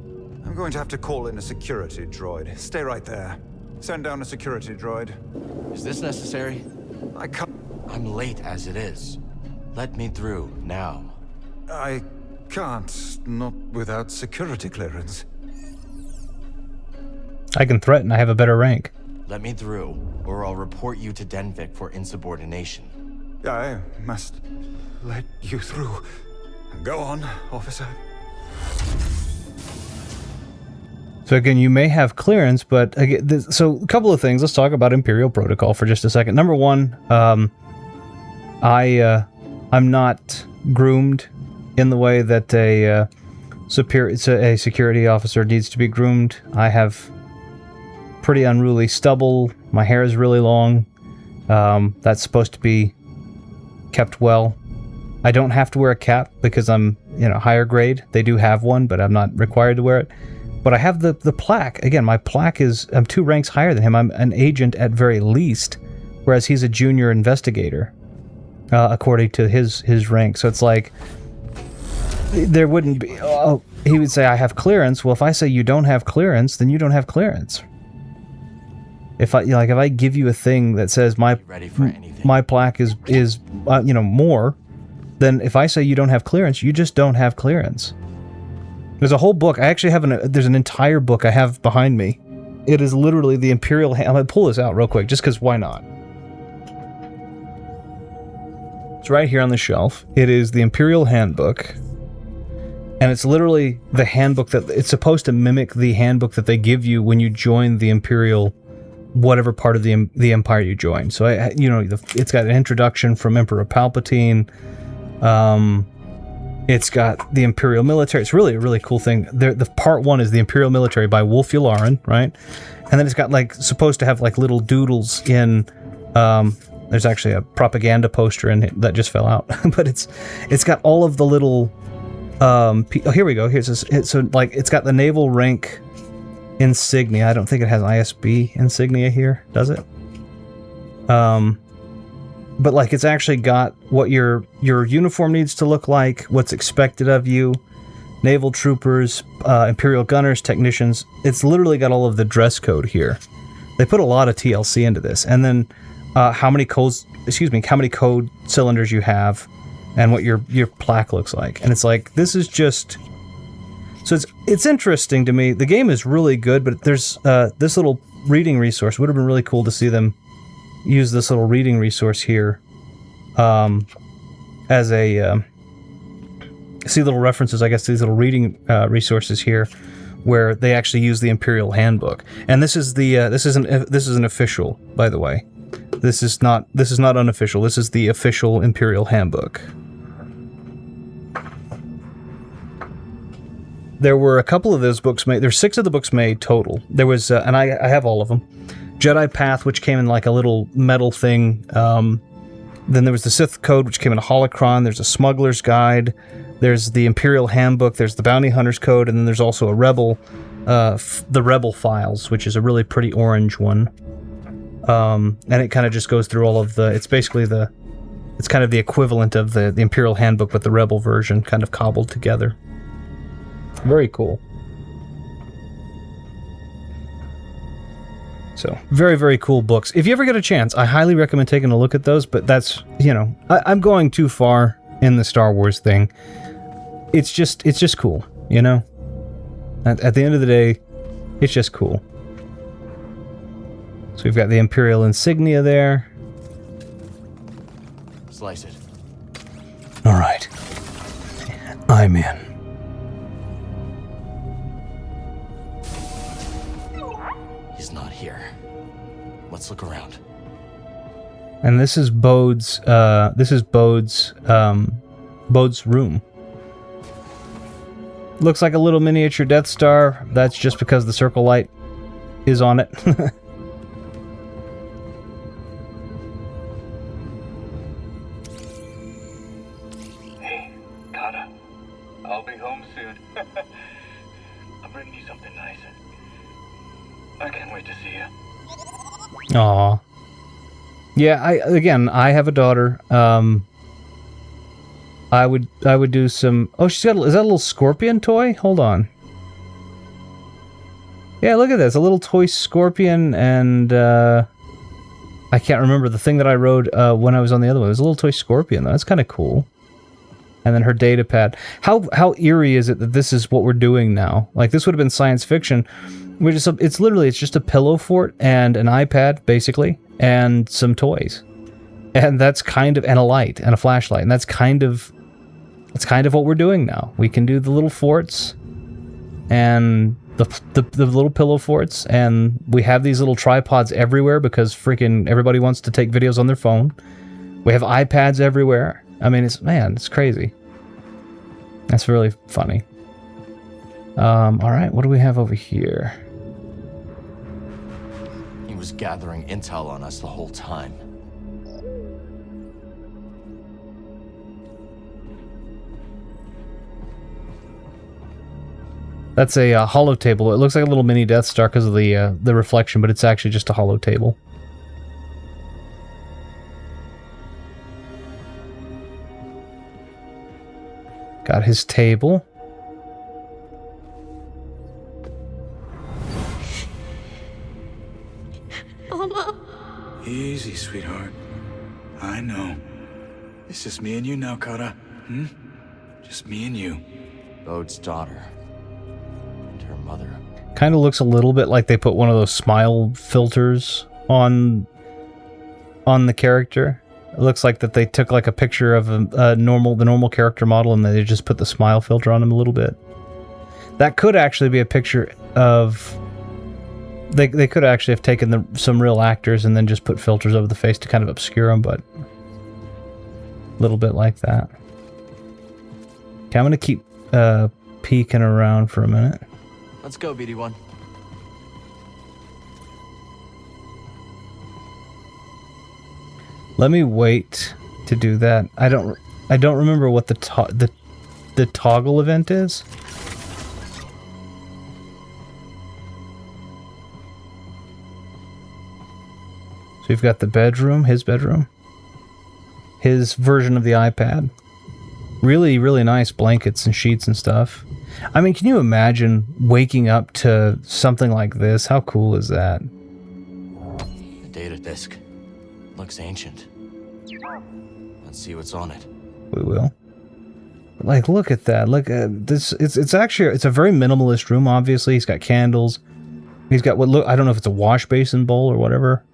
I'm going to have to call in a security droid. Stay right there. Send down a security droid. Is this necessary? I can't... I'm late as it is. Let me through, now. I can't. Not without security clearance. I can threaten. I have a better rank. Let me through, or I'll report you to Denvik for insubordination. I must let you through. Go on, officer. So again, you may have clearance, but again, so a couple of things. Let's talk about Imperial Protocol for just a second. Number one, I'm not groomed in the way that a security officer needs to be groomed. I have pretty unruly stubble. My hair is really long. That's supposed to be kept well. I don't have to wear a cap because I'm, higher grade. They do have one, but I'm not required to wear it. But I have the plaque. Again, my plaque I'm 2 ranks higher than him. I'm an agent at very least, whereas he's a junior investigator, according to his rank. So it's like, there wouldn't be... Oh, he would say, I have clearance. Well, if I say you don't have clearance, then you don't have clearance. If I give you a thing that says my plaque is more, then if I say you don't have clearance, you just don't have clearance. There's a whole book. I actually have there's an entire book I have behind me. It is literally the Imperial... I'm going to pull this out real quick, just because why not? It's right here on the shelf. It is the Imperial Handbook. And it's literally the handbook that... It's supposed to mimic the handbook that they give you when you join the Imperial... whatever part of the Empire you join. So, it's got an introduction from Emperor Palpatine. It's got the Imperial Military. It's really a really cool thing. The part 1 is the Imperial Military by Wolf Yularen, right? And then it's got supposed to have little doodles in. There's actually a propaganda poster in it that just fell out, but it's got all of the little. Here we go. It's got the naval rank insignia. I don't think it has ISB insignia here, does it? But it's actually got what your uniform needs to look like, what's expected of you, naval troopers, Imperial gunners, technicians. It's literally got all of the dress code here. They put a lot of TLC into this, and then how many code cylinders you have, and what your plaque looks like. And it's this is just. So it's interesting to me. The game is really good, but there's this little reading resource. Would have been really cool to see them use this little reading resource here as a see little references, I guess, to these little reading resources here where they actually use the Imperial Handbook. And this is an official, by the way. This is not unofficial. This is the official Imperial Handbook. There were a couple of those books made. There's 6 of the books made total. There was, and I have all of them. Jedi Path, which came in a little metal thing. Then there was the Sith Code, which came in a holocron. There's a Smuggler's Guide. There's the Imperial Handbook. There's the Bounty Hunter's Code. And then there's also a Rebel, the Rebel Files, which is a really pretty orange one. And it kind of just goes through all of the... It's basically it's kind of the equivalent of the Imperial Handbook, but the Rebel version kind of cobbled together. Very cool. So, very, very cool books. If you ever get a chance, I highly recommend taking a look at those, but that's, you know, I'm going too far in the Star Wars thing. It's just cool, you know? At the end of the day, it's just cool. So we've got the Imperial insignia there. Slice it. Alright. I'm in. He's not here. Let's look around. And this is Bode's room. Looks like a little miniature Death Star. That's just because the circle light is on it. Hey, Kata. I'll be home soon. I'm bringing you something nice. I can't wait to see you. Aw. Yeah, I have a daughter. I would do some... Oh, is that a little scorpion toy? Hold on. Yeah, look at this. A little toy scorpion, and I can't remember the thing that I rode when I was on the other one. It was a little toy scorpion, though. That's kind of cool. And then her data pad. How eerie is it that this is what we're doing now? Like, this would have been science fiction. It's literally just a pillow fort and an iPad, basically, and some toys. And that's kind of... And a light, and a flashlight. And that's kind of what we're doing now. We can do the little forts, and the little pillow forts, and we have these little tripods everywhere because freaking everybody wants to take videos on their phone. We have iPads everywhere. I mean, it's crazy. That's really funny. Alright, what do we have over here? He was gathering intel on us the whole time. That's a holo table. It looks like a little mini Death Star because of the reflection, but it's actually just a holo table. Got his table. Mama. Easy, sweetheart. I know. It's just me and you now, Kata. Just me and you. Bode's daughter. And her mother. Kind of looks a little bit like they put one of those smile filters on the character. It looks like that they took like a picture of the normal character model, and they just put the smile filter on him a little bit. That could actually be a picture of... They could actually have taken some real actors and then just put filters over the face to kind of obscure them, but... A little bit like that. Okay, I'm going to keep peeking around for a minute. Let's go, BD1. Let me wait to do that. I don't remember what the toggle event is. So we've got the bedroom, his bedroom, his version of the iPad. Really, really nice blankets and sheets and stuff. I mean, can you imagine waking up to something like this? How cool is that? The data disk. Looks ancient. Let's see what's on it. We will. Like, look at that. Look at this. It's actually a very minimalist room. Obviously, he's got candles. He's got I don't know if it's a wash basin bowl or whatever.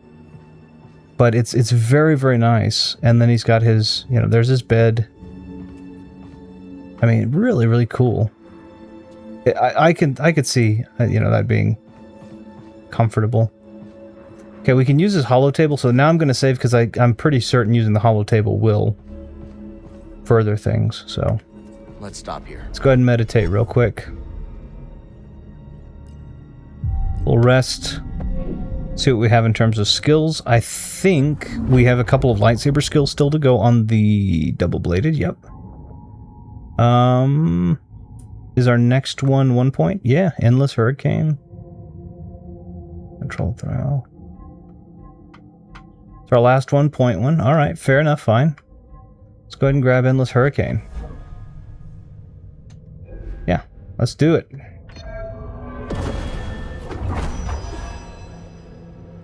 But it's very, very nice. And then he's got his, there's his bed. I mean, really, really cool. I could see, that being comfortable. Okay, we can use this holo table. So now I'm going to save because I'm pretty certain using the holo table will further things. So let's stop here. Let's go ahead and meditate real quick. We'll rest. See what we have in terms of skills. I think we have a couple of lightsaber skills still to go on the double-bladed. Yep. Is our next one 1 point? Yeah, Endless Hurricane. Control throw. It's our last 1 point one. All right, fair enough, fine. Let's go ahead and grab Endless Hurricane. Yeah, let's do it.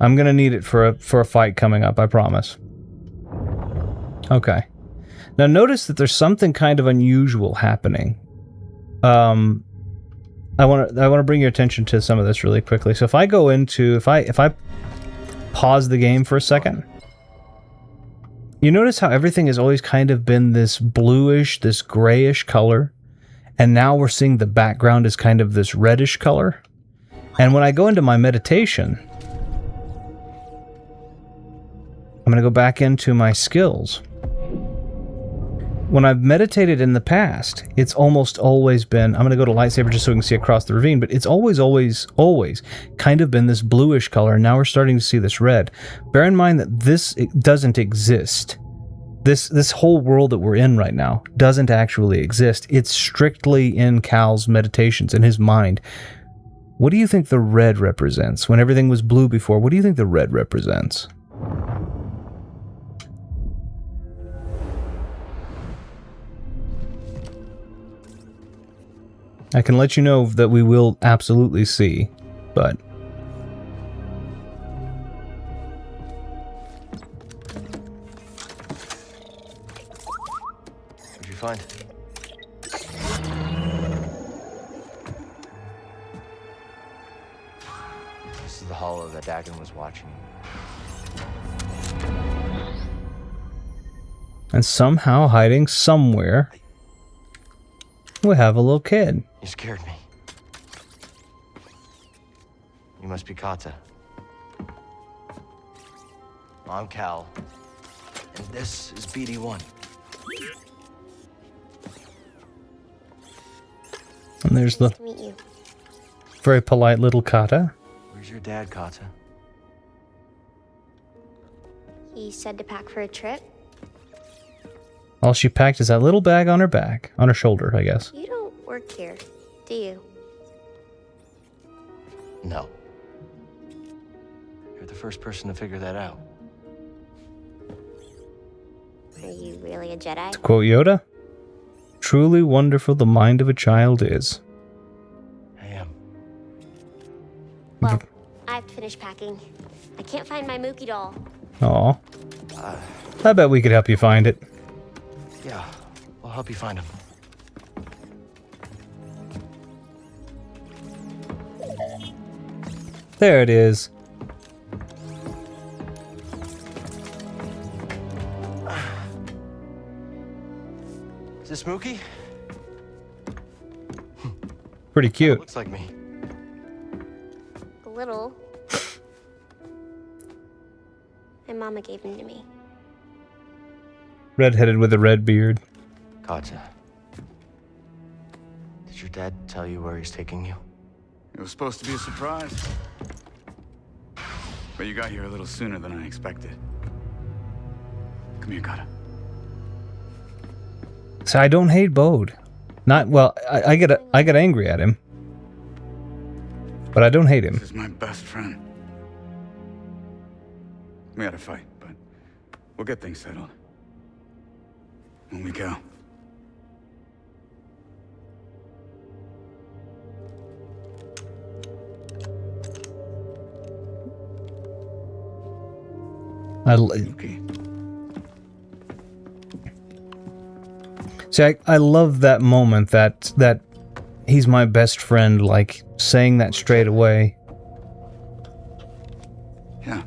I'm gonna need it for a fight coming up, I promise. Okay. Now notice that there's something kind of unusual happening. I want to bring your attention to some of this really quickly. So if I go into if I pause the game for a second, you notice how everything has always kind of been this bluish, this grayish color, and now we're seeing the background is kind of this reddish color. And when I go into my meditation, I'm going to go back into my skills. When I've meditated in the past, it's almost always been, I'm going to go to lightsaber just so we can see across the ravine, but it's always kind of been this bluish color, and now we're starting to see this red. Bear in mind that this doesn't exist. This whole world that we're in right now doesn't actually exist. It's strictly in Cal's meditations, in his mind. What do you think the red represents? When everything was blue before, what do you think the red represents? I can let you know that we will absolutely see, but... What'd you find? This is the hollow that Dagon was watching. And somehow hiding somewhere, we have a little kid. You scared me. You must be Kata. I'm Cal. And this is BD1. And there's the Nice to meet you. very polite little Kata. Where's your dad, Kata? He said to pack for a trip. All she packed is that little bag on her back. On her shoulder, I guess. You don't work here, do you? No. You're the first person to figure that out. Are you really a Jedi? To quote Yoda, truly wonderful the mind of a child is. I am. Well, I have to finish packing. I can't find my Mookie doll. Aw. I bet we could help you find it. Yeah, I'll help you find him. There it is. Is this Mookie? Pretty cute. Looks like me. A little. My mama gave him to me. Redheaded with a red beard. Kata. Did your dad tell you where he's taking you? It was supposed to be a surprise. But you got here a little sooner than I expected. Come here, Kata. So I don't hate Bode. Not well. I get angry at him, but I don't hate him. This is my best friend. We had a fight, but we'll get things settled. When we go. See, I love that moment that he's my best friend, like saying that straight away. Yeah.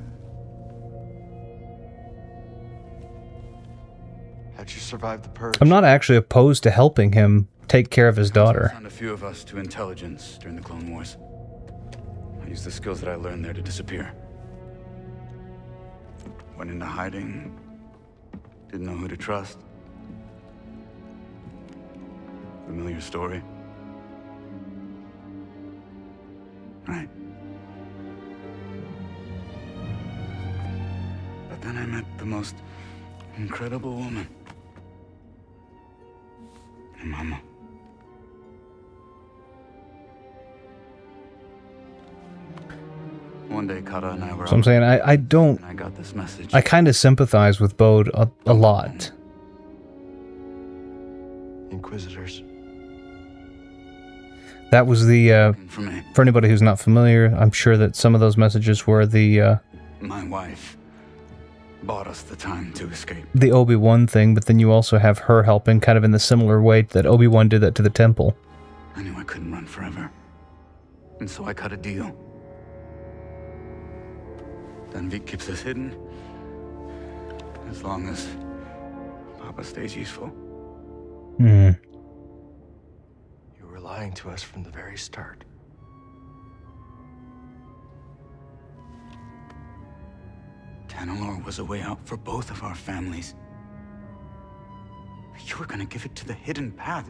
How'd you survive the purge? I'm not actually opposed to helping him take care of his daughter. I found a few of us to intelligence during the Clone Wars. I used the skills that I learned there to disappear. Went into hiding. Didn't know who to trust. Familiar story. Right. Then I met the most incredible woman. Mama. One day, Kara and I were So I'm saying I don't. and I got this message. I kind of sympathize with Bode a lot. Inquisitors. That was the for anybody who's not familiar. I'm sure that some of those messages were the My wife bought us the time to escape. the Obi-Wan thing, but then you also have her helping, kind of in the similar way that Obi-Wan did that to the temple. I knew I couldn't run forever, and so I cut a deal. Then Vic keeps us hidden, as long as Papa stays useful. Hmm. You were lying to us from the very start. Tanalor was a way out for both of our families. You were gonna give it to the hidden path.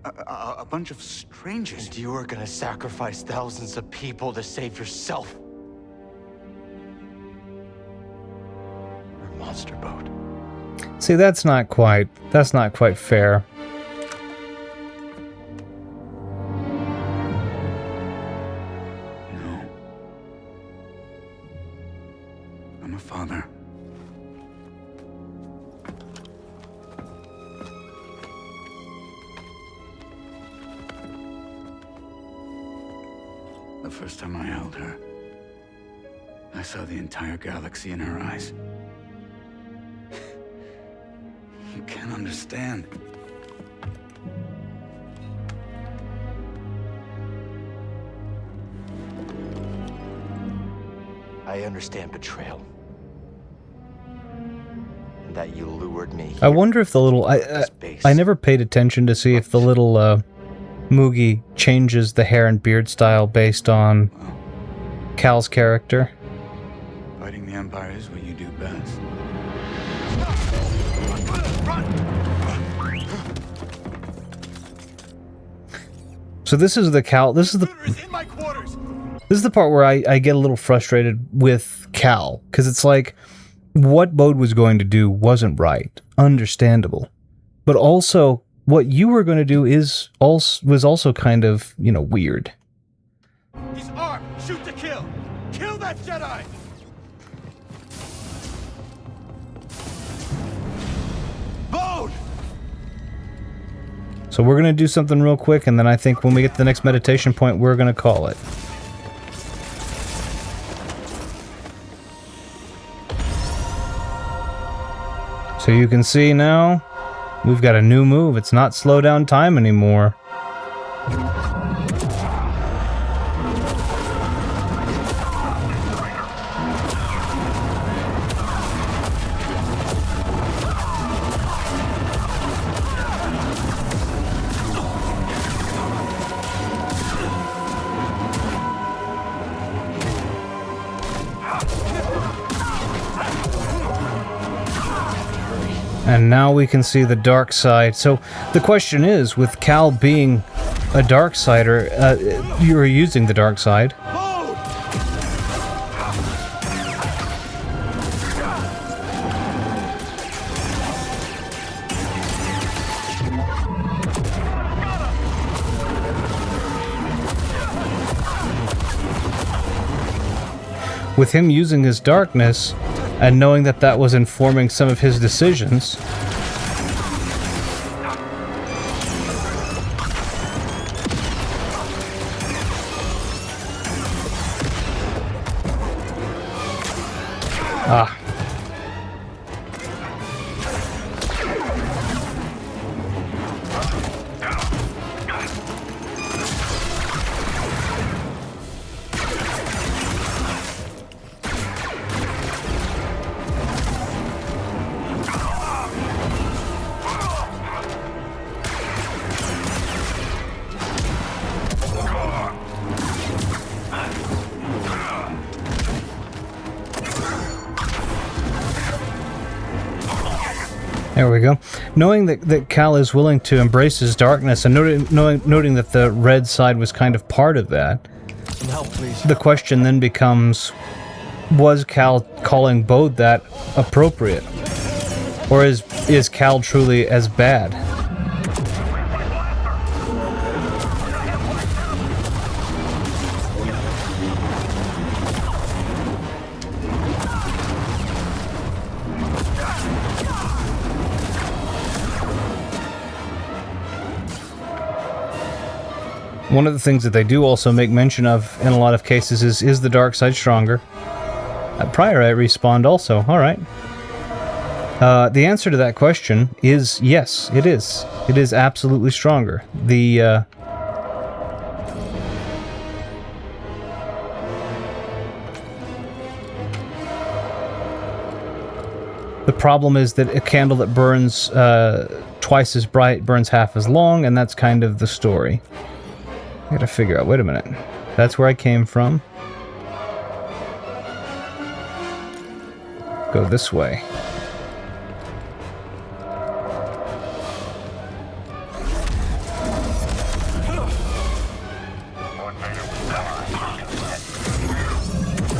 A bunch of strangers. And you were gonna sacrifice thousands of people to save yourself. You're a monster, Bode. See, that's not quite fair. No. I'm a father. The first time I held her, I saw the entire galaxy in her eyes. You can't understand. I understand betrayal. And that you lured me. I wonder if the little I never paid attention to see if the little Moogie changes the hair and beard style based on Cal's character. Fighting the Empire is what you do best. So this is the Cal. This is the part where I get a little frustrated with Cal, because it's like what Bode was going to do wasn't right, understandable, but also what you were going to do was also kind of, you know, weird. He's armed. Shoot to kill. Kill that Jedi. Bode! So we're going to do something real quick, and then I think when we get to the next meditation point, we're going to call it. So you can see now, we've got a new move. It's not slow down time anymore. And now we can see the dark side. So the question is, with Cal being a dark sider, you're using the dark side. With him using his darkness, and knowing that that was informing some of his decisions. Ah. There we go. Knowing that Cal is willing to embrace his darkness, and noting that the red side was kind of part of that, Some help, please. the question then becomes, was Cal calling Bode that appropriate? Or is Cal truly as bad? One of the things that they do also make mention of in a lot of cases is the dark side stronger? Priorite respawned also, alright. The answer to that question is yes, it is. It is absolutely stronger. The problem is that a candle that burns twice as bright burns half as long, and that's kind of the story. I gotta figure out, wait a minute. That's where I came from. Go this way.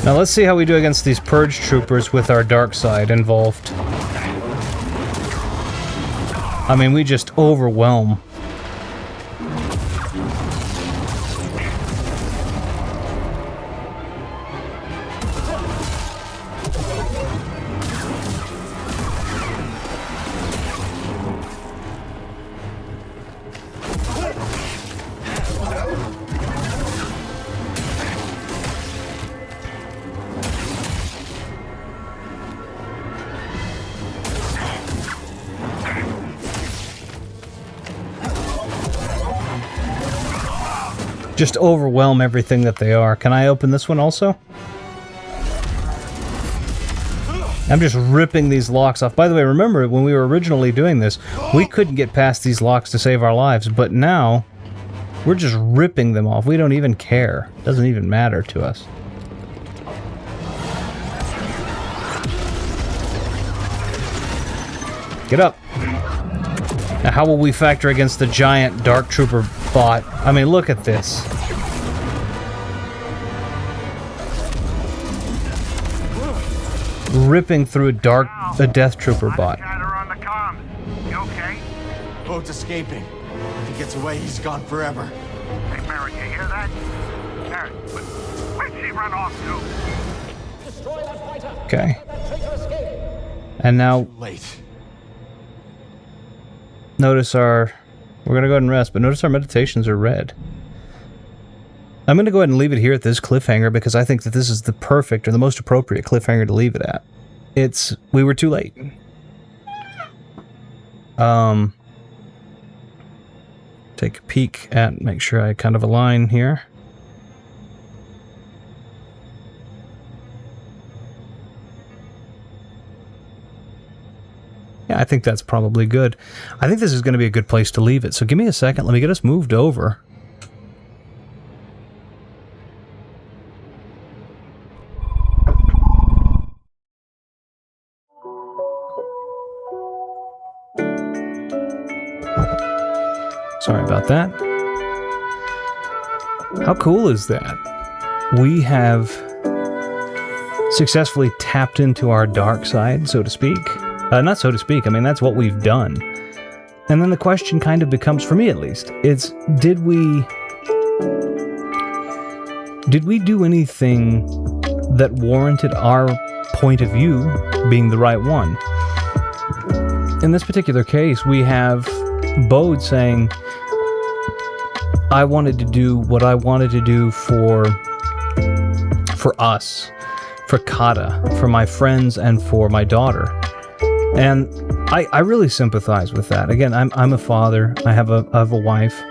Now let's see how we do against these purge troopers with our dark side involved. I mean, we just overwhelm. Just overwhelm everything that they are. Can I open this one also? I'm just ripping these locks off. By the way, remember when we were originally doing this, we couldn't get past these locks to save our lives, but now we're just ripping them off. We don't even care. It doesn't even matter to us. Get up. Now, how will we factor against the giant Dark Trooper bot? I mean, look at this. Ripping through a Death Trooper bot. Boat's escaping. If he gets away, he's gone forever. Hey, Merritt, you hear that? Merritt, where'd she run off to? Okay. And now... Notice our... We're going to go ahead and rest, but notice our meditations are red. I'm going to go ahead and leave it here at this cliffhanger because I think that this is the perfect or the most appropriate cliffhanger to leave it at. We were too late. Take a peek at, make sure I kind of align here. Yeah, I think that's probably good. I think this is going to be a good place to leave it. So give me a second. Let me get us moved over. Sorry about that. How cool is that? We have successfully tapped into our dark side, so to speak. Not so to speak, I mean, that's what we've done. And then the question kind of becomes, for me at least, it's, did we do anything that warranted our point of view being the right one? In this particular case, we have Bode saying, I wanted to do what I wanted to do for us, for Kata, for my friends, and for my daughter. And I really sympathize with that. Again, I'm a father. I have a wife,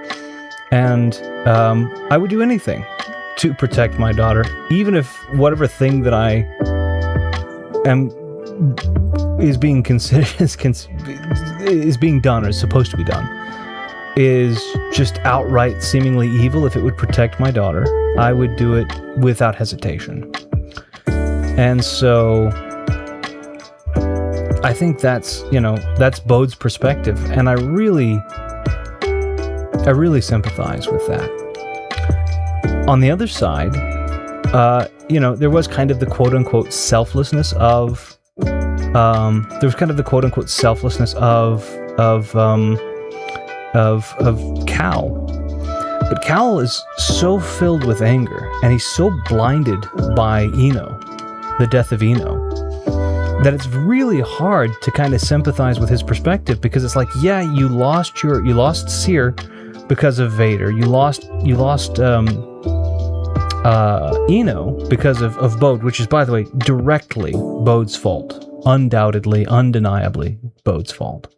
and I would do anything to protect my daughter, even if whatever thing that I am is being considered is being done or is supposed to be done is just outright seemingly evil. If it would protect my daughter, I would do it without hesitation. And so I think that's Bode's perspective, and I really sympathize with that. On the other side, there was kind of the quote-unquote selflessness of Cal. But Cal is so filled with anger, and he's so blinded by Eno, the death of Eno, that it's really hard to kind of sympathize with his perspective, because it's like, yeah, you lost Seer because of Vader. You lost Eno because of Bode, which is, by the way, directly Bode's fault. Undoubtedly, undeniably Bode's fault.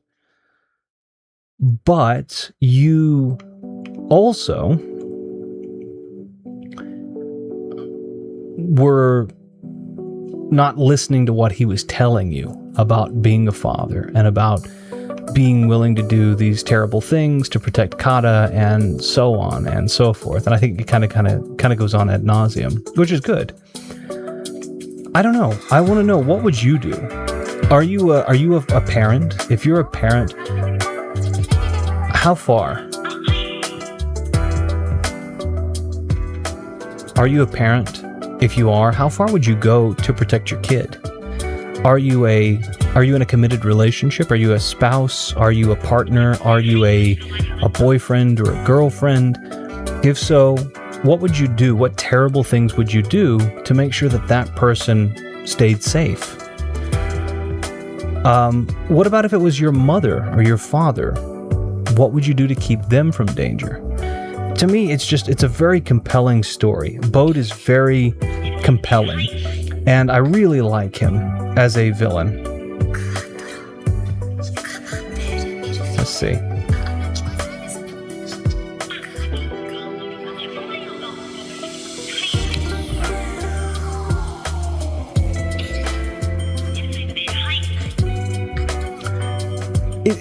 But you also were not listening to what he was telling you about being a father and about being willing to do these terrible things to protect Kata and so on and so forth. And I think it kind of goes on ad nauseum, which is good. I don't know. I want to know, what would you do? Are you a parent? If you're a parent, how far? Are you a parent? If you are, how far would you go to protect your kid? Are you in a committed relationship? Are you a spouse? Are you a partner? Are you a boyfriend or a girlfriend? If so, what would you do? What terrible things would you do to make sure that person stayed safe? What about if it was your mother or your father? What would you do to keep them from danger? To me, it's a very compelling story. Bode is very compelling, and I really like him as a villain. Let's see.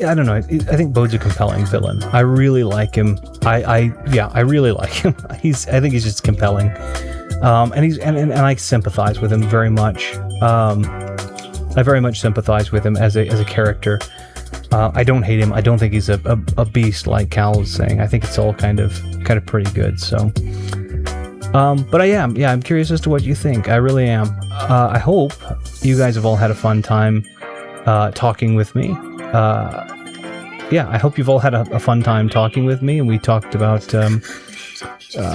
I don't know. I think Bode's a compelling villain. I really like him. I really like him. I think he's just compelling. And I sympathize with him very much. I very much sympathize with him as a character. I don't hate him. I don't think he's a beast like Cal was saying. I think it's all kind of pretty good. So, but I'm curious as to what you think. I really am. I hope you guys have all had a fun time talking with me. I hope you've all had a fun time talking with me, and we talked about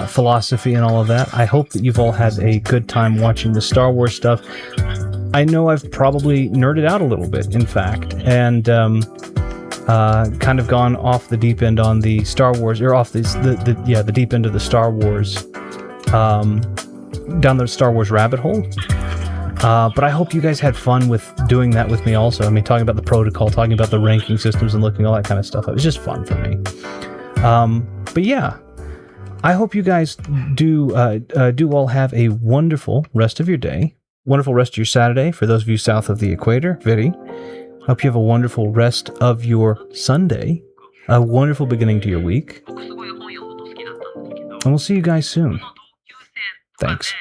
philosophy and all of that. I hope that you've all had a good time watching the Star Wars stuff. I know I've probably nerded out a little bit, in fact, and kind of gone off the deep end on the Star Wars, or off the deep end of the Star Wars, down the Star Wars rabbit hole. But I hope you guys had fun with doing that with me also. I mean, talking about the protocol, talking about the ranking systems and looking all that kind of stuff. It was just fun for me. But yeah, I hope you guys do all have a wonderful rest of your day. Wonderful rest of your Saturday for those of you south of the equator. Viri. Hope you have a wonderful rest of your Sunday. A wonderful beginning to your week. And we'll see you guys soon. Thanks.